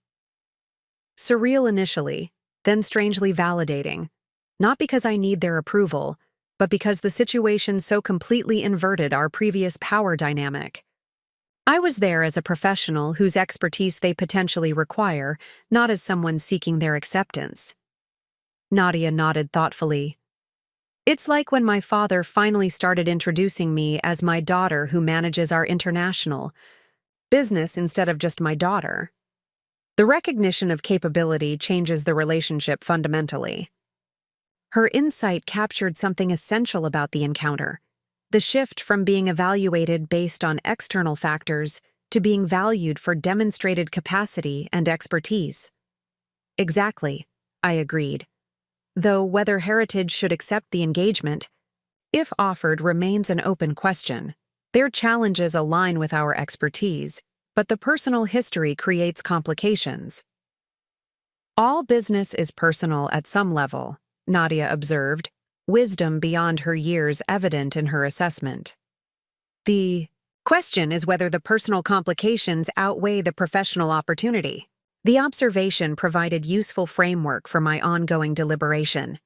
Surreal initially, then strangely validating. Not because I need their approval, but because the situation so completely inverted our previous power dynamic. I was there as a professional whose expertise they potentially require, not as someone seeking their acceptance. Nadia nodded thoughtfully. It's like when my father finally started introducing me as my daughter who manages our international business instead of just my daughter. The recognition of capability changes the relationship fundamentally. Her insight captured something essential about the encounter, the shift from being evaluated based on external factors to being valued for demonstrated capacity and expertise. Exactly, I agreed. Though whether Heritage should accept the engagement, if offered, remains an open question. Their challenges align with our expertise, but the personal history creates complications. All business is personal at some level, Nadia observed, wisdom beyond her years evident in her assessment. The question is whether the personal complications outweigh the professional opportunity. The observation provided useful framework for my ongoing deliberation.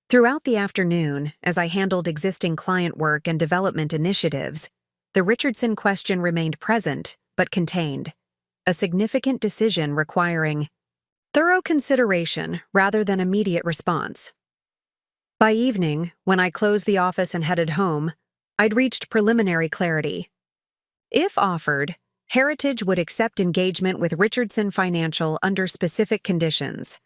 Throughout the afternoon, as I handled existing client work and development initiatives, the Richardson question remained present, but contained, a significant decision requiring thorough consideration rather than immediate response. By evening, when I closed the office and headed home, I'd reached preliminary clarity. If offered, Heritage would accept engagement with Richardson Financial under specific conditions: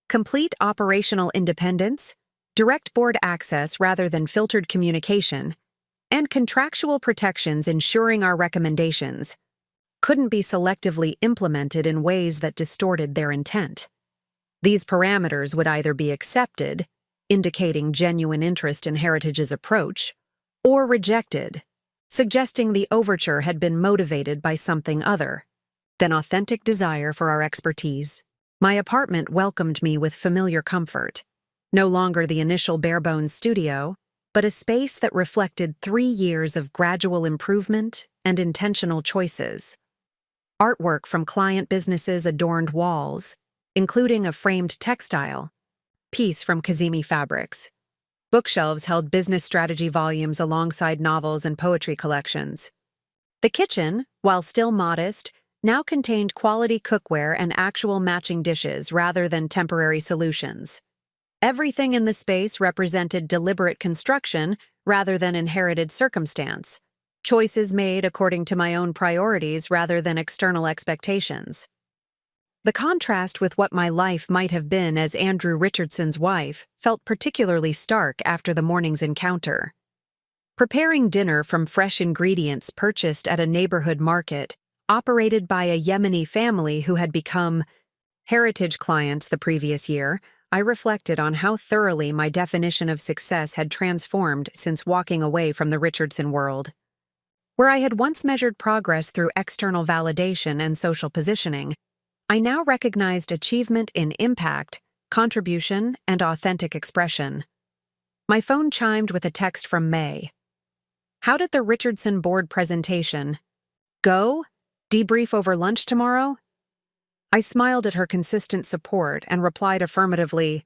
complete operational independence, direct board access rather than filtered communication, and contractual protections ensuring our recommendations couldn't be selectively implemented in ways that distorted their intent. These parameters would either be accepted, indicating genuine interest in Heritage's approach, or rejected, suggesting the overture had been motivated by something other than authentic desire for our expertise. My apartment welcomed me with familiar comfort, no longer the initial bare-bones studio, but a space that reflected 3 years of gradual improvement and intentional choices. Artwork from client businesses adorned walls, including a framed textile piece from Kazimi Fabrics. Bookshelves held business strategy volumes alongside novels and poetry collections. The kitchen, while still modest, now contained quality cookware and actual matching dishes rather than temporary solutions. Everything in the space represented deliberate construction rather than inherited circumstance, choices made according to my own priorities rather than external expectations. The contrast with what my life might have been as Andrew Richardson's wife felt particularly stark after the morning's encounter. Preparing dinner from fresh ingredients purchased at a neighborhood market, operated by a Yemeni family who had become Heritage clients the previous year, I reflected on how thoroughly my definition of success had transformed since walking away from the Richardson world. Where I had once measured progress through external validation and social positioning, I now recognized achievement in impact, contribution, and authentic expression. My phone chimed with a text from May. How did the Richardson board presentation go? Debrief over lunch tomorrow? I smiled at her consistent support and replied affirmatively,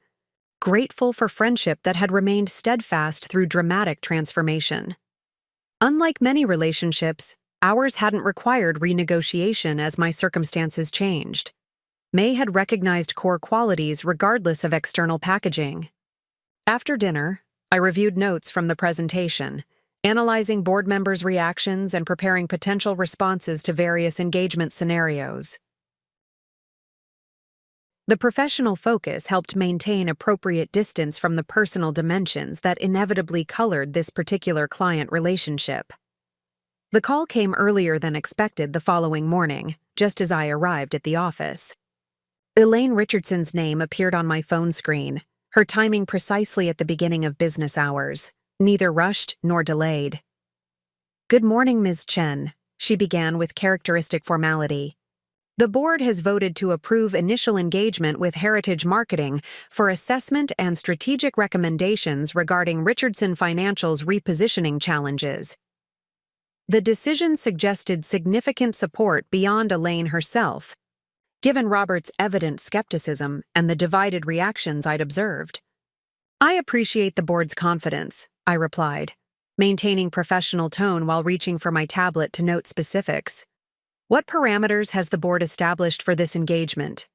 grateful for friendship that had remained steadfast through dramatic transformation. Unlike many relationships, ours hadn't required renegotiation as my circumstances changed. May had recognized core qualities regardless of external packaging. After dinner, I reviewed notes from the presentation, analyzing board members' reactions and preparing potential responses to various engagement scenarios. The professional focus helped maintain appropriate distance from the personal dimensions that inevitably colored this particular client relationship. The call came earlier than expected the following morning, just as I arrived at the office. Elaine Richardson's name appeared on my phone screen, her timing precisely at the beginning of business hours. neither rushed nor delayed. "Good morning, Ms. Chen," she began with characteristic formality. "The board has voted to approve initial engagement with Heritage Marketing for assessment and strategic recommendations regarding Richardson Financial's repositioning challenges." The decision suggested significant support beyond Elaine herself, given Robert's evident skepticism and the divided reactions I'd observed. "I appreciate the board's confidence," I replied, maintaining professional tone while reaching for my tablet to note specifics. "What parameters has the board established for this engagement?"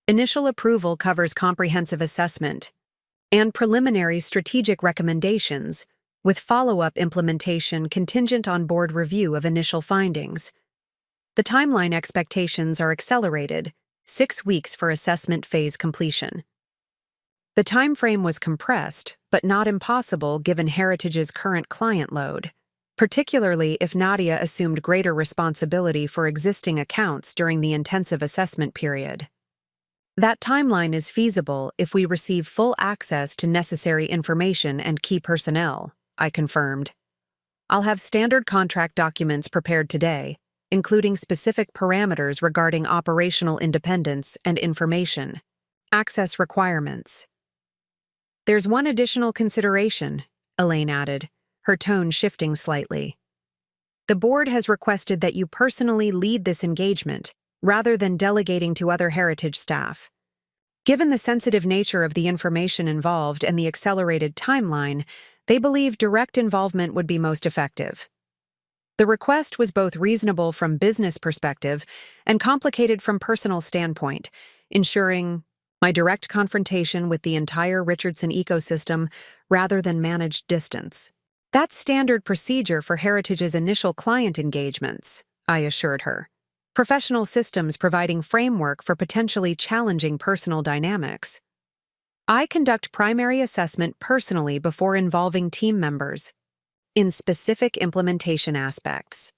"Initial approval covers comprehensive assessment and preliminary strategic recommendations, with follow-up implementation contingent on board review of initial findings. The timeline expectations are accelerated, 6 weeks for assessment phase completion." The timeframe was compressed, but not impossible given Heritage's current client load, particularly if Nadia assumed greater responsibility for existing accounts during the intensive assessment period. "That timeline is feasible if we receive full access to necessary information and key personnel," I confirmed. "I'll have standard contract documents prepared today, including specific parameters regarding operational independence and information access requirements." "There's one additional consideration," Elaine added, her tone shifting slightly. "The board has requested that you personally lead this engagement, rather than delegating to other Heritage staff. Given the sensitive nature of the information involved and the accelerated timeline, they believe direct involvement would be most effective." The request was both reasonable from business perspective and complicated from personal standpoint, ensuring my direct confrontation with the entire Richardson ecosystem rather than managed distance. "That's standard procedure for Heritage's initial client engagements," I assured her. "Professional systems providing framework for potentially challenging personal dynamics. I conduct primary assessment personally before involving team members in specific implementation aspects."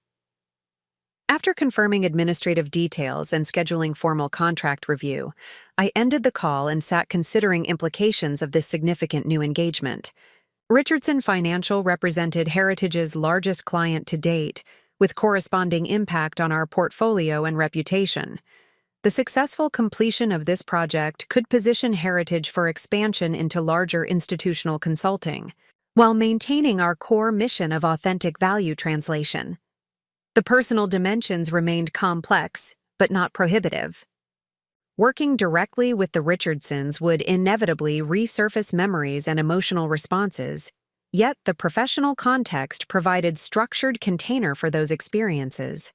After confirming administrative details and scheduling formal contract review, I ended the call and sat considering implications of this significant new engagement. Richardson Financial represented Heritage's largest client to date, with corresponding impact on our portfolio and reputation. The successful completion of this project could position Heritage for expansion into larger institutional consulting, while maintaining our core mission of authentic value translation. The personal dimensions remained complex, but not prohibitive. Working directly with the Richardsons would inevitably resurface memories and emotional responses, yet the professional context provided structured container for those experiences.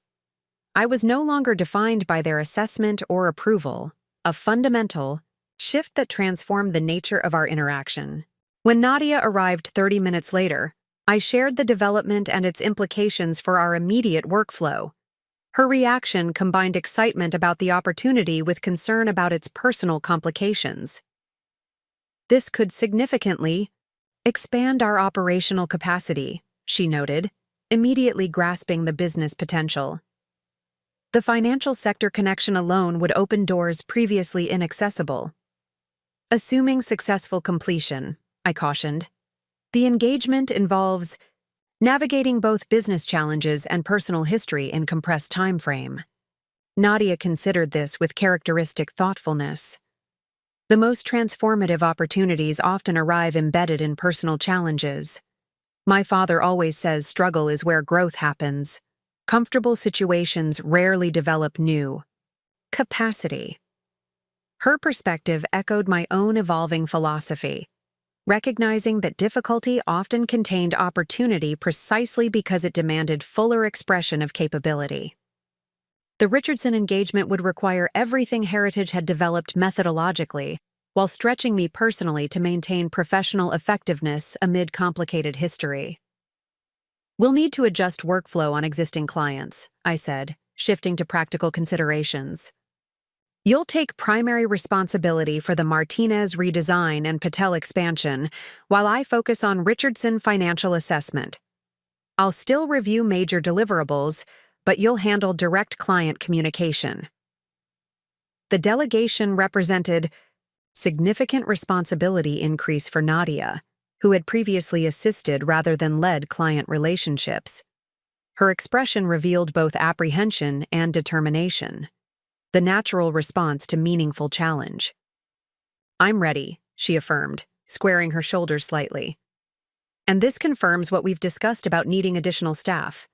I was no longer defined by their assessment or approval, a fundamental shift that transformed the nature of our interaction. When Nadia arrived 30 minutes later, I shared the development and its implications for our immediate workflow. Her reaction combined excitement about the opportunity with concern about its personal complications. "This could significantly expand our operational capacity," she noted, immediately grasping the business potential. "The financial sector connection alone would open doors previously inaccessible." "Assuming successful completion," I cautioned, "the engagement involves navigating both business challenges and personal history in compressed time frame." Nadia considered this with characteristic thoughtfulness. "The most transformative opportunities often arrive embedded in personal challenges. My father always says struggle is where growth happens. Comfortable situations rarely develop new capacity." Her perspective echoed my own evolving philosophy, recognizing that difficulty often contained opportunity precisely because it demanded fuller expression of capability. The Richardson engagement would require everything Heritage had developed methodologically, while stretching me personally to maintain professional effectiveness amid complicated history. "We'll need to adjust workflow on existing clients," I said, shifting to practical considerations. "You'll take primary responsibility for the Martinez redesign and Patel expansion, while I focus on Richardson financial assessment. I'll still review major deliverables, but you'll handle direct client communication." The delegation represented significant responsibility increase for Nadia, who had previously assisted rather than led client relationships. Her expression revealed both apprehension and determination, the natural response to meaningful challenge. "I'm ready," she affirmed, squaring her shoulders slightly. "And this confirms what we've discussed about needing additional staff.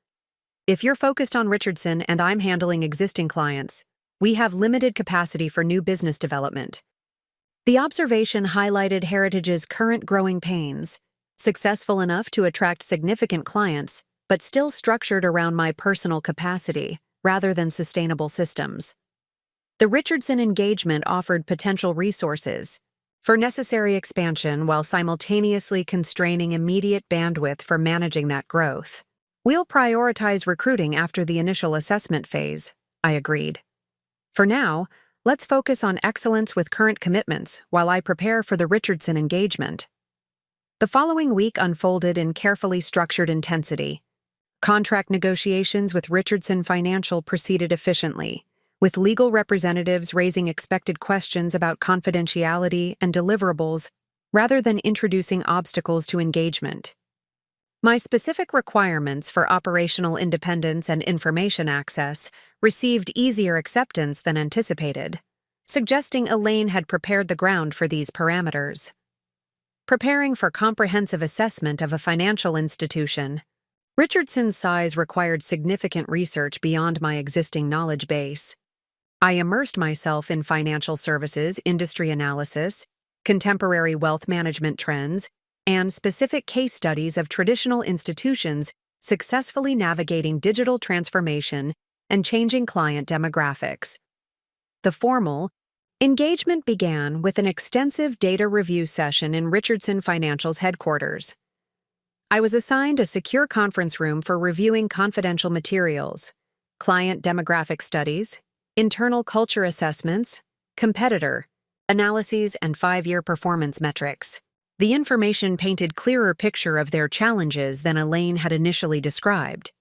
If you're focused on Richardson and I'm handling existing clients, we have limited capacity for new business development." The observation highlighted Heritage's current growing pains, successful enough to attract significant clients, but still structured around my personal capacity rather than sustainable systems. The Richardson engagement offered potential resources for necessary expansion while simultaneously constraining immediate bandwidth for managing that growth. "We'll prioritize recruiting after the initial assessment phase," I agreed. "For now, let's focus on excellence with current commitments while I prepare for the Richardson engagement." The following week unfolded in carefully structured intensity. Contract negotiations with Richardson Financial proceeded efficiently, with legal representatives raising expected questions about confidentiality and deliverables rather than introducing obstacles to engagement. My specific requirements for operational independence and information access received easier acceptance than anticipated, suggesting Elaine had prepared the ground for these parameters. Preparing for comprehensive assessment of a financial institution, Richardson's size required significant research beyond my existing knowledge base. I immersed myself in financial services industry analysis, contemporary wealth management trends, and specific case studies of traditional institutions successfully navigating digital transformation and changing client demographics. The formal engagement began with an extensive data review session in Richardson Financial's headquarters. I was assigned a secure conference room for reviewing confidential materials, client demographic studies, internal culture assessments, competitor analyses, and 5-year performance metrics. The information painted clearer picture of their challenges than Elaine had initially described.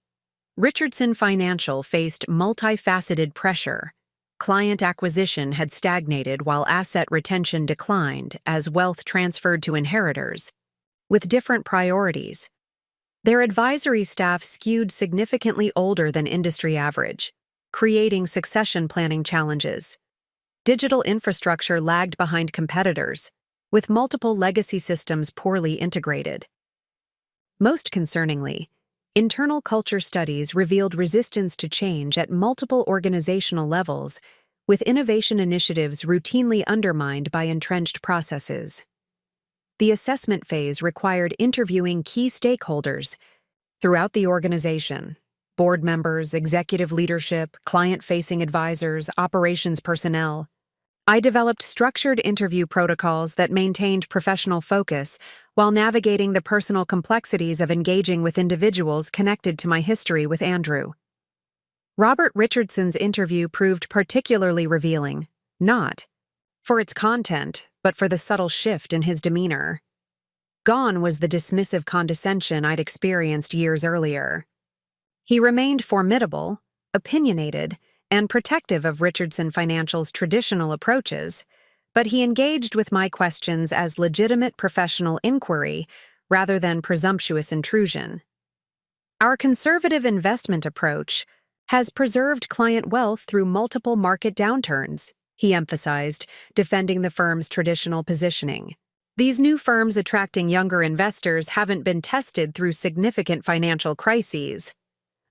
Richardson Financial faced multifaceted pressure. Client acquisition had stagnated while asset retention declined as wealth transferred to inheritors, with different priorities. Their advisory staff skewed significantly older than industry average, creating succession planning challenges. Digital infrastructure lagged behind competitors, with multiple legacy systems poorly integrated. Most concerningly, internal culture studies revealed resistance to change at multiple organizational levels, with innovation initiatives routinely undermined by entrenched processes. The assessment phase required interviewing key stakeholders throughout the organization: board members, executive leadership, client-facing advisors, operations personnel. I developed structured interview protocols that maintained professional focus while navigating the personal complexities of engaging with individuals connected to my history with Andrew. Robert Richardson's interview proved particularly revealing, not for its content, but for the subtle shift in his demeanor. Gone was the dismissive condescension I'd experienced years earlier. He remained formidable, opinionated, and protective of Richardson Financial's traditional approaches, but he engaged with my questions as legitimate professional inquiry rather than presumptuous intrusion. Our conservative investment approach has preserved client wealth through multiple market downturns, he emphasized, defending the firm's traditional positioning. These new firms attracting younger investors haven't been tested through significant financial crises.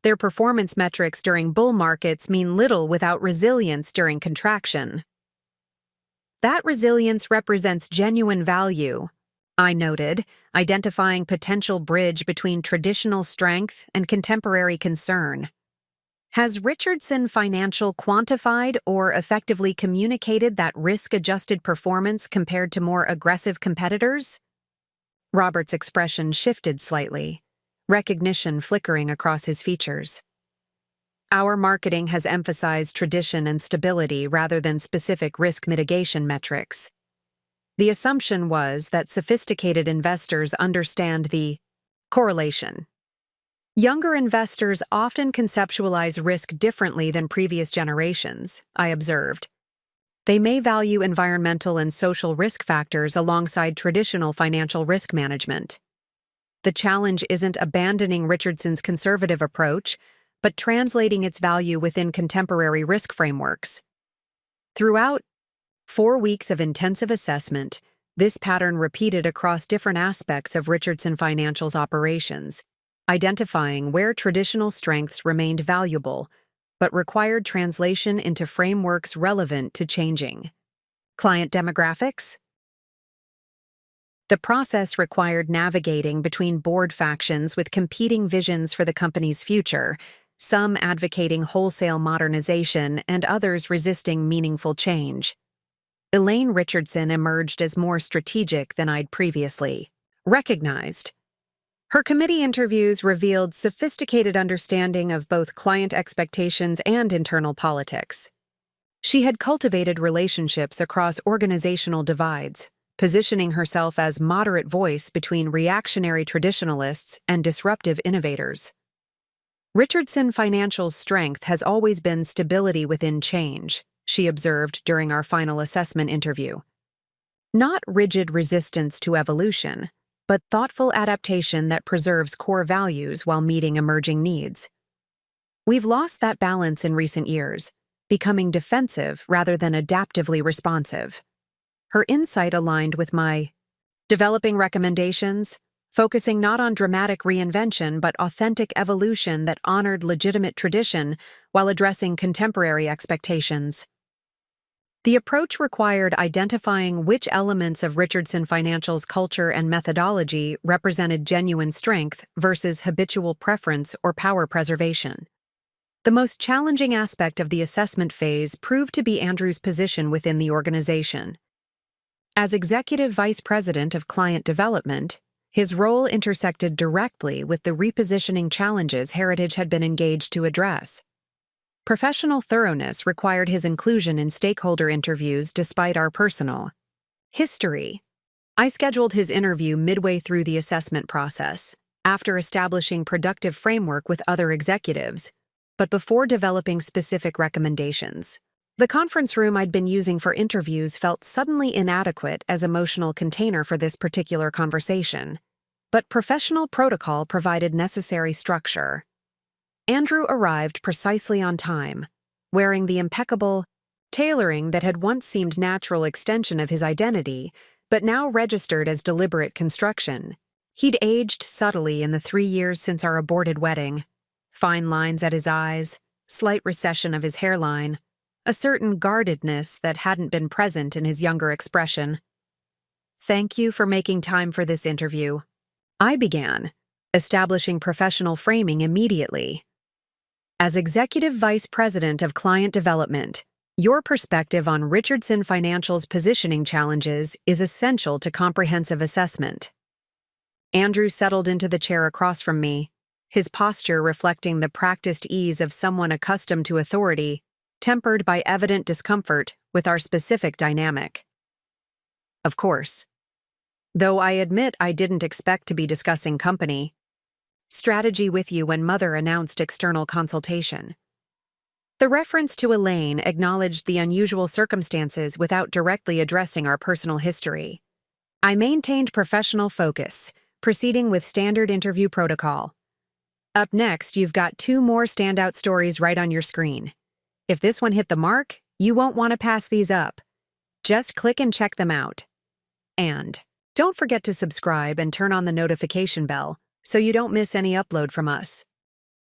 Their performance metrics during bull markets mean little without resilience during contraction. That resilience represents genuine value, I noted, identifying potential bridge between traditional strength and contemporary concern. Has Richardson Financial quantified or effectively communicated that risk-adjusted performance compared to more aggressive competitors? Robert's expression shifted slightly, recognition flickering across his features. Our marketing has emphasized tradition and stability rather than specific risk mitigation metrics. The assumption was that sophisticated investors understand the correlation. Younger investors often conceptualize risk differently than previous generations, I observed. They may value environmental and social risk factors alongside traditional financial risk management. The challenge isn't abandoning Richardson's conservative approach, but translating its value within contemporary risk frameworks. Throughout 4 weeks of intensive assessment, this pattern repeated across different aspects of Richardson Financial's operations, identifying where traditional strengths remained valuable but required translation into frameworks relevant to changing client demographics. The process required navigating between board factions with competing visions for the company's future, some advocating wholesale modernization and others resisting meaningful change. Elaine Richardson emerged as more strategic than I'd previously recognized. Her committee interviews revealed sophisticated understanding of both client expectations and internal politics. She had cultivated relationships across organizational divides, positioning herself as moderate voice between reactionary traditionalists and disruptive innovators. Richardson Financial's strength has always been stability within change, she observed during our final assessment interview. Not rigid resistance to evolution, but thoughtful adaptation that preserves core values while meeting emerging needs. We've lost that balance in recent years, becoming defensive rather than adaptively responsive. Her insight aligned with my developing recommendations, focusing not on dramatic reinvention but authentic evolution that honored legitimate tradition while addressing contemporary expectations. The approach required identifying which elements of Richardson Financial's culture and methodology represented genuine strength versus habitual preference or power preservation. The most challenging aspect of the assessment phase proved to be Andrew's position within the organization. As Executive Vice President of Client Development, his role intersected directly with the repositioning challenges Heritage had been engaged to address. Professional thoroughness required his inclusion in stakeholder interviews despite our personal history. I scheduled his interview midway through the assessment process, after establishing productive framework with other executives, but before developing specific recommendations. The conference room I'd been using for interviews felt suddenly inadequate as emotional container for this particular conversation, but professional protocol provided necessary structure. Andrew arrived precisely on time, wearing the impeccable tailoring that had once seemed natural extension of his identity, but now registered as deliberate construction. He'd aged subtly in the 3 years since our aborted wedding. Fine lines at his eyes, slight recession of his hairline, a certain guardedness that hadn't been present in his younger expression. "Thank you for making time for this interview," I began, establishing professional framing immediately. As Executive Vice President of Client Development, your perspective on Richardson Financial's positioning challenges is essential to comprehensive assessment. Andrew settled into the chair across from me, his posture reflecting the practiced ease of someone accustomed to authority, tempered by evident discomfort with our specific dynamic. Of course. Though I admit I didn't expect to be discussing company strategy with you when Mother announced external consultation. The reference to Elaine acknowledged the unusual circumstances without directly addressing our personal history. I maintained professional focus, proceeding with standard interview protocol. Up next, you've got 2 more standout stories right on your screen. If this one hit the mark, you won't want to pass these up. Just click and check them out. And don't forget to subscribe and turn on the notification bell so you don't miss any upload from us.